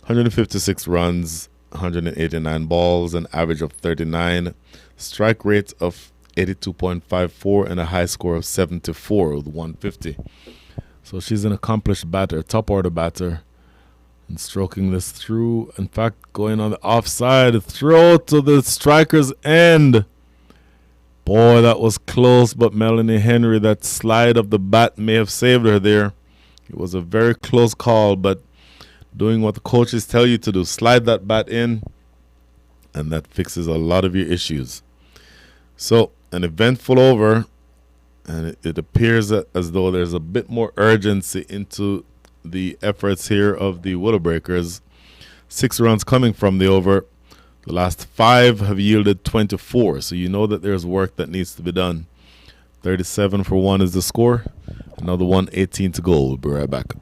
156 runs, 189 balls, an average of 39, strike rate of 82.54, and a high score of 74 with 150. So she's an accomplished batter, top order batter, and stroking this through. In fact, going on the offside, throw to the striker's end. Boy, that was close, but Melanie Henry, that slide of the bat may have saved her there. It was a very close call, but doing what the coaches tell you to do, slide that bat in, and that fixes a lot of your issues. So, an eventful over, and it appears as though there's a bit more urgency into the efforts here of the Willow Breakers. 6 runs coming from the over. The last 5 have yielded 24, so you know that there's work that needs to be done. 37 for 1 is the score. Another 1:18 to go. We'll be right back.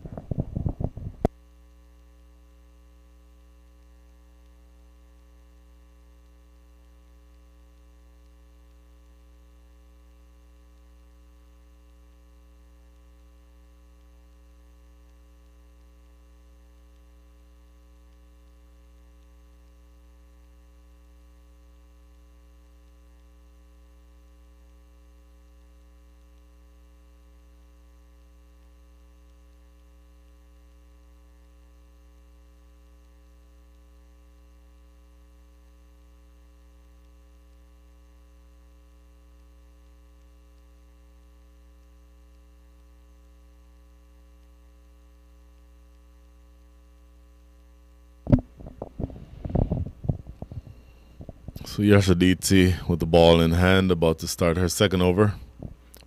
So Yashaditi with the ball in hand, about to start her second over.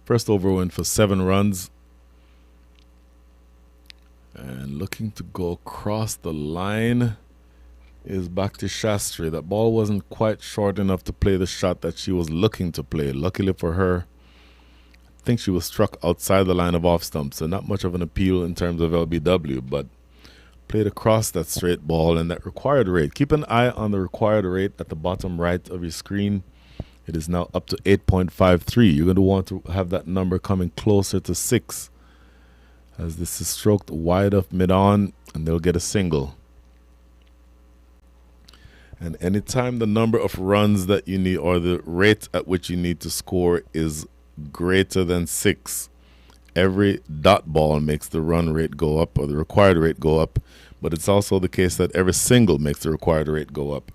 First over went for 7 runs. And looking to go across the line is back to Shastri. That ball wasn't quite short enough to play the shot that she was looking to play. Luckily for her, I think she was struck outside the line of off stump, so not much of an appeal in terms of LBW, but played across that straight ball and that required rate. Keep an eye on the required rate at the bottom right of your screen. It is now up to 8.53. You're going to want to have that number coming closer to 6, as this is stroked wide of mid-on, and they'll get a single. And anytime the number of runs that you need, or the rate at which you need to score, is greater than 6, every dot ball makes the run rate go up, or the required rate go up. But it's also the case that every single makes the required rate go up.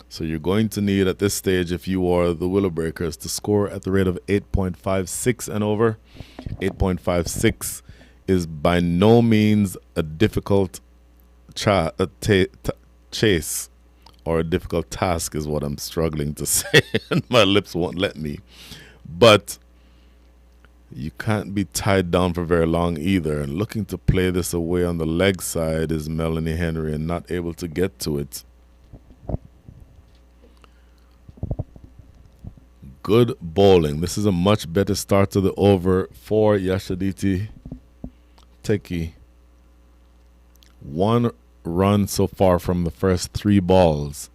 So you're going to need at this stage, if you are the Willow Breakers, to score at the rate of 8.56 and over. 8.56 is by no means a difficult chase, or a difficult task is what I'm struggling to say, and my lips won't let me. But you can't be tied down for very long either. And looking to play this away on the leg side is Melanie Henry, and not able to get to it. Good bowling. This is a much better start to the over for Yashaditi Teki. 1 run so far from the first 3 balls.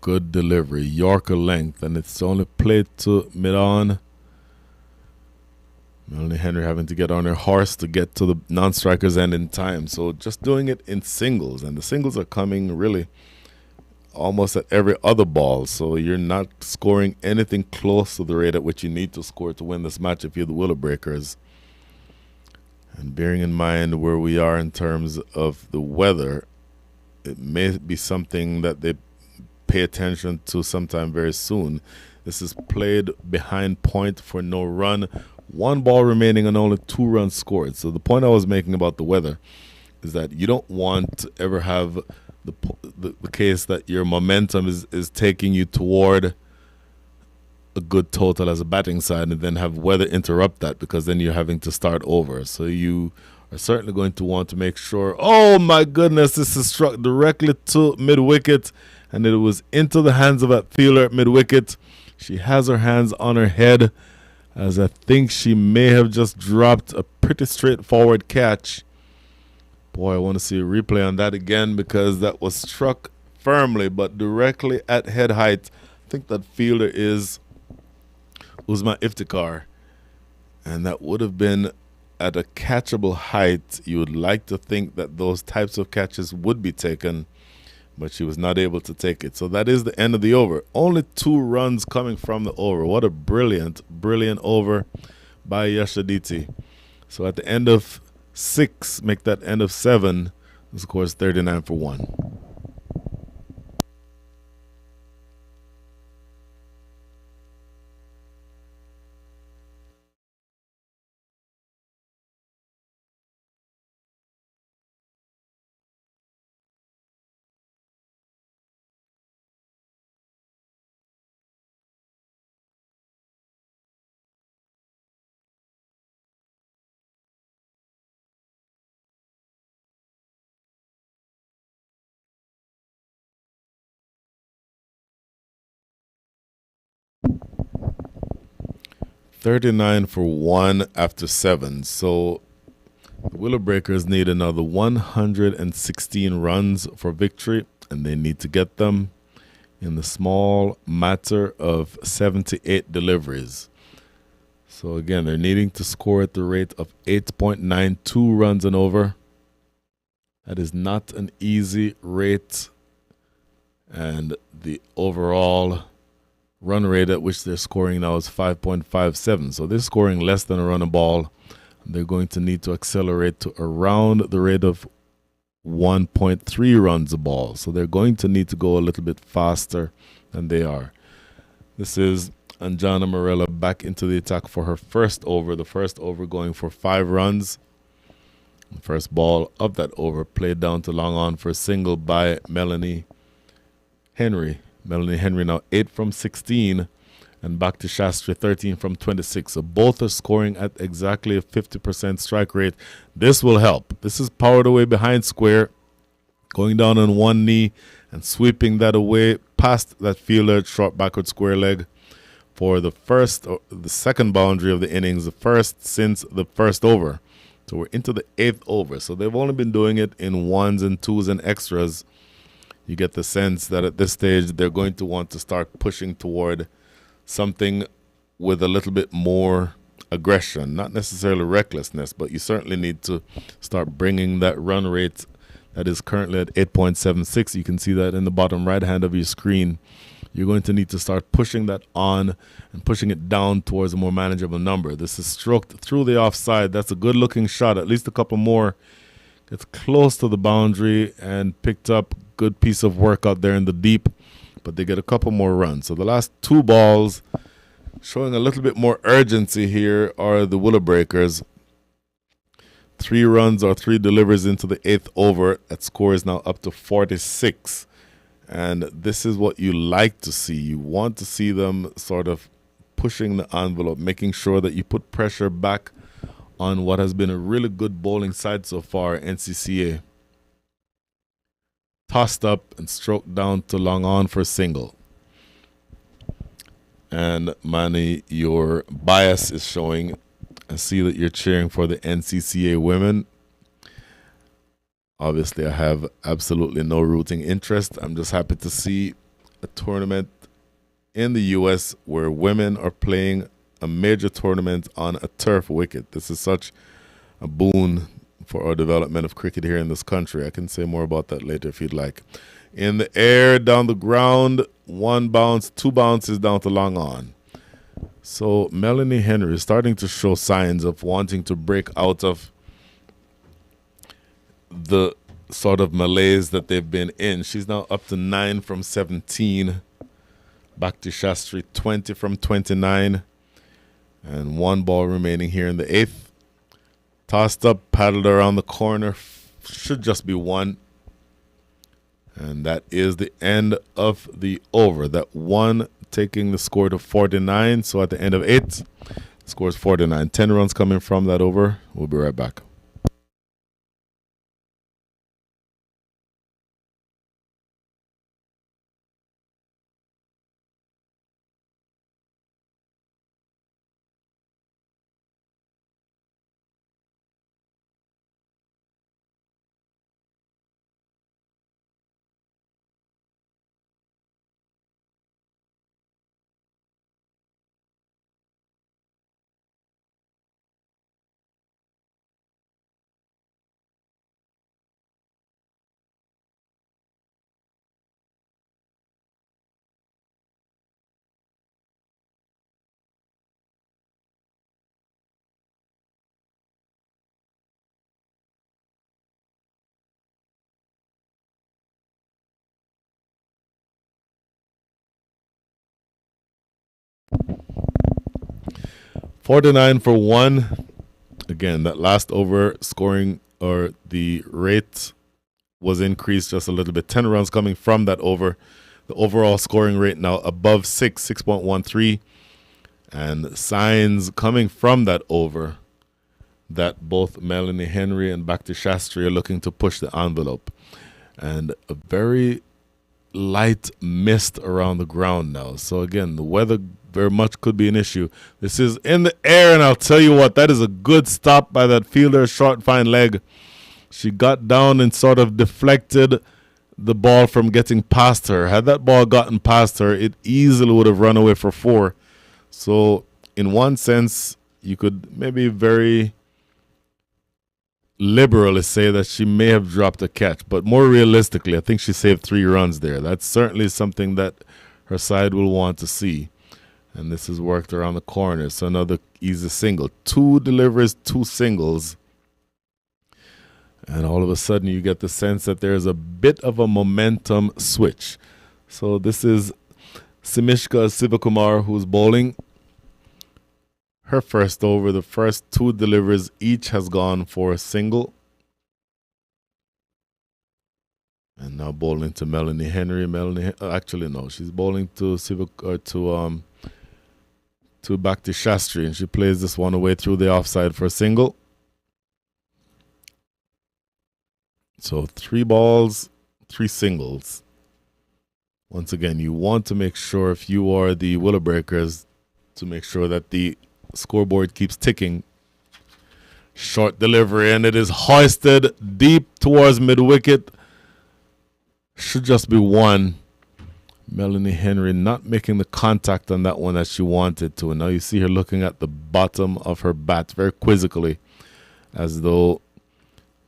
good delivery, Yorker length, and it's only played to mid-on. Melanie Henry having to get on her horse to get to the non-striker's end in time. So just doing it in singles, and the singles are coming really almost at every other ball. So you're not scoring anything close to the rate at which you need to score to win this match if you're the Willow Breakers. And bearing in mind where we are in terms of the weather, it may be something that they pay attention to sometime very soon. This is played behind point for no run. 1 ball remaining and only 2 runs scored. So the point I was making about the weather is that you don't want to ever have the case that your momentum is taking you toward a good total as a batting side and then have weather interrupt that, because then you're having to start over. So you are certainly going to want to make sure, oh my goodness, this is struck directly to mid-wicket, and it was into the hands of that fielder at mid-wicket. She has her hands on her head, as I think she may have just dropped a pretty straightforward catch. Boy, I want to see a replay on that again, because that was struck firmly but directly at head height. I think that fielder is Uzma Iftikhar, and that would have been at a catchable height. You would like to think that those types of catches would be taken, but she was not able to take it. So that is the end of the over. Only 2 runs coming from the over. What a brilliant, brilliant over by Yashaditi. So at the end of 6, make that end of 7, the score is 39 for 1. $39 for 1 after 7. So the Willow Breakers need another 116 runs for victory, and they need to get them in the small matter of 78 deliveries. So again, they're needing to score at the rate of 8.92 runs and over. That is not an easy rate, and the overall run rate at which they're scoring now is 5.57. So they're scoring less than a run a ball. They're going to need to accelerate to around the rate of 1.3 runs a ball. So they're going to need to go a little bit faster than they are. This is Anjana Morella back into the attack for her first over. The first over going for 5 runs. The first ball of that over played down to long on for a single by Melanie Henry. Melanie Henry now 8 from 16, and back to Shastri 13 from 26. So both are scoring at exactly a 50% strike rate. This will help. This is powered away behind square, going down on one knee and sweeping that away past that fielder, short backward square leg for the second boundary of the innings, the first since the first over. So we're into the 8th over. So they've only been doing it in 1s and 2s and extras. You get the sense that at this stage they're going to want to start pushing toward something with a little bit more aggression, not necessarily recklessness, but you certainly need to start bringing that run rate that is currently at 8.76. You can see that in the bottom right hand of your screen. You're going to need to start pushing that on and pushing it down towards a more manageable number. This is stroked through the offside. That's a good looking shot, at least a couple more. Gets close to the boundary and picked up. Good piece of work out there in the deep, but they get a couple more runs. So the last 2 balls showing a little bit more urgency here are the Willow Breakers. 3 runs or 3 deliveries into the 8th over. That score is now up to 46. And this is what you like to see. You want to see them sort of pushing the envelope, making sure that you put pressure back on what has been a really good bowling side so far, NCCA. Tossed up and stroked down to long on for a single. And Manny, your bias is showing. I see that you're cheering for the NCCA women. Obviously, I have absolutely no rooting interest. I'm just happy to see a tournament in the U.S. where women are playing a major tournament on a turf wicket. This is such a boon for our development of cricket here in this country. I can say more about that later if you'd like. In the air, down the ground, 1 bounce, 2 bounces down to long on. So Melanie Henry is starting to show signs of wanting to break out of the sort of malaise that they've been in. She's now up to 9 from 17. Back to Shastri, 20 from 29. And 1 ball remaining here in the 8th. Tossed up, paddled around the corner. Should just be 1. And that is the end of the over. That 1 taking the score to 49. So at the end of 8, the score is 49. 10 runs coming from that over. We'll be right back. $49 for 1. Again, that last over scoring or the rate was increased just a little bit. 10 runs coming from that over. The overall scoring rate now above 6.13. And signs coming from that over that both Melanie Henry and Bhakti Shastri are looking to push the envelope. And a very light mist around the ground now. So again, the weather very much could be an issue. This is in the air, and I'll tell you what, that is a good stop by that fielder, short, fine leg. She got down and sort of deflected the ball from getting past her. Had that ball gotten past her, it easily would have run away for 4. So in one sense, you could maybe very liberally say that she may have dropped a catch. But more realistically, I think she saved 3 runs there. That's certainly something that her side will want to see. And this is worked around the corner. So another easy single. 2 deliveries, 2 singles. And all of a sudden you get the sense that there's a bit of a momentum switch. So this is Simishka Sivakumar who's bowling. Her first over, the first 2 deliveries each has gone for a single. And now bowling to Melanie Henry. Actually no, she's bowling to Bhakti Shastri, and she plays this one away through the offside for a single. So 3 balls, 3 singles. Once again, you want to make sure, if you are the Willow Breakers, to make sure that the scoreboard keeps ticking. Short delivery, and it is hoisted deep towards mid-wicket. Should just be 1. Melanie Henry not making the contact on that one that she wanted to. And now you see her looking at the bottom of her bat very quizzically, as though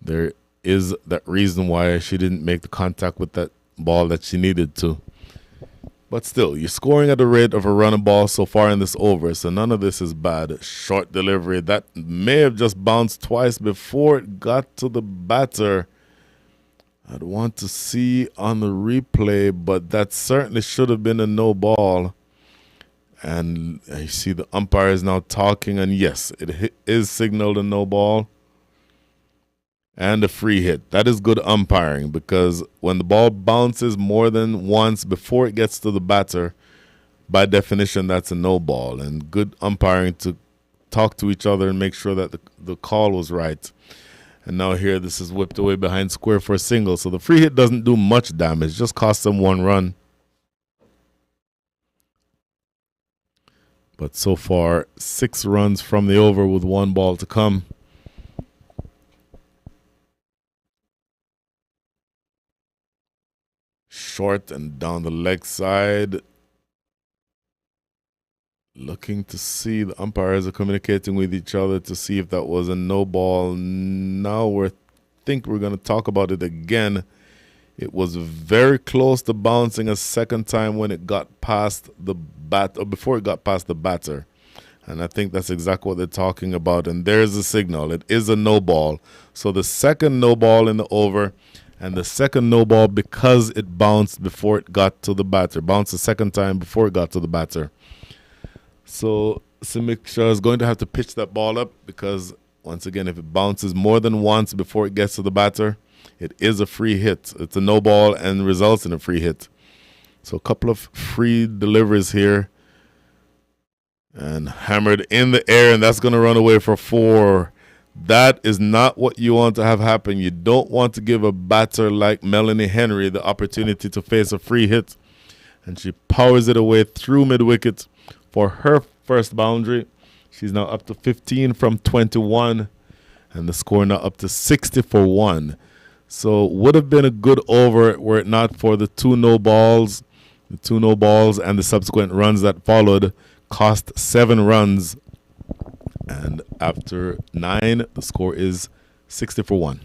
there is that reason why she didn't make the contact with that ball that she needed to. But still, you're scoring at the rate of a running ball so far in this over, so none of this is bad. Short delivery, that may have just bounced twice before it got to the batter. I'd want to see on the replay, but that certainly should have been a no ball. And you see the umpire is now talking, and yes, it is signaled a no ball and a free hit. That is good umpiring, because when the ball bounces more than once before it gets to the batter, by definition, that's a no ball. And good umpiring to talk to each other and make sure that the call was right. And now here, this is whipped away behind square for a single. So the free hit doesn't do much damage, just costs them 1 run. But so far, 6 runs from the over with 1 ball to come. short and down the leg side. Looking to see, the umpires are communicating with each other to see if that was a no ball. Now we're going to talk about it again. It was very close to bouncing a second time when it got past the bat, or before it got past the batter. And I think that's exactly what they're talking about. And there's the signal. It is a no ball. So the second no ball in the over, and the second no ball because it bounced before it got to the batter. Bounced the second time before it got to the batter. So Simiksha is going to have to pitch that ball up because, once again, if it bounces more than once before it gets to the batter, it is a free hit. It's a no ball and results in a free hit. So a couple of free deliveries here. And hammered in the air, and that's going to run away for 4. That is not what you want to have happen. You don't want to give a batter like Melanie Henry the opportunity to face a free hit. And she powers it away through mid-wicket for her first boundary. She's now up to 15 from 21, and the score now up to 60 for 1. So would have been a good over were it not for the 2 no balls. The 2 no balls and the subsequent runs that followed cost 7 runs. And after 9, the score is 60 for 1.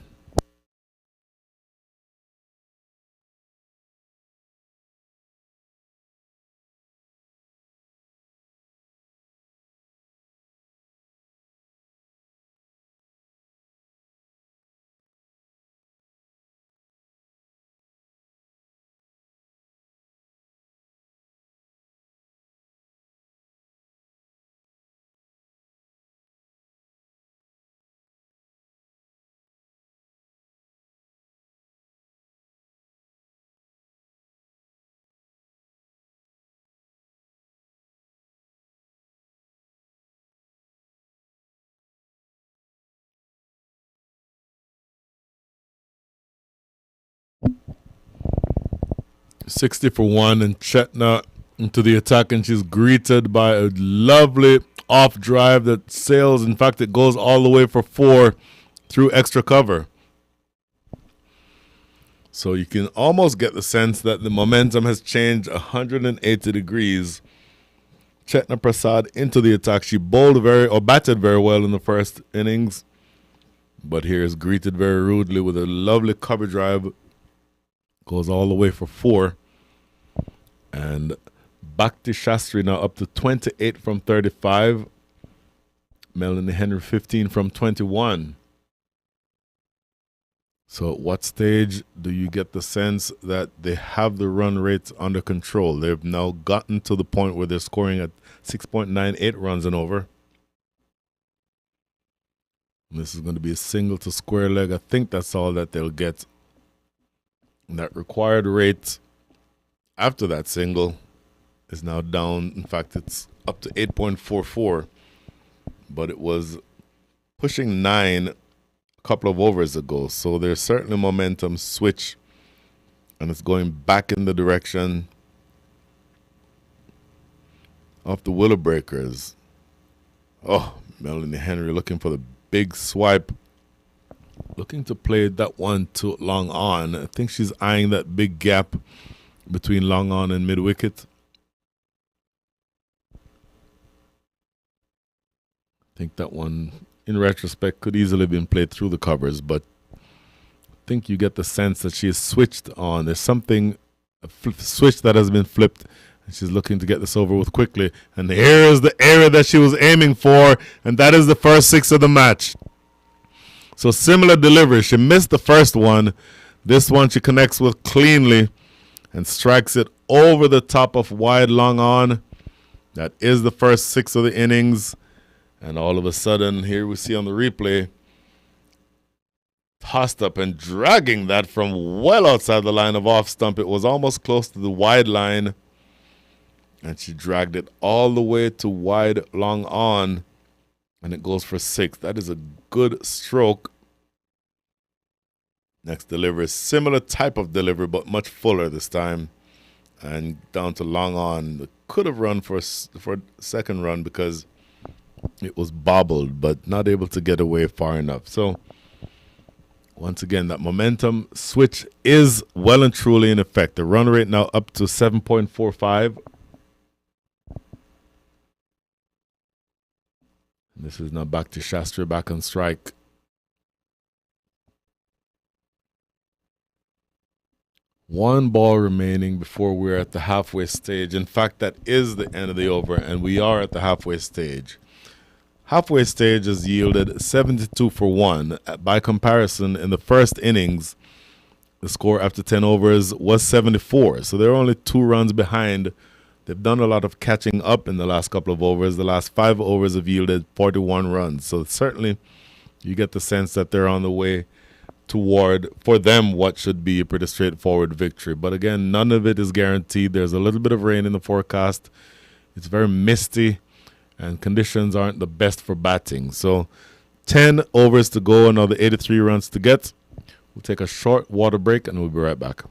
$60 for 1, and Chetna into the attack, and she's greeted by a lovely off drive that sails. In fact, it goes all the way for 4 through extra cover. So you can almost get the sense that the momentum has changed 180 degrees. Chetna Prasad into the attack. She batted very well in the first innings, but here is greeted very rudely with a lovely cover drive. Goes all the way for 4. And Bhakti Shastri now up to 28 from 35. Melanie Henry 15 from 21. So at what stage do you get the sense that they have the run rate under control? They've now gotten to the point where they're scoring at 6.98 runs and over. And this is going to be a single to square leg. I think that's all that they'll get. And that required rate after that single is now down. In fact, it's up to 8.44. But it was pushing 9 a couple of overs ago. So there's certainly momentum switch. And it's going back in the direction of the Willow Breakers. Oh, Melanie Henry looking for the big swipe. Looking to play that one to long on. I think she's eyeing that big gap between long on and mid wicket. I think that one, in retrospect, could easily have been played through the covers, but I think you get the sense that she is switched on. There's something, a switch that has been flipped, and she's looking to get this over with quickly. And here is the area that she was aiming for, and that is the first 6 of the match. So similar delivery. She missed the first one. This one she connects with cleanly and strikes it over the top of wide long on. That is the first 6 of the innings. And all of a sudden, here we see on the replay, tossed up and dragging that from well outside the line of off stump. It was almost close to the wide line. And she dragged it all the way to wide long on. And it goes for 6. That is a good stroke. Next delivery, similar type of delivery, but much fuller this time. And down to long on. Could have run for a second run because it was bobbled, but not able to get away far enough. So Once again, that momentum switch is well and truly in effect. The run rate now up to 7.45. This is now back to Shastri, back on strike. One ball remaining before we're at the halfway stage. In fact, that is the end of the over, and we are at the halfway stage. Halfway stage has yielded 72 for 1. By comparison, in the first innings, the score after 10 overs was 74. So they're only 2 runs behind. They've done a lot of catching up in the last couple of overs. The last 5 overs have yielded 41 runs. So certainly you get the sense that they're on the way toward, for them, what should be a pretty straightforward victory. But again, none of it is guaranteed. There's a little bit of rain in the forecast. It's very misty, and conditions aren't the best for batting. So 10 overs to go, another 83 runs to get. We'll take a short water break, and we'll be right back.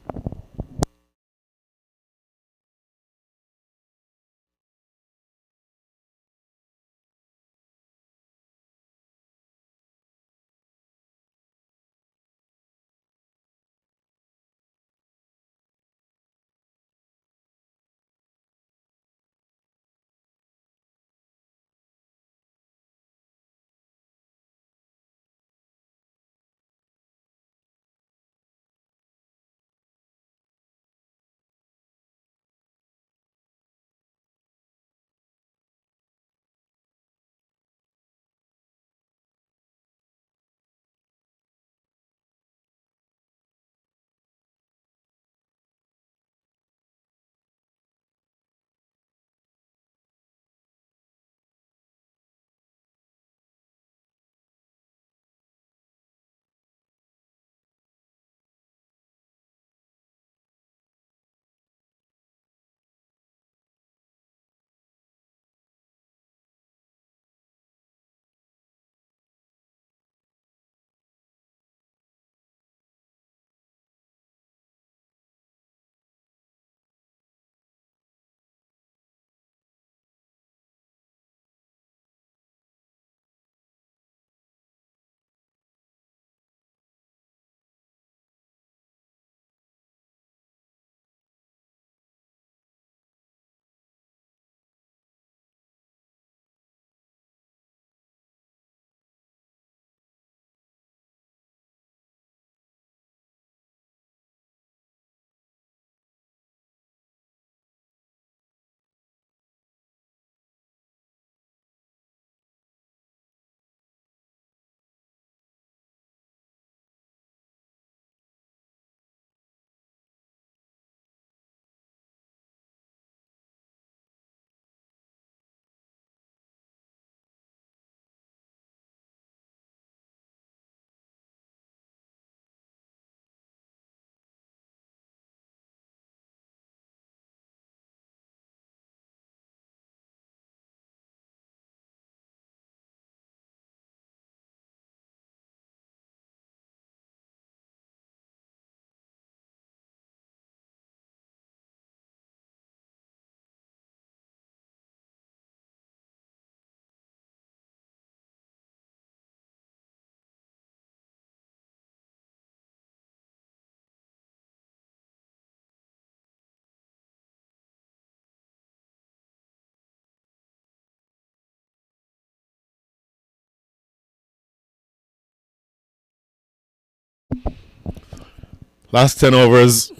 Last 10 overs,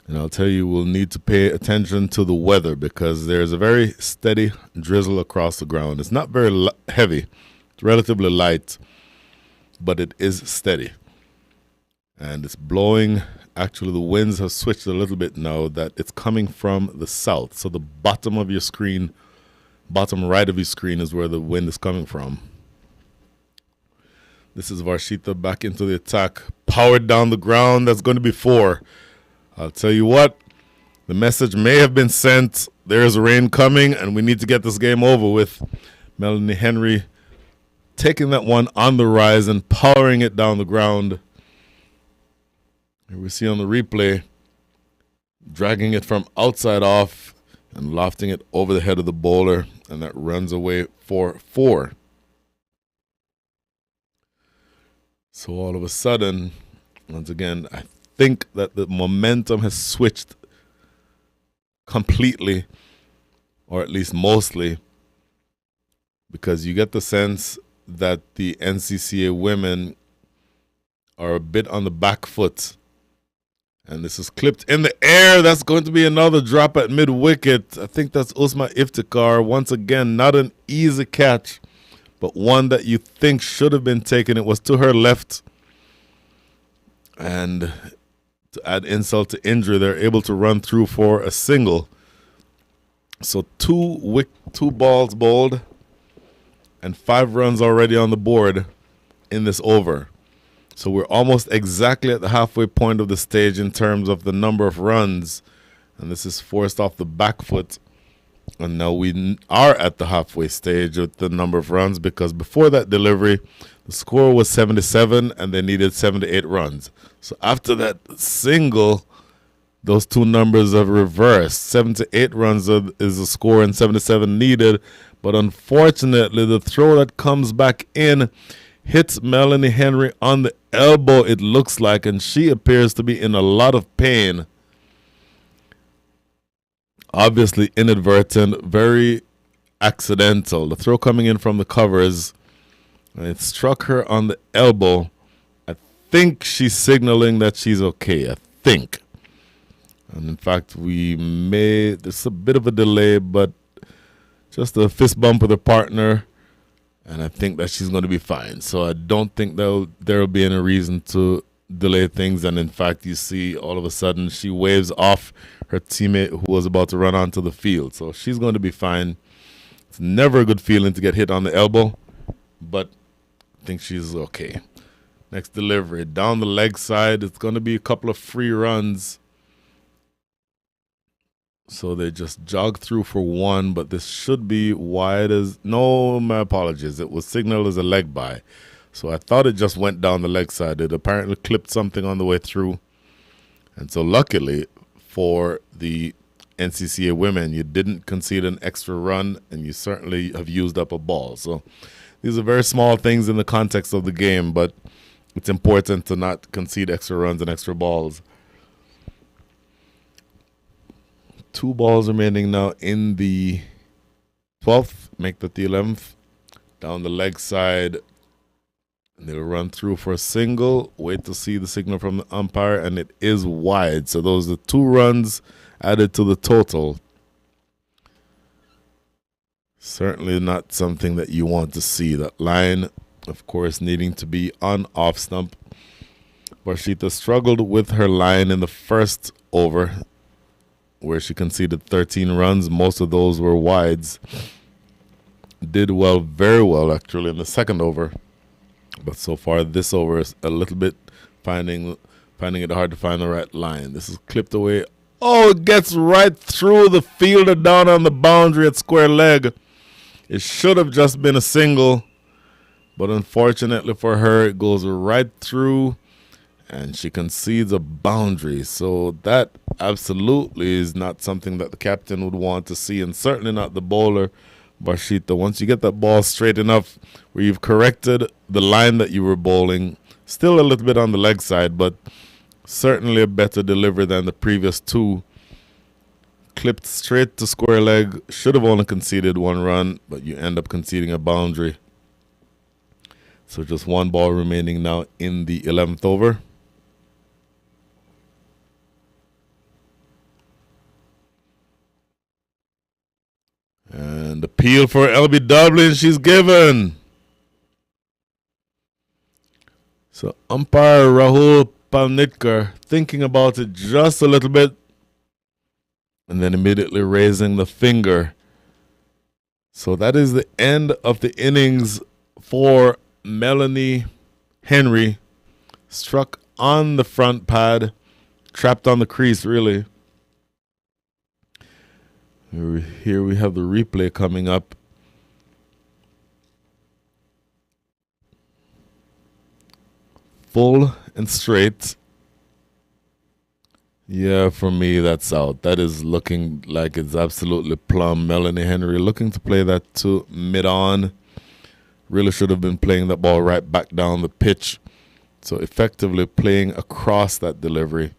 and I'll tell you, we'll need to pay attention to the weather because there's a very steady drizzle across the ground. It's not very heavy. It's relatively light, but it is steady. And it's blowing. Actually, the winds have switched a little bit now that it's coming from the south. So the bottom of your screen, bottom right of your screen is where the wind is coming from. This is Varshita back into the attack. Powered down the ground. That's going to be 4. I'll tell you what. The message may have been sent. There's rain coming, and we need to get this game over with. Melanie Henry taking that one on the rise and powering it down the ground. Here we see on the replay, dragging it from outside off and lofting it over the head of the bowler, and that runs away for 4. So all of a sudden, once again, I think that the momentum has switched completely, or at least mostly, because you get the sense that the NCCA women are a bit on the back foot. And this is clipped in the air. That's going to be another drop at mid-wicket. I think that's Usma Iftikhar. Once again, not an easy catch, but one that you think should have been taken. It was to her left. And to add insult to injury, they're able to run through for a single. So two balls bowled and 5 runs already on the board in this over. So we're almost exactly at the halfway point of the stage in terms of the number of runs. And this is forced off the back foot. And now we are at the halfway stage with the number of runs, because before that delivery, the score was 77 and they needed 78 runs. So after that single, those two numbers have reversed. 78 runs is the score and 77 needed. But unfortunately, the throw that comes back in hits Melanie Henry on the elbow, it looks like, and she appears to be in a lot of pain. Obviously inadvertent, very accidental. The throw coming in from the covers, and it struck her on the elbow. I think she's signaling that she's okay. I think. And in fact, there's a bit of a delay, but just a fist bump with her partner, and I think that she's going to be fine. So I don't think there'll be any reason to delay things. And in fact, you see all of a sudden she waves off her teammate who was about to run onto the field. So she's going to be fine. It's never a good feeling to get hit on the elbow, but I think she's okay. Next delivery, down the leg side. It's going to be a couple of free runs. So they just jog through for 1, but this should be wide as... No, my apologies. It was signaled as a leg by. So I thought it just went down the leg side. It apparently clipped something on the way through. And so luckily for the NCCA women, you didn't concede an extra run, and you certainly have used up a ball. So these are very small things in the context of the game, but it's important to not concede extra runs and extra balls. 2 balls remaining now in the 12th. Make that the 11th. Down the leg side. And they'll run through for a single. Wait to see the signal from the umpire. And it is wide. So those are 2 runs added to the total. Certainly not something that you want to see. That line, of course, needing to be on off stump. Varshita struggled with her line in the first over, where she conceded 13 runs. Most of those were wides. Did well, very well, actually, in the second over. But so far, this over is a little bit finding it hard to find the right line. This is clipped away. Oh, it gets right through the fielder down on the boundary at square leg. It should have just been a single, but unfortunately for her, it goes right through, and she concedes a boundary. So that absolutely is not something that the captain would want to see, and certainly not the bowler, Varshita. Once you get that ball straight enough where you've corrected the line that you were bowling, still a little bit on the leg side, but certainly a better delivery than the previous 2. Clipped straight to square leg. Should have only conceded 1 run, but you end up conceding a boundary. So just 1 ball remaining now in the 11th over. And appeal for LBW, and she's given. So umpire Rahul Palnitkar thinking about it just a little bit, and then immediately raising the finger. So that is the end of the innings for Melanie Henry. Struck on the front pad, trapped on the crease, really. Here we have the replay coming up. Full and straight. Yeah, for me, that's out. That is looking like it's absolutely plumb. Melanie Henry looking to play that to mid-on. Really should have been playing that ball right back down the pitch. So effectively playing across that delivery.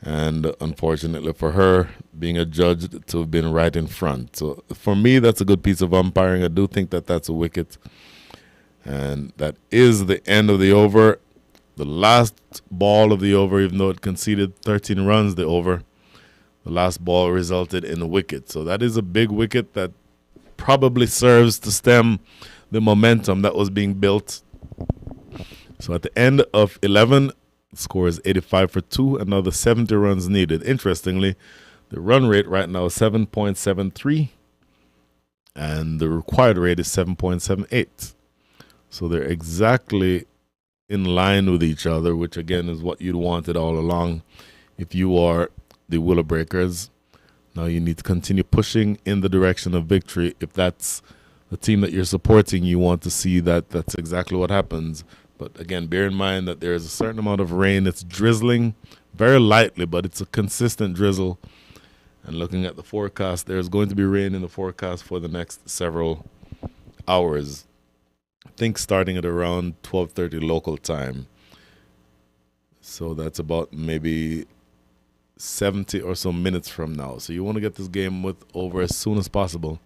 And unfortunately for her, being adjudged to have been right in front. So for me, that's a good piece of umpiring. I do think that that's a wicket. And that is the end of the over. The last ball of the over, even though it conceded 13 runs, the over, the last ball resulted in a wicket. So that is a big wicket that probably serves to stem the momentum that was being built. So at the end of 11, the score is 85 for 2, another 70 runs needed. Interestingly, the run rate right now is 7.73, and the required rate is 7.78. So they're exactly in line with each other, which again is what you'd wanted all along if you are the Willow Breakers. Now you need to continue pushing in the direction of victory. If that's the team that you're supporting, you want to see that that's exactly what happens. But again, bear in mind that there is a certain amount of rain. It's drizzling very lightly, but it's a consistent drizzle. And looking at the forecast, there's going to be rain in the forecast for the next several hours. I think starting at around 12:30 local time. So that's about maybe 70 or so minutes from now. So you want to get this game over as soon as possible.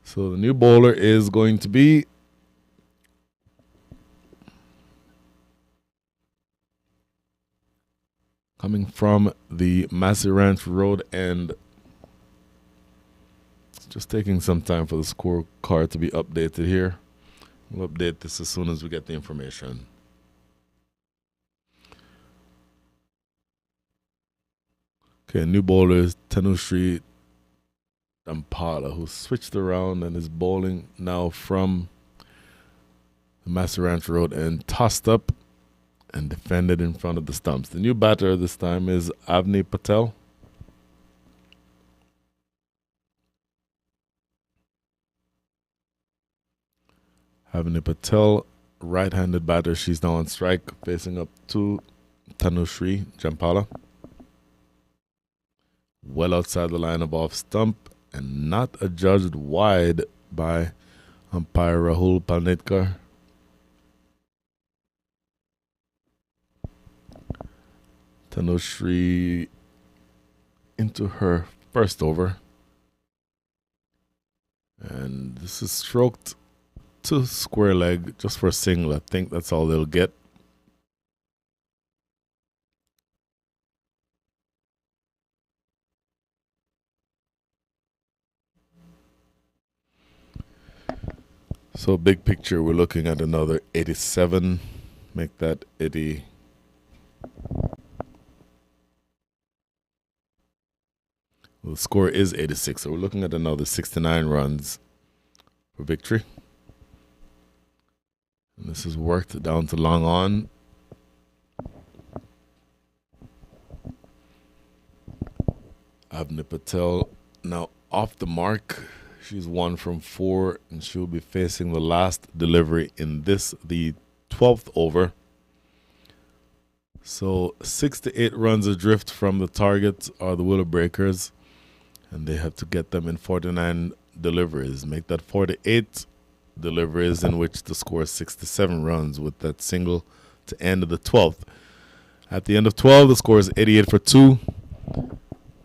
So the new bowler is going to be coming from the Massey Ranch Road end. It's just taking some time for the scorecard to be updated here. We'll update this as soon as we get the information. Okay, new bowler is Tanushree Dampala, who switched around and is bowling now from the Massey Ranch Road and tossed up and defended in front of the stumps. The new batter this time is Avni Patel. Avni Patel, right-handed batter. She's now on strike, facing up to Tanushree Dampala. Well outside the line of off stump and not adjudged wide by umpire Rahul Palnetkar. Tanushree into her first over. And this is stroked to square leg just for a single. I think that's all they'll get. So big picture, we're looking at another 87. Make that 80. Well, the score is 86, so we're looking at another 69 runs for victory. And this is worked down to long on. Avni Patel now off the mark. She's 1 from 4, and she'll be facing the last delivery in this, the 12th over. So 6 to 8 runs adrift from the target are the Willow Breakers, and they have to get them in 49 deliveries. Make that 48 deliveries in which to score 67 runs with that single to end of the 12th. At the end of 12, the score is 88 for 2.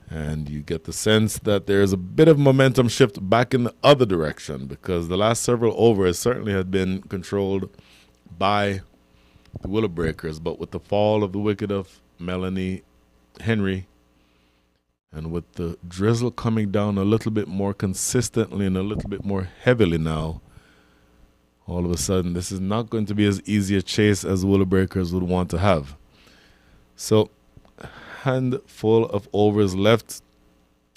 And you get the sense that there's a bit of momentum shift back in the other direction, because the last several overs certainly had been controlled by the Willow Breakers. But with the fall of the wicket of Melanie Henry, and with the drizzle coming down a little bit more consistently and a little bit more heavily now, all of a sudden this is not going to be as easy a chase as the Willow Breakers would want to have. So handful of overs left,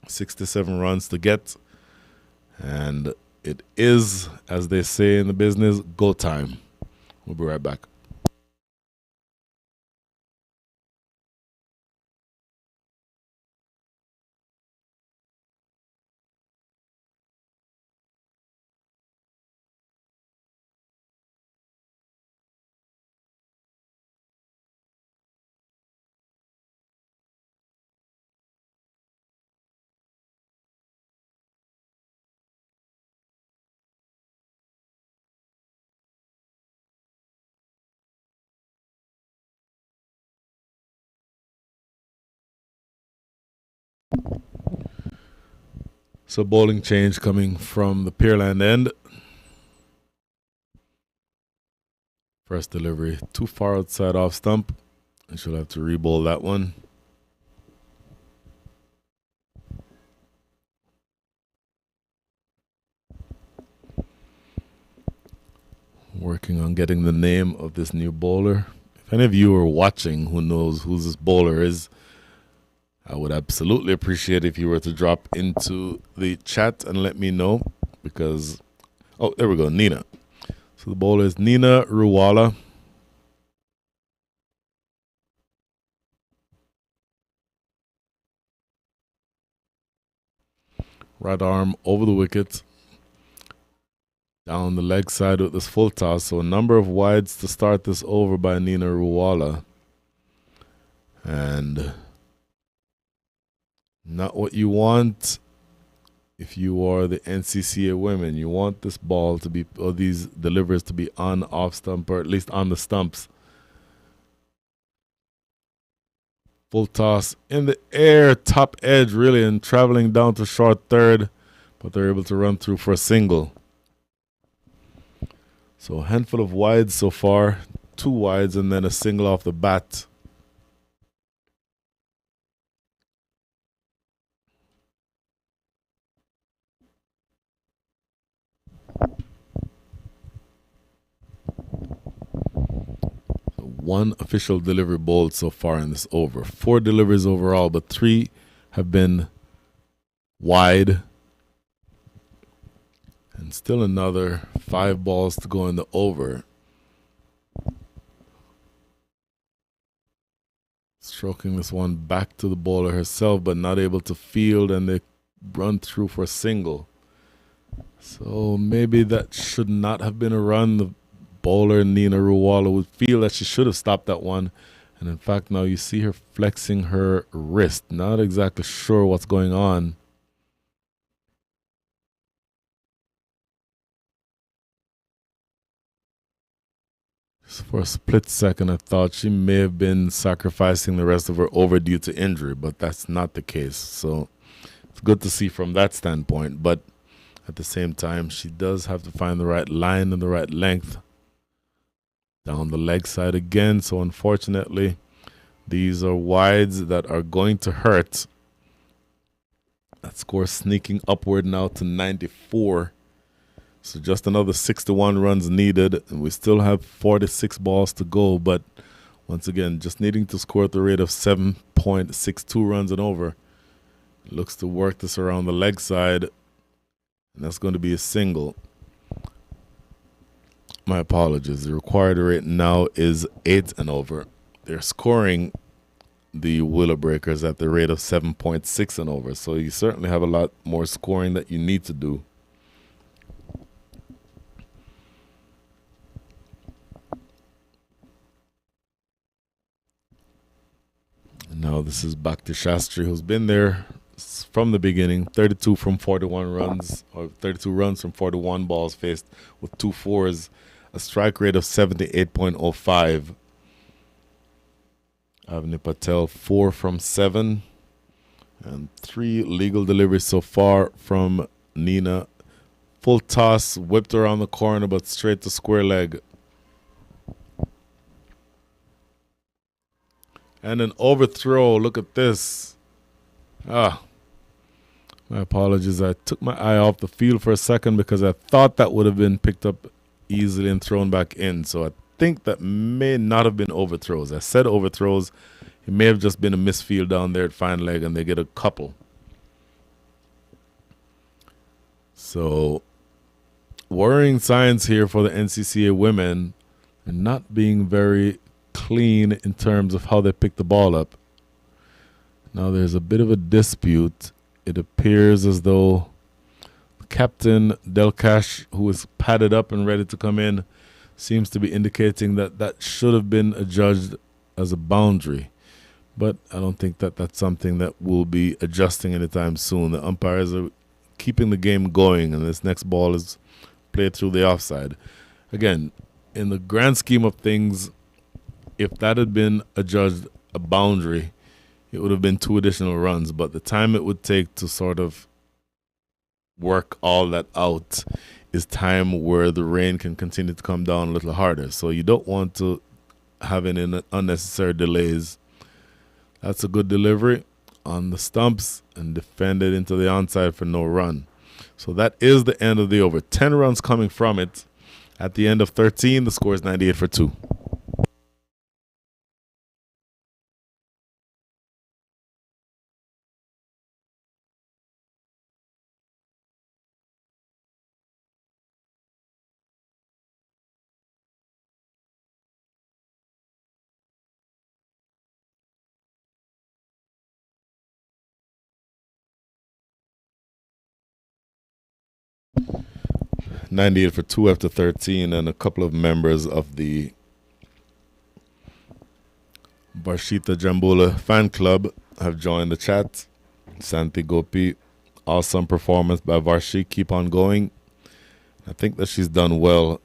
67 runs to get, and it is, as they say in the business, go time. We'll be right back. So bowling change coming from the Pearland end. First delivery too far outside off stump. And she'll have to re-bowl that one. Working on getting the name of this new bowler. If any of you are watching who knows who this bowler is, I would absolutely appreciate if you were to drop into the chat and let me know, because, oh, there we go, Nina. So the bowler is Nina Ruwala. Right arm over the wicket. Down the leg side with this full toss. So a number of wides to start this over by Nina Ruwala. And not what you want if you are the NCCA women. You want this ball to be, or these deliveries to be on off stump, or at least on the stumps. Full toss in the air, top edge really, and traveling down to short third, but they're able to run through for a single. So a handful of wides so far, 2 wides and then a single off the bat. So 1 official delivery bowled so far in this over. 4 deliveries overall, but 3 have been wide. And still another 5 balls to go in the over. Stroking this one back to the bowler herself, but not able to field, and they run through for a single. So maybe that should not have been a run. The bowler, Nina Ruwala, would feel that she should have stopped that one. And in fact, now you see her flexing her wrist. Not exactly sure what's going on. For a split second, I thought she may have been sacrificing the rest of her over due to injury, but that's not the case. So it's good to see from that standpoint. But at the same time, she does have to find the right line and the right length. Down the leg side again. So unfortunately, these are wides that are going to hurt. That score sneaking upward now to 94. So just another 6-1 runs needed, and we still have 46 balls to go. But once again, just needing to score at the rate of 7.62 runs and over. Looks to work this around the leg side, and that's going to be a single. My apologies. The required rate now is 8 and over. They're scoring the Willow Breakers at the rate of 7.6 and over. So you certainly have a lot more scoring that you need to do. Now this is back to Shastri, who's been there from the beginning. 32 from 41 runs, or 32 runs from 41 balls faced with 2 fours, a strike rate of 78.05. Avni Patel 4 from 7, and 3 legal deliveries so far from Nina. Full toss, whipped around the corner, but straight to square leg. And an overthrow. Look at this. My apologies. I took my eye off the field for a second because I thought that would have been picked up easily and thrown back in. So I think that may not have been overthrows. I said overthrows. It may have just been a misfield down there at fine leg, and they get a couple. So worrying signs here for the NCCA women, and not being very clean in terms of how they pick the ball up. Now there's a bit of a dispute. It appears as though Captain Delcash, who is padded up and ready to come in, seems to be indicating that that should have been adjudged as a boundary. But I don't think that that's something that will be adjusting anytime soon. The umpires are keeping the game going, and this next ball is played through the offside. Again, in the grand scheme of things, if that had been adjudged a boundary, it would have been 2 additional runs. But the time it would take to sort of work all that out is time where the rain can continue to come down a little harder. So you don't want to have any unnecessary delays. That's a good delivery on the stumps and defended into the onside for no run. So that is the end of the over. 10 runs coming from it. At the end of 13, the score is 98 for 2. $98 for 2 after 13, and a couple of members of the Varshita Jambula fan club have joined the chat. Santi Gopi, awesome performance by Varshi. Keep on going. I think that she's done well,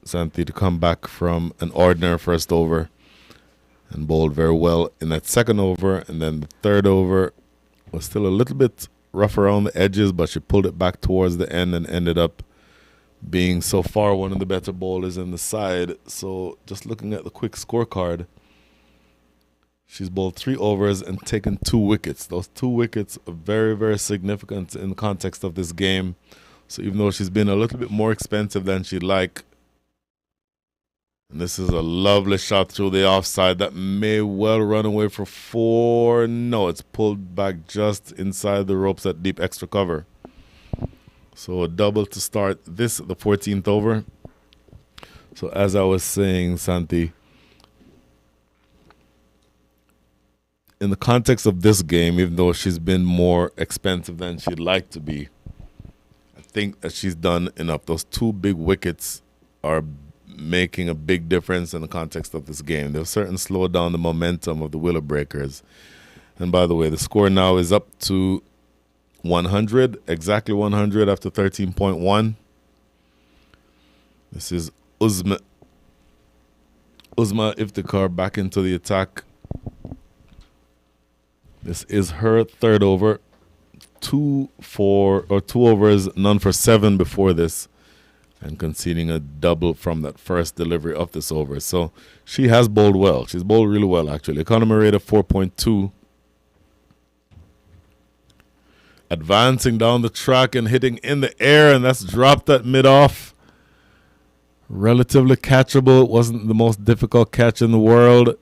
Santi, to come back from an ordinary first over and bowled very well in that second over. And then the third over was still a little bit rough around the edges, but she pulled it back towards the end and ended up being so far one of the better bowlers in the side. So just looking at the quick scorecard, she's bowled 3 overs and taken 2 wickets. Those 2 wickets are very, very significant in the context of this game. So even though she's been a little bit more expensive than she'd like, and this is a lovely shot through the offside that may well run away for 4. No, it's pulled back just inside the ropes at deep extra cover. So a double to start this, the 14th over. So as I was saying, Santi, in the context of this game, even though she's been more expensive than she'd like to be, I think that she's done enough. Those 2 big wickets are making a big difference in the context of this game. They've certainly slowed down the momentum of the Willow Breakers. And by the way, the score now is up to 100, exactly 100 after 13.1. This is Uzma Iftikhar back into the attack. This is her third over. 2 overs, none for 7 before this, and conceding a double from that first delivery of this over. So she has bowled well. She's bowled really well, actually. Economy rate of 4.2. Advancing down the track and hitting in the air, and that's dropped at mid-off. Relatively catchable. It wasn't the most difficult catch in the world,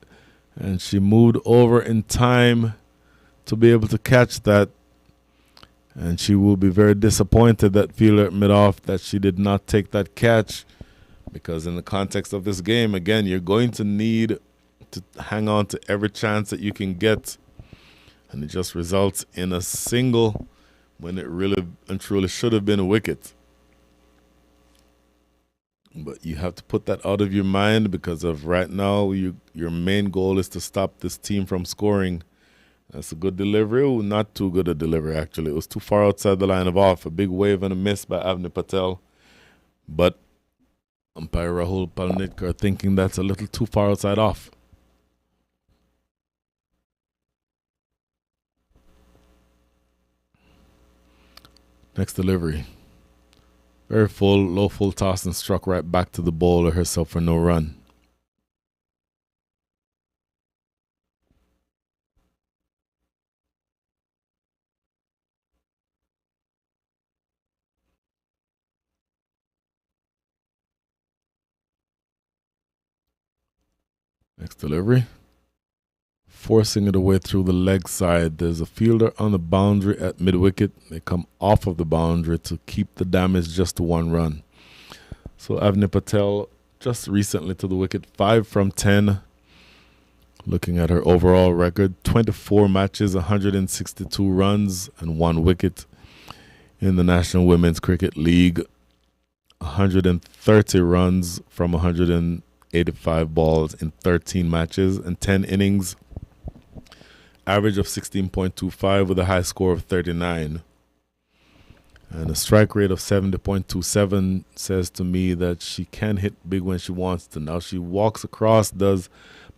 and she moved over in time to be able to catch that. And she will be very disappointed, that fielder at mid-off, that she did not take that catch, because in the context of this game, again, you're going to need to hang on to every chance that you can get, and it just results in a single when it really and truly should have been a wicket. But you have to put that out of your mind, because of right now, your main goal is to stop this team from scoring. That's a good delivery. Ooh, not too good a delivery, actually. It was too far outside the line of off. A big wave and a miss by Avni Patel. But umpire Rahul Palnitkar thinking that's a little too far outside off. Next delivery. Very full, low full toss, and struck right back to the bowler herself for no run. Next delivery. Forcing it away through the leg side. There's a fielder on the boundary at mid-wicket. They come off of the boundary to keep the damage just to 1 run. So Avni Patel just recently to the wicket, 5 from 10. Looking at her overall record, 24 matches, 162 runs and 1 wicket in the National Women's Cricket League. 130 runs from 185 balls in 13 matches and 10 innings. Average of 16.25 with a high score of 39. And a strike rate of 70.27 says to me that she can hit big when she wants to. Now she walks across, does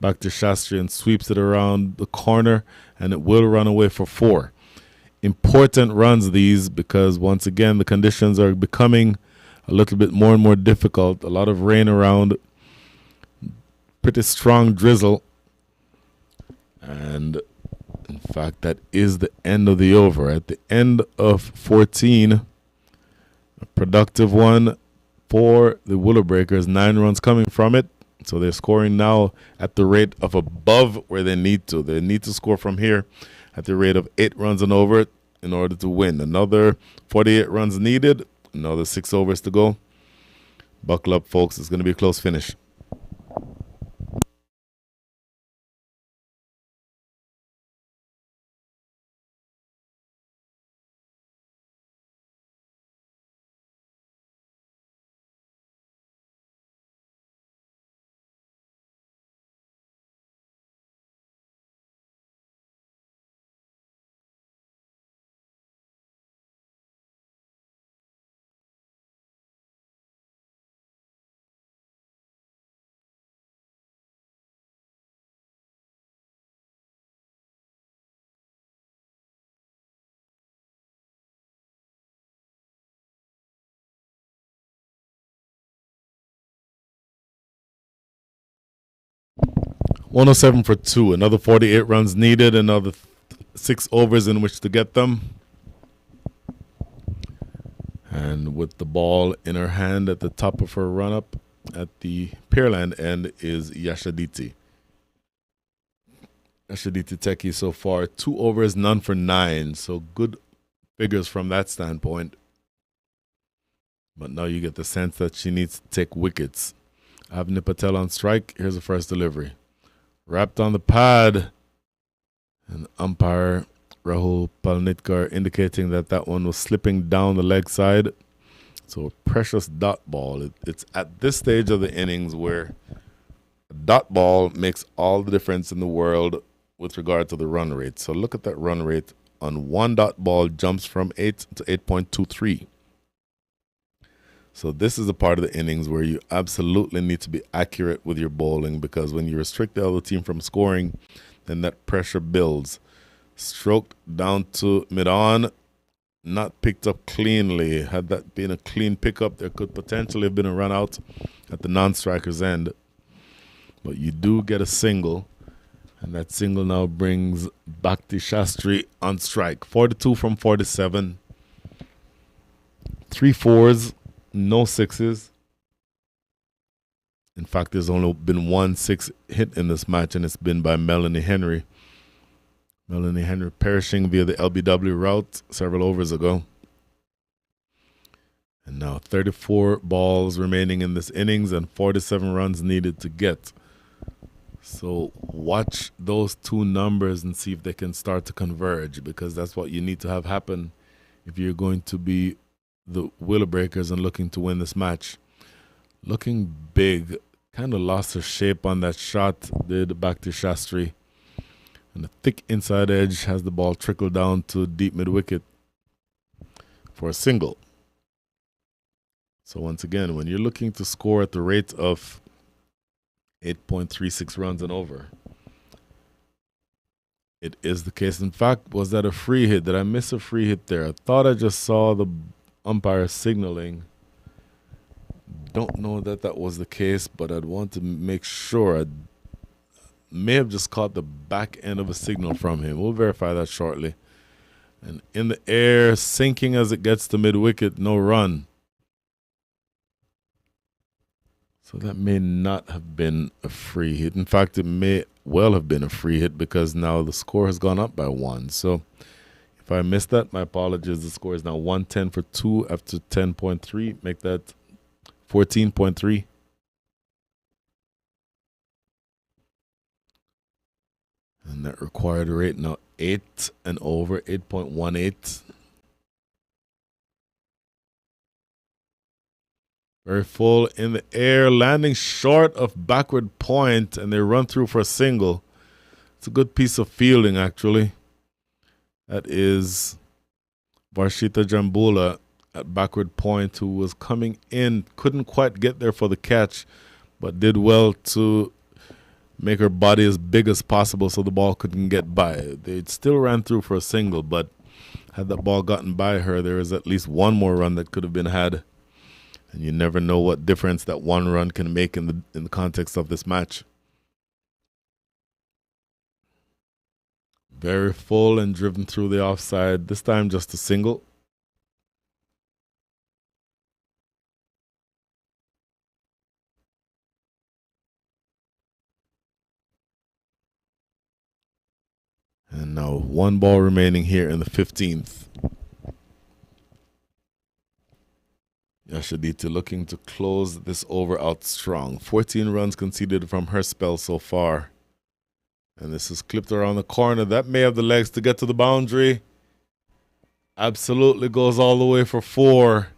back to Shastri and sweeps it around the corner, and it will run away for 4. Important runs these because, once again, the conditions are becoming a little bit more and more difficult. A lot of rain around, pretty strong drizzle. And in fact, that is the end of the over. At the end of 14, a productive one for the Willow Breakers. 9 runs coming from it. So they're scoring now at the rate of above where they need to. They need to score from here at the rate of 8 runs and over in order to win. Another 48 runs needed. Another 6 overs to go. Buckle up, folks. It's going to be a close finish. .107 for 2. Another 48 runs needed. Another 6 overs in which to get them. And with the ball in her hand at the top of her run-up at the Pearland end is Yashaditi. Yashaditi Teki so far. 2 overs, none for 9. So good figures from that standpoint. But now you get the sense that she needs to take wickets. Avni Patel on strike. Here's the first delivery. Wrapped on the pad. And umpire Rahul Palnitkar indicating that that one was slipping down the leg side. So a precious dot ball. It's at this stage of the innings where a dot ball makes all the difference in the world with regard to the run rate. So look at that run rate on one dot ball, jumps from 8 to 8.23. So this is a part of the innings where you absolutely need to be accurate with your bowling, because when you restrict the other team from scoring, then that pressure builds. Stroked down to mid-on, not picked up cleanly. Had that been a clean pickup, there could potentially have been a run out at the non-striker's end. But you do get a single, and that single now brings Bhakti Shastri on strike. 42 from 47. 3 fours. No 6s. In fact, there's only been 1 6 hit in this match, and it's been by Melanie Henry. Melanie Henry perishing via the LBW route several overs ago. And now 34 balls remaining in this innings and 47 runs needed to get. So watch those 2 numbers and see if they can start to converge, because that's what you need to have happen if you're going to be the Willow Breakers and looking to win this match. Looking big, kind of lost her shape on that shot, did back to Shastri. And the thick inside edge has the ball trickle down to deep mid-wicket for a single. So once again, when you're looking to score at the rate of 8.36 runs and over, it is the case. In fact, was that a free hit? Did I miss a free hit there? I thought I just saw the umpire signaling. Don't know that that was the case, but I'd want to make sure. I may have just caught the back end of a signal from him. We'll verify that shortly. And in the air, sinking as it gets to mid-wicket, no run. So that may not have been a free hit. In fact, it may well have been a free hit, because now the score has gone up by 1. So if I missed that, my apologies. The score is now 110 for 2 after 10.3. Make that 14.3. And that required rate now 8 and over, 8.18. Very full in the air, landing short of backward point, and they run through for a single. It's a good piece of fielding, actually. That is Varshita Jambula at backward point who was coming in, couldn't quite get there for the catch, but did well to make her body as big as possible so the ball couldn't get by. They still ran through for a single, but had that ball gotten by her, there was at least one more run that could have been had. And you never know what difference that one run can make in the context of this match. Very full and driven through the offside. This time just a single. And now one ball remaining here in the 15th. Yashadita looking to close this over out strong. 14 runs conceded from her spell so far. And this is clipped around the corner. That may have the legs to get to the boundary. Absolutely goes all the way for 4.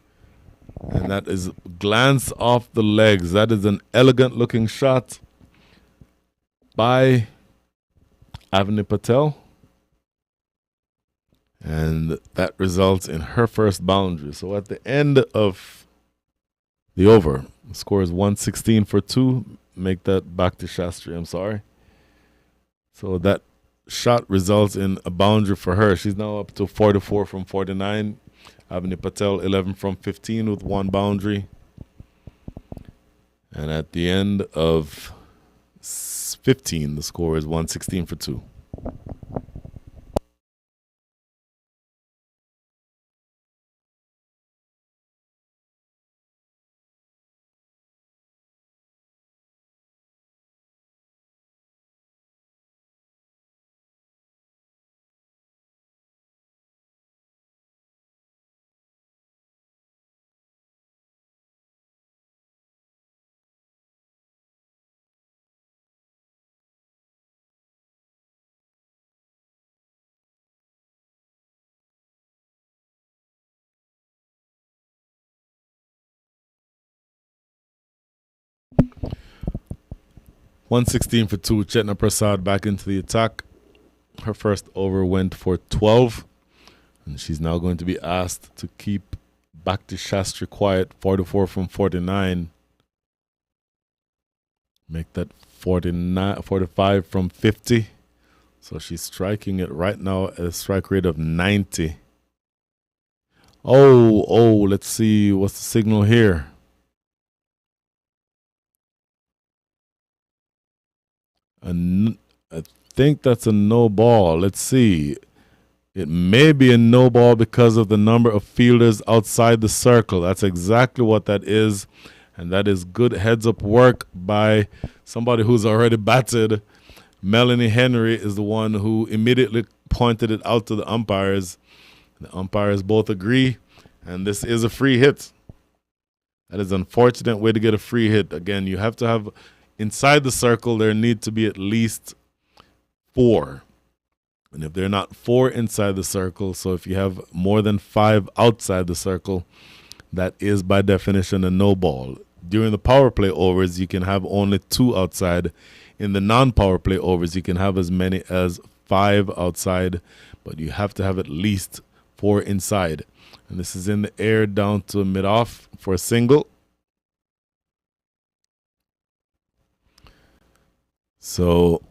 And that is glance off the legs. That is an elegant looking shot by Avani Patel. And that results in her first boundary. So at the end of the over, the score is 116 for 2. Make that back to Shastri, I'm sorry. So that shot results in a boundary for her. She's now up to 44 from 49. Avani Patel 11 from 15 with 1 boundary. And at the end of 15, the score is 116 for 2. $116 for 2. Chetna Prasad back into the attack. Her first over went for 12. And she's now going to be asked to keep back to Shastri quiet. 44 from 49. Make that 45 from 50. So she's striking it right now at a strike rate of 90. Oh, let's see. What's the signal here? I think that's a no ball. Let's see. It may be a no ball because of the number of fielders outside the circle. That's exactly what that is. And that is good heads-up work by somebody who's already batted. Melanie Henry is the one who immediately pointed it out to the umpires. The umpires both agree, and this is a free hit. That is an unfortunate way to get a free hit. Again, you have to have inside the circle, there need to be at least 4. And if they're not 4 inside the circle, so if you have more than 5 outside the circle, that is by definition a no ball. During the power play overs, you can have only 2 outside. In the non-power play overs, you can have as many as 5 outside, but you have to have at least 4 inside. And this is in the air down to mid-off for a single. So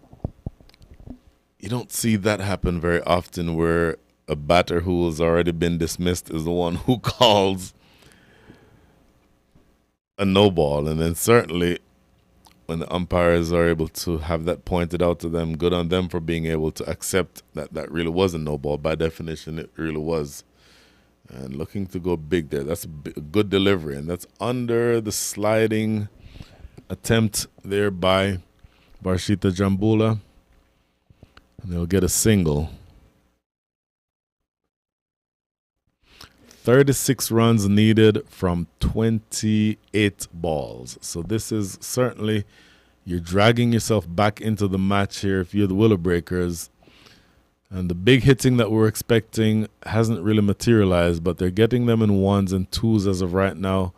you don't see that happen very often where a batter who has already been dismissed is the one who calls a no ball. And then certainly when the umpires are able to have that pointed out to them, good on them for being able to accept that that really was a no ball. By definition, it really was. And looking to go big there. That's a good delivery. And that's under the sliding attempt there by Varshita Jambula. And they'll get a single. 36 runs needed from 28 balls. So this is certainly, you're dragging yourself back into the match here if you're the Willow Breakers. And the big hitting that we're expecting hasn't really materialized, but they're getting them in 1s and 2s as of right now.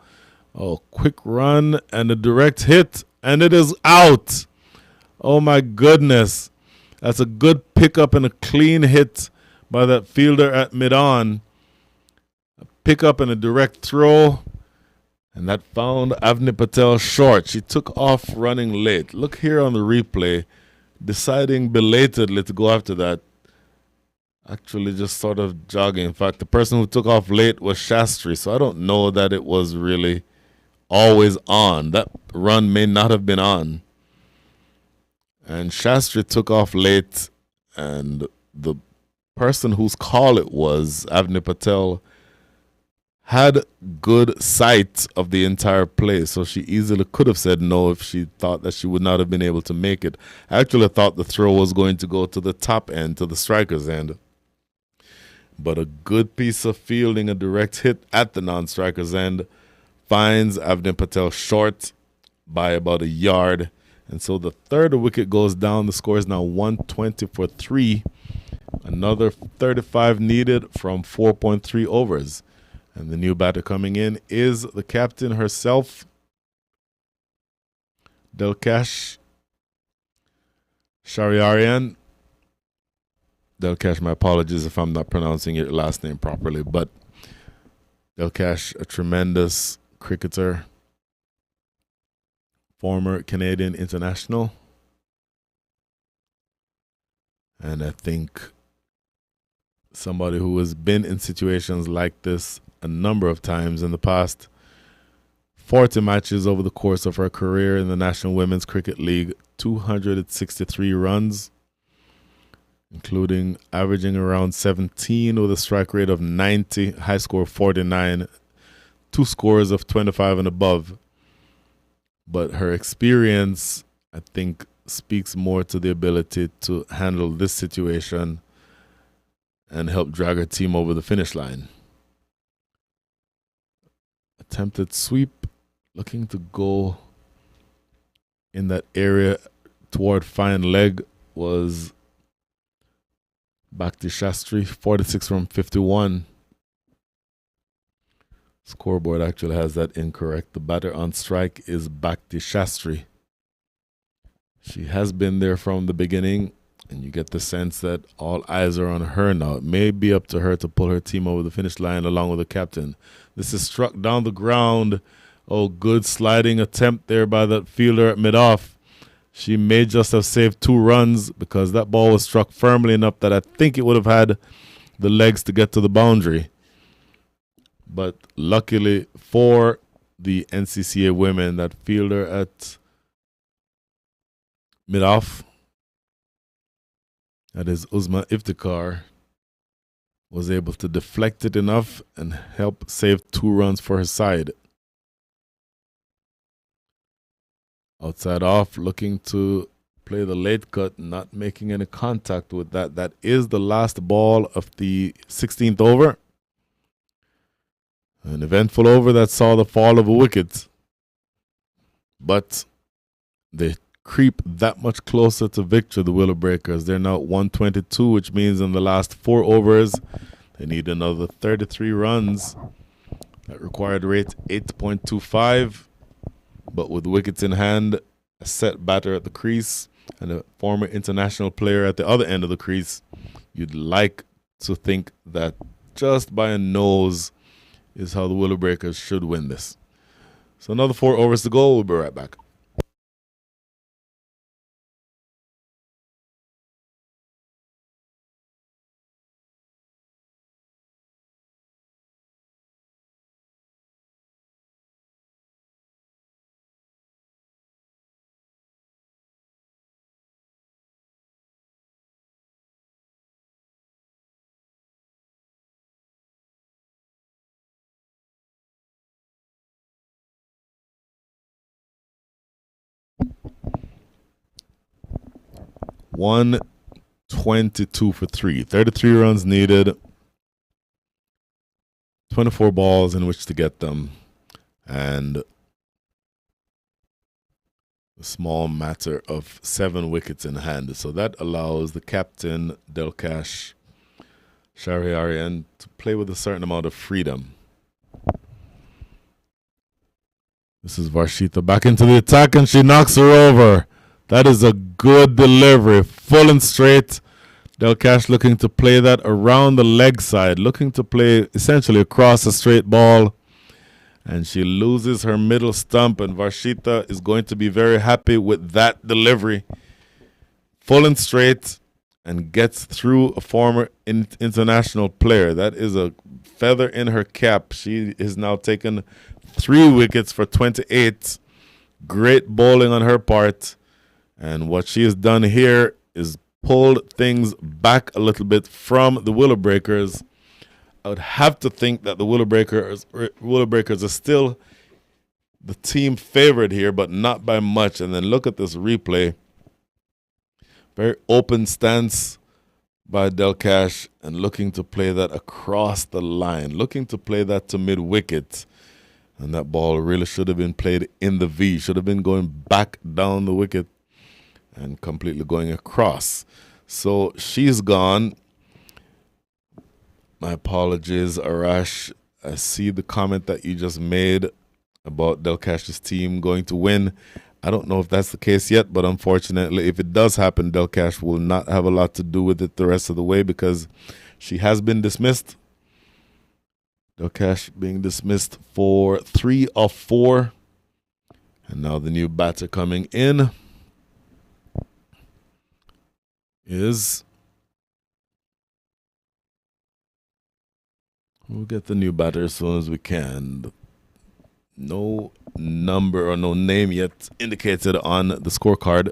Oh, quick run and a direct hit, and it is out. Oh my goodness. That's a good pickup and a clean hit by that fielder at mid-on. pick up and a direct throw. And that found Avni Patel short. She took off running late. Look here on the replay. Deciding belatedly to go after that. Actually just sort of jogging. In fact, the person who took off late was Shastri. So I don't know that it was really always on. That run may not have been on. And Shastri took off late. And the person whose call it was, Avni Patel, had good sight of the entire play, so she easily could have said no if she thought that she would not have been able to make it. I actually thought the throw was going to go to the top end, to the striker's end. But a good piece of fielding, a direct hit at the non-striker's end, finds Avni Patel short by about a yard. And so the third wicket goes down. The score is now 120 for 3. Another 35 needed from 4.3 overs. And the new batter coming in is the captain herself, Delkash Shariarian. Delkash, my apologies if I'm not pronouncing your last name properly, but Delkash, a tremendous cricketer, former Canadian international. And I think somebody who has been in situations like this a number of times in the past. 40 matches over the course of her career in the National Women's Cricket League, 263 runs, including averaging around 17 with a strike rate of 90, high score of 49, 2 scores of 25 and above. But her experience, I think, speaks more to the ability to handle this situation and help drag her team over the finish line. Attempted sweep, looking to go in that area toward fine leg, was Bhakti Shastri, 46 from 51. Scoreboard actually has that incorrect. The batter on strike is Bhakti Shastri. She has been there from the beginning, and you get the sense that all eyes are on her now. It may be up to her to pull her team over the finish line along with the captain. This is struck down the ground. Oh, good sliding attempt there by that fielder at mid-off. She may just have saved 2 runs because that ball was struck firmly enough that I think it would have had the legs to get to the boundary. But luckily for the NCCA women, that fielder at mid-off, that is Uzma Iftikhar, was able to deflect it enough and help save 2 runs for her side. Outside off, looking to play the late cut, not making any contact with that. That is the last ball of the 16th over. An eventful over that saw the fall of a wicket. But they creep that much closer to victory, the Willow Breakers. They're now at 122, which means in the last 4 overs, they need another 33 runs. That required rate 8.25. But with wickets in hand, a set batter at the crease, and a former international player at the other end of the crease, you'd like to think that just by a nose is how the Willow Breakers should win this. So another 4 overs to go. We'll be right back. One 22 for 3. 33 runs needed. 24 balls in which to get them. And a small matter of 7 wickets in hand. So that allows the captain, Delkash Shariarian, to play with a certain amount of freedom. This is Varshita back into the attack, and she knocks her over. That is a good delivery, full and straight. Delcash looking to play that around the leg side, looking to play essentially across a straight ball. And she loses her middle stump, and Varshita is going to be very happy with that delivery. Full and straight, and gets through a former international player. That is a feather in her cap. She is now taken 3 wickets for 28. Great bowling on her part. And what she has done here is pulled things back a little bit from the Willow Breakers. I would have to think that the Willow Breakers are still the team favorite here, but not by much. And then look at this replay. Very open stance by Delcash and looking to play that across the line, looking to play that to mid-wicket. And that ball really should have been played in the V, should have been going back down the wicket and completely going across. So she's gone. My apologies, Arash. I see the comment that you just made about Delcash's team going to win. I don't know if that's the case yet, but unfortunately, if it does happen, Delcash will not have a lot to do with it the rest of the way because she has been dismissed. Delcash being dismissed for 3 of 4. And now the new batter coming in is... We'll get the new batter as soon as we can. No number or no name yet indicated on the scorecard.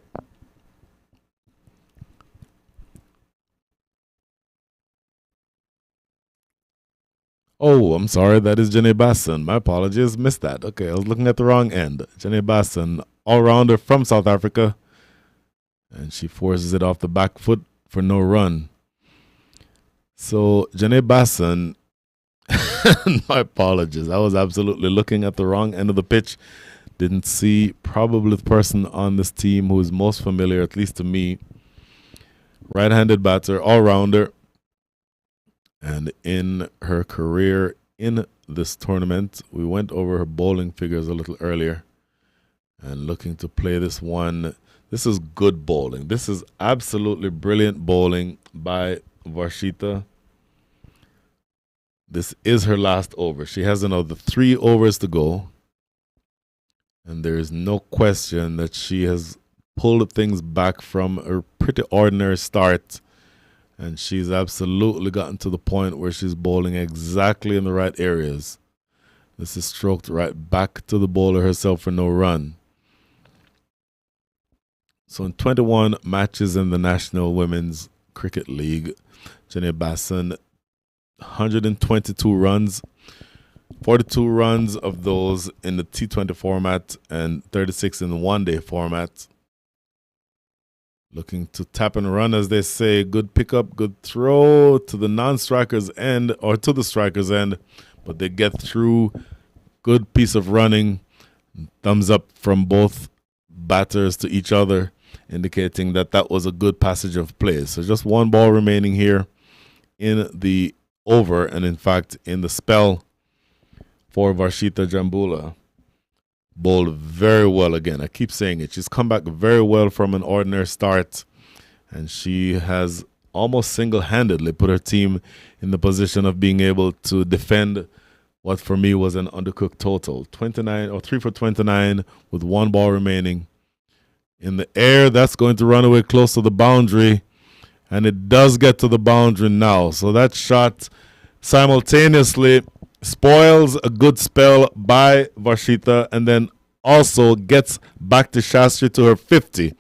Oh, I'm sorry. That is Jenny Basson. My apologies. Missed that. Okay, I was looking at the wrong end. Jenny Basson, all-rounder from South Africa. And she forces it off the back foot for no run. So, Jenny Basson... My apologies. I was absolutely looking at the wrong end of the pitch. Didn't see probably the person on this team who is most familiar, at least to me. Right-handed batter, all-rounder. And in her career in this tournament, we went over her bowling figures a little earlier. And looking to play this one. This is good bowling. This is absolutely brilliant bowling by Varshita. This is her last over. She has another 3 overs to go. And there is no question that she has pulled things back from a pretty ordinary start. And she's absolutely gotten to the point where she's bowling exactly in the right areas. This is stroked right back to the bowler herself for no run. So in 21 matches in the National Women's Cricket League, Jenny Basson 122 runs, 42 runs of those in the T20 format and 36 in the one-day format. Looking to tap and run, as they say. Good pickup, good throw to the non-striker's end, or to the striker's end, but they get through. Good piece of running. Thumbs up from both batters to each other, indicating that that was a good passage of play. So just 1 ball remaining here in the over, and in fact in the spell for Varshita Jambula. Bowled very well again. I keep saying it. She's come back very well from an ordinary start, and she has almost single-handedly put her team in the position of being able to defend what for me was an undercooked total. 29 or 3 for 29 with 1 ball remaining. In the air, that's going to run away close to the boundary. And it does get to the boundary now. So that shot simultaneously spoils a good spell by Varshita and then also gets back to Shastri to her 50.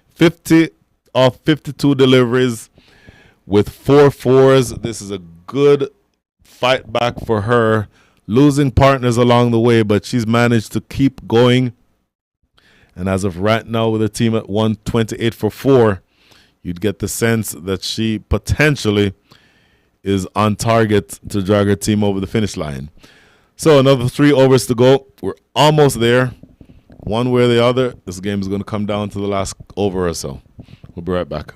50 of 52 deliveries with 4 fours. This is a good fight back for her. Losing partners along the way, but she's managed to keep going. And as of right now, with her team at 128 for 4, you'd get the sense that she potentially is on target to drag her team over the finish line. So another 3 overs to go. We're almost there. One way or the other, this game is going to come down to the last over or so. We'll be right back.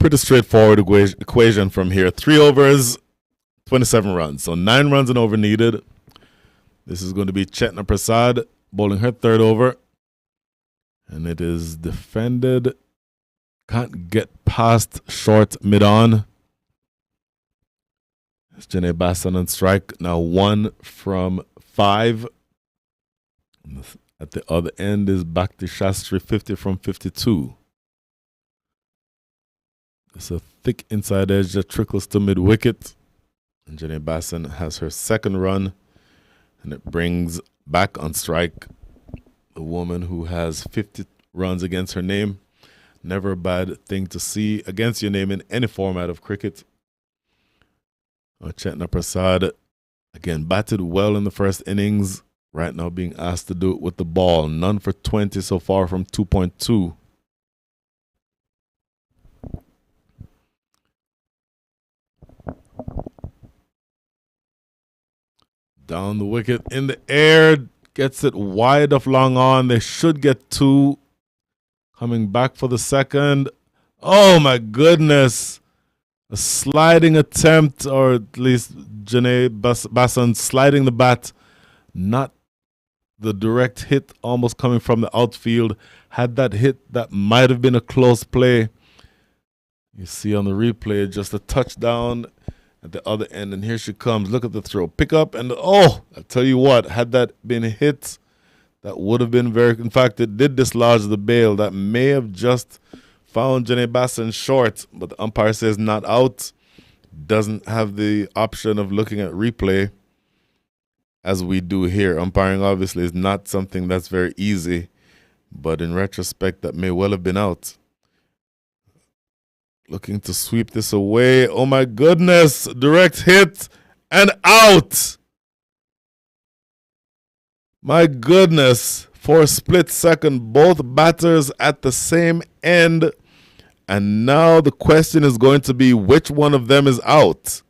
pretty straightforward equation from here. 3 overs, 27 runs. So 9 runs and over needed. This is going to be Chetna Prasad bowling her 3rd over. And it is defended. Can't get past short mid-on. It's Janae Bassan on strike. Now 1 from 5. At the other end is Bhakti Shastri, 50 from 52. It's a thick inside edge that trickles to mid-wicket. And Janae Bassan has her 2nd run. And it brings back on strike the woman who has 50 runs against her name. Never a bad thing to see against your name in any format of cricket. Chetna Prasad, again, batted well in the first innings. Right now being asked to do it with the ball. None for 20 so far from 2.2. Down the wicket in the air. Gets it wide of long on. They should get 2. Coming back for the 2nd. Oh my goodness. A sliding attempt, or at least Janae Bassan sliding the bat. Not the direct hit, almost coming from the outfield. Had that hit, that might have been a close play. You see on the replay, just a touchdown at the other end, and here she comes. Look at the throw. Pick up, and oh, I tell you what, had that been hit, that would have been very, in fact, it did dislodge the bail. That may have just found Janae Bassan short, but the umpire says not out. Doesn't have the option of looking at replay as we do here. Umpiring obviously is not something that's very easy, but in retrospect, that may well have been out. Looking to sweep this away. Oh my goodness. Direct hit and out. My goodness. For a split second, both batters at the same end. And now the question is going to be which one of them is out.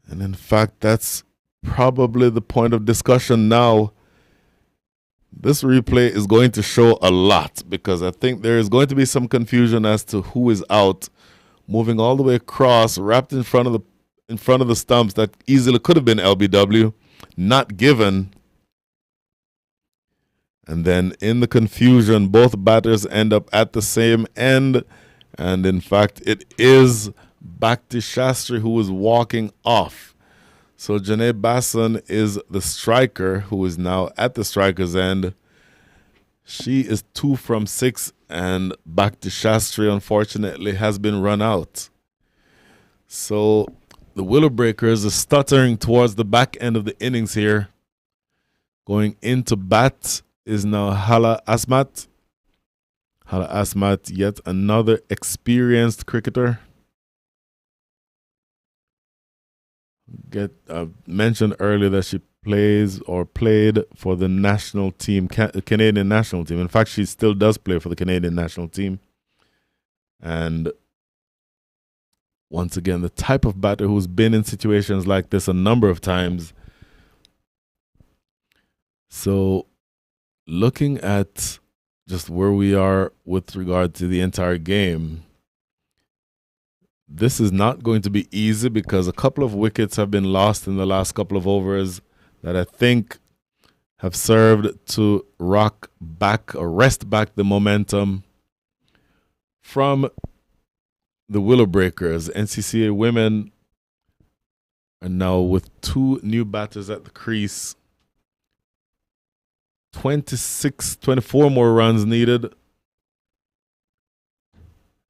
And in fact, that's probably the point of discussion now. This replay is going to show a lot because I think there is going to be some confusion as to who is out. Moving all the way across, wrapped in front of the stumps, that easily could have been LBW, not given. And then in the confusion, both batters end up at the same end. And in fact, it is Bhakti Shastri who is walking off. So Janae Bassan is the striker who is now at the striker's end. She is 2 from 6, and Bhakti Shastri, unfortunately, has been run out. So the Willow Breakers are stuttering towards the back end of the innings here. Going into bat is now Hala Asmat. Hala Asmat, yet another experienced cricketer. Mentioned earlier that she plays or played for the national team, Canadian national team. In fact, she still does play for the Canadian national team. And once again, the type of batter who's been in situations like this a number of times. So looking at just where we are with regard to the entire game, this is not going to be easy because a couple of wickets have been lost in the last couple of overs that I think have served to rock back or rest back the momentum from the Willow Breakers. NCCA women are now with 2 new batters at the crease. 24 more runs needed.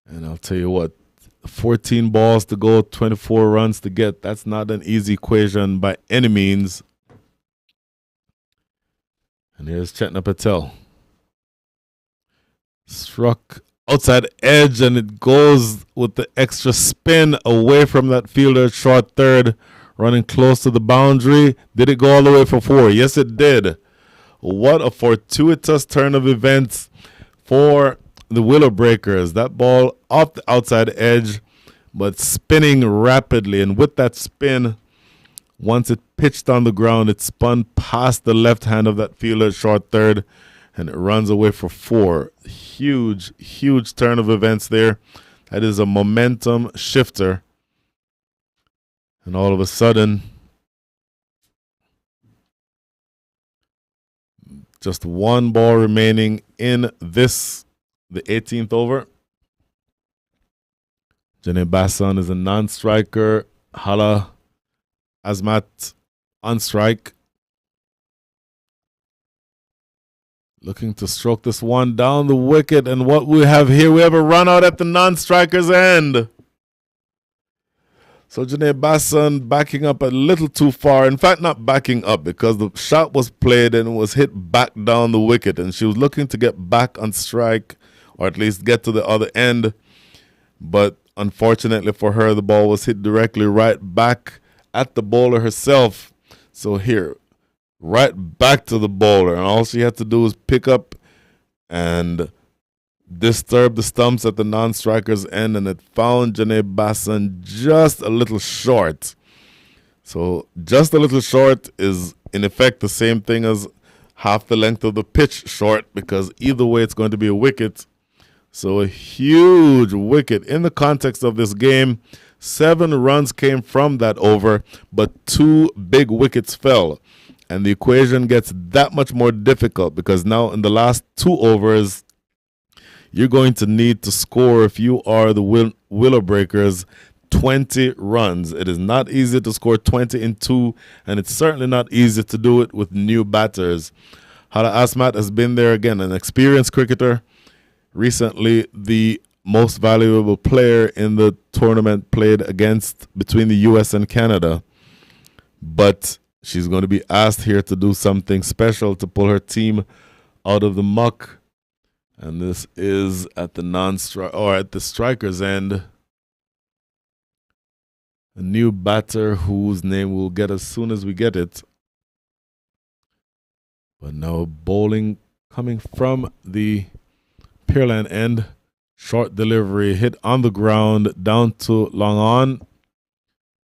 And I'll tell you what, 14 balls to go, 24 runs to get. That's not an easy equation by any means. And here's Chetna Patel. Struck outside edge, and it goes with the extra spin away from that fielder, short third, running close to the boundary. Did it go all the way for 4? Yes, it did. What a fortuitous turn of events for the Willow Breakers. That ball off the outside edge, but spinning rapidly. And with that spin, once it pitched on the ground, it spun past the left hand of that fielder, short third, and it runs away for 4. Huge, huge turn of events there. That is a momentum shifter. And all of a sudden, just 1 ball remaining in the 18th over. Janae Basson is a non-striker. Hala Azmat on strike. Looking to stroke this one down the wicket. And what we have here, we have a run out at the non-striker's end. So Janae Basson backing up a little too far. In fact, not backing up, because the shot was played and was hit back down the wicket. And she was looking to get back on strike, or at least get to the other end. But unfortunately for her, the ball was hit directly right back at the bowler herself. So here, right back to the bowler. And all she had to do was pick up and disturb the stumps at the non-striker's end, and it found Janae Basson just a little short. So just a little short is in effect the same thing as half the length of the pitch short, because either way it's going to be a wicket. So a huge wicket in the context of this game. 7 runs came from that over, but 2 big wickets fell. And the equation gets that much more difficult, because now in the last 2 overs, you're going to need to score, if you are the Willow Breakers, 20 runs. It is not easy to score 20 in 2, and it's certainly not easy to do it with new batters. Hala Azmat has been there again, an experienced cricketer. Recently, the most valuable player in the tournament played between the U.S. and Canada. But she's going to be asked here to do something special to pull her team out of the muck. And this is at the striker's end. A new batter whose name we'll get as soon as we get it. But now bowling coming from the Pearland end. Short delivery, hit on the ground, down to long on.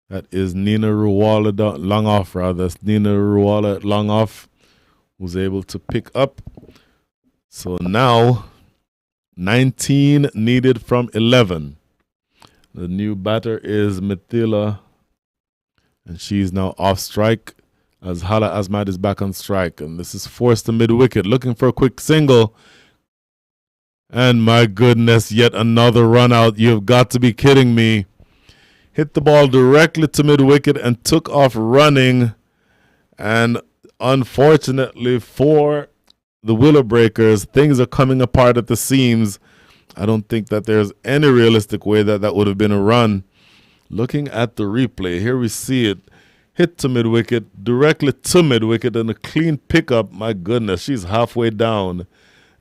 That is Nina Ruwala, long off rather. That's Nina Ruwala long off, who's able to pick up. So now, 19 needed from 11. The new batter is Mithila, and she's now off strike as Hala Azmat is back on strike. And this is forced to mid-wicket, looking for a quick single. And my goodness, yet another run out. You've got to be kidding me. Hit the ball directly to mid-wicket and took off running. And unfortunately for the Willow Breakers, things are coming apart at the seams. I don't think that there's any realistic way that that would have been a run. Looking at the replay, here we see it. Hit to mid-wicket, directly to mid-wicket, and a clean pickup. My goodness, she's halfway down.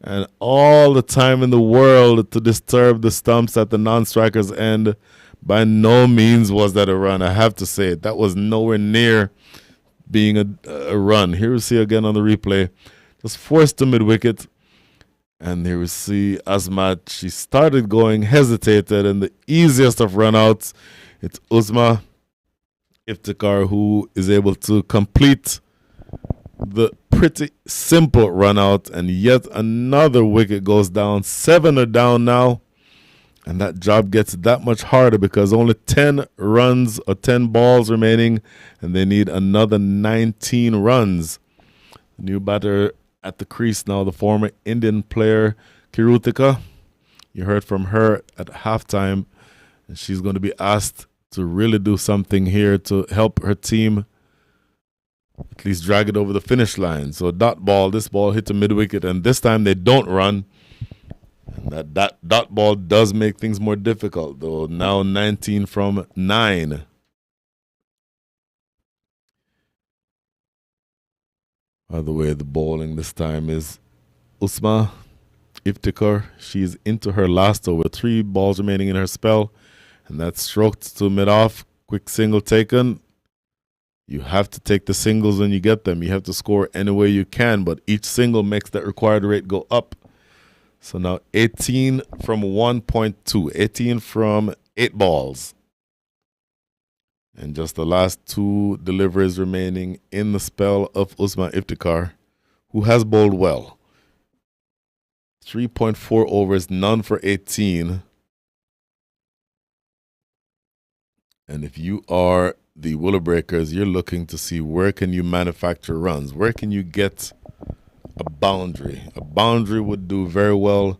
And all the time in the world to disturb the stumps at the non-striker's end. By no means was that a run. I have to say it. That was nowhere near being a run. Here we see again on the replay. Just forced to mid-wicket. And here we see Azmat. She started going, hesitated, and the easiest of run-outs, it's Uzma Iftikhar who is able to complete the pretty simple run-out. And yet another wicket goes down. 7 are down now. And that job gets that much harder because only 10 runs or 10 balls remaining, and they need another 19 runs. The new batter at the crease now, the former Indian player Kirutika. You heard from her at halftime, and she's going to be asked to really do something here to help her team at least drag it over the finish line. So dot ball, this ball hit the mid-wicket, and this time they don't run. And that dot ball does make things more difficult, though. Now 19 from 9. By the way, the bowling this time is Usma Iftikhar. She's into her last over. 3 balls remaining in her spell. And that's stroked to mid-off. Quick single taken. You have to take the singles when you get them. You have to score any way you can, but each single makes that required rate go up. So now 18 from 1.2, 18 from 8 balls. And just the last 2 deliveries remaining in the spell of Usma Iftikhar, who has bowled well. 3.4 overs, none for 18. And if you are the Willow Breakers, you're looking to see where can you manufacture runs? Where can you get a boundary? A boundary would do very well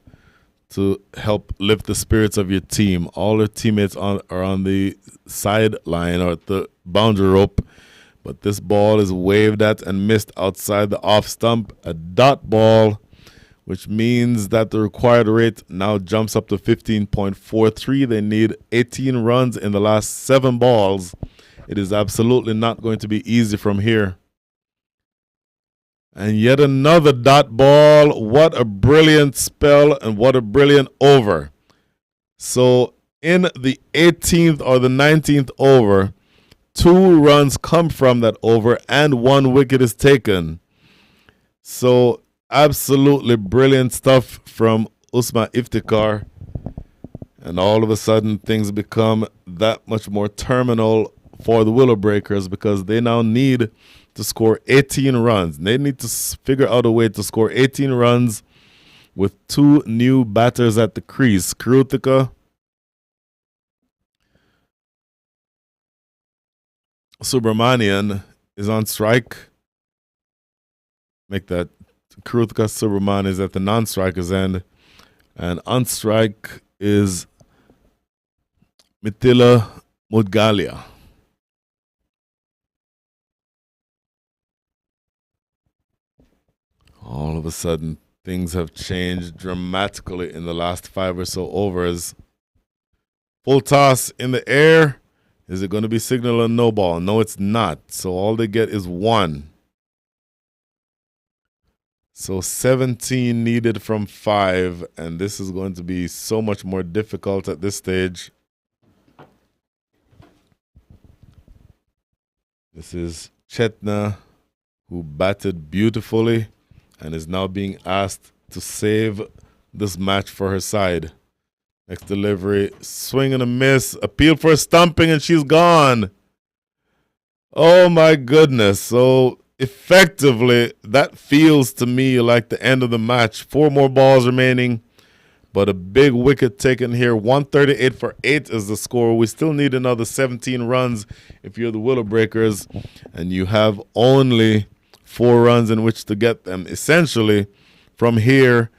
to help lift the spirits of your team. All your teammates are on the sideline or at the boundary rope, but this ball is waved at and missed outside the off stump. A dot ball, which means that the required rate now jumps up to 15.43. They need 18 runs in the last 7 balls. It is absolutely not going to be easy from here. And yet another dot ball. What a brilliant spell and what a brilliant over. So in the 18th or the 19th over, 2 runs come from that over and 1 wicket is taken. So absolutely brilliant stuff from Usman Iftikhar. And all of a sudden things become that much more terminal for the Willow Breakers because they now need to score 18 runs. They need to figure out a way to score 18 runs with 2 new batters at the crease. Kritika Subramanian is on strike. Make that Kritika Subramanian is at the non-striker's end. And on strike is Mithila Mudgalia. All of a sudden, things have changed dramatically in the last 5 or so overs. Full toss in the air. Is it going to be signal or no ball? No, it's not. So all they get is 1. So 17 needed from 5, and this is going to be so much more difficult at this stage. This is Chetna, who batted beautifully and is now being asked to save this match for her side. Next delivery, swing and a miss, appeal for a stumping, and she's gone. Oh my goodness. So effectively, that feels to me like the end of the match. 4 more balls remaining, but a big wicket taken here. 138 for 8 is the score. We still need another 17 runs if you're the Willow Breakers, and you have only 4 runs in which to get them. Essentially, from here,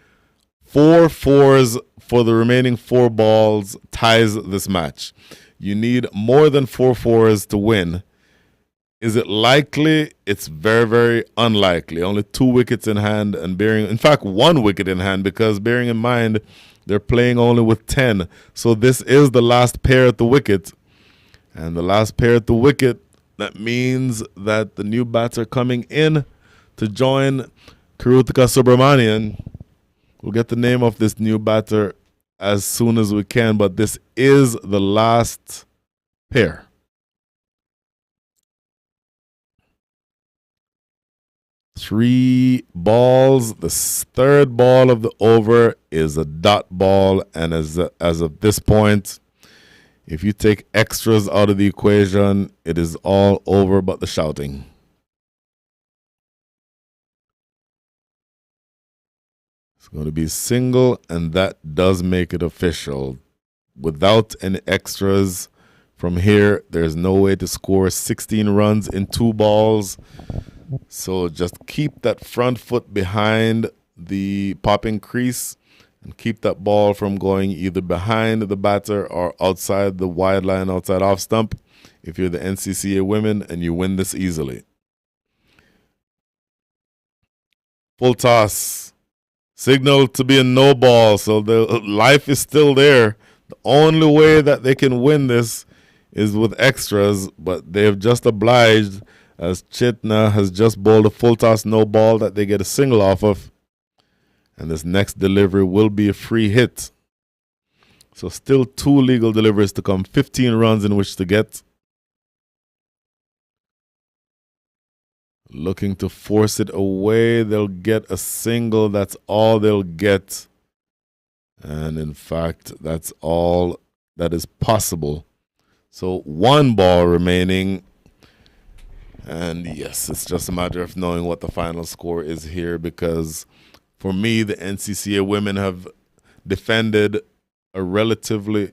4 fours for the remaining 4 balls ties this match. You need more than 4 fours to win. Is it likely? It's very, very unlikely. Only 2 wickets in hand, and in fact, 1 wicket in hand, because bearing in mind they're playing only with 10. So this is the last pair at the wicket. And the last pair at the wicket, that means that the new batter coming in to join Kritika Subramanian. We'll get the name of this new batter as soon as we can, but this is the last pair. Three balls. The third ball of the over is a dot ball, and as of this point, if you take extras out of the equation, it is all over but the shouting. It's going to be single, and that does make it official. Without any extras from here, there's no way to score 16 runs in 2 balls. So just keep that front foot behind the popping crease and keep that ball from going either behind the batter or outside the wide line, outside off stump if you're the NCCA women, and you win this easily. Full toss. Signal to be a no ball, so the life is still there. The only way that they can win this is with extras, but they have just obliged, as Chetna has just bowled a full toss no ball that they get a single off of. And this next delivery will be a free hit. So still 2 legal deliveries to come, 15 runs in which to get. Looking to force it away. They'll get a single. That's all they'll get. And in fact, that's all that is possible. So 1 ball remaining. And yes, it's just a matter of knowing what the final score is here, because For me, the NCCA women have defended a relatively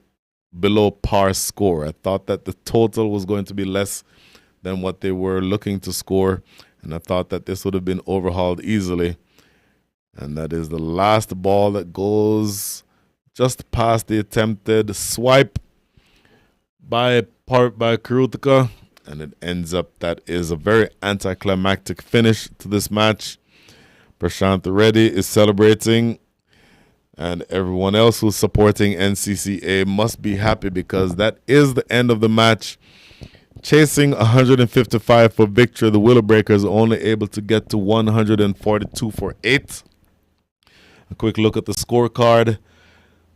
below par score. I thought that the total was going to be less than what they were looking to score, and I thought that this would have been overhauled easily. And that is the last ball that goes just past the attempted swipe by Karutika, and it ends up that is a very anticlimactic finish to this match. Prashant Reddy is celebrating, and everyone else who's supporting NCCA must be happy because that is the end of the match. Chasing 155 for victory, the Willow Breakers only able to get to 142 for 8. A quick look at the scorecard.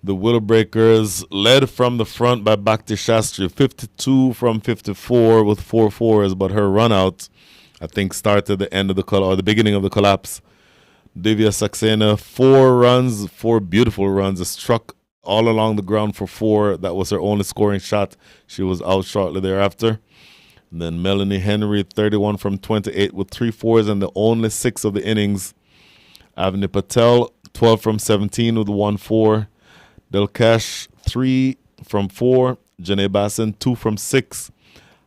The Willow Breakers led from the front by Bhakti Shastri, 52 from 54 with 4 fours, but her run out, I think, started the end of the beginning of the collapse. Divya Saxena, 4 runs, 4 beautiful runs, struck all along the ground for 4. That was her only scoring shot. She was out shortly thereafter. And then Melanie Henry, 31 from 28 with 3 fours and the only 6 of the innings. Avni Patel, 12 from 17 with 1 4. Delkash, 3 from 4. Janae Basson, 2 from 6.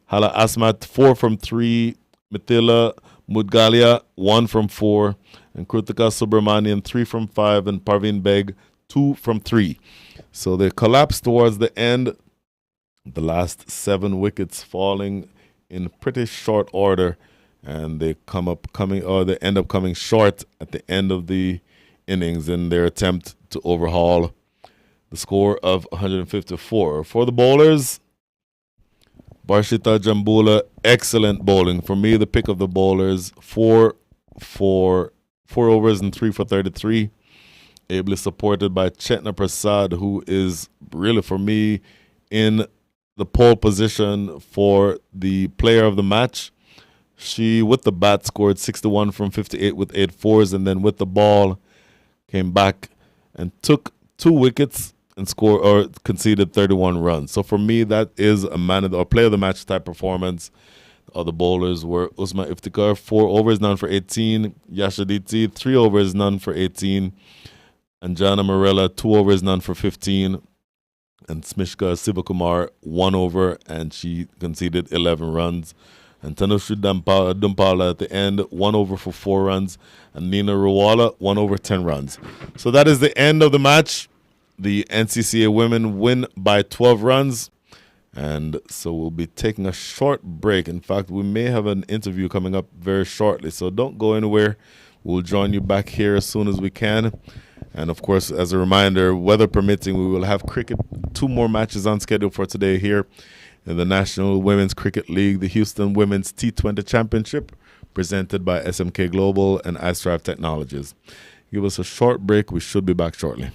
Hala Asmat, 4 from 3. Mithila Mudgalia, 1 from 4. And Krutika Subramanian, 3 from 5. And Parveen Beg, 2 from 3. So they collapsed towards the end. The last 7 wickets falling in pretty short order. And they they end up coming short at the end of the innings in their attempt to overhaul the score of 154. For the bowlers, Barshita Jambula, excellent bowling. For me, the pick of the bowlers, 4 overs and 3 for 33. Ably supported by Chetna Prasad, who is really, for me, in the pole position for the player of the match. She, with the bat, scored 61 from 58 with 8 fours, and then with the ball, came back and took 2 wickets and conceded 31 runs. So for me, that is a player of the match type performance. The other bowlers were Usma Iftikhar, 4 overs, none for 18. Yashaditi, 3 overs, none for 18. Anjana Morella, 2 overs, none for 15. And Smishka Sivakumar, 1 over, and she conceded 11 runs. And Tanushree Dumpala at the end, 1 over for 4 runs. And Nina Rawala, 1 over, 10 runs. So that is the end of the match. The NCCA women win by 12 runs. And so we'll be taking a short break. In fact, we may have an interview coming up very shortly. So don't go anywhere. We'll join you back here as soon as we can. And, of course, as a reminder, weather permitting, we will have cricket, 2 more matches on schedule for today here in the National Women's Cricket League, the Houston Women's T20 Championship, presented by SMK Global and iStrive Technologies. Give us a short break. We should be back shortly.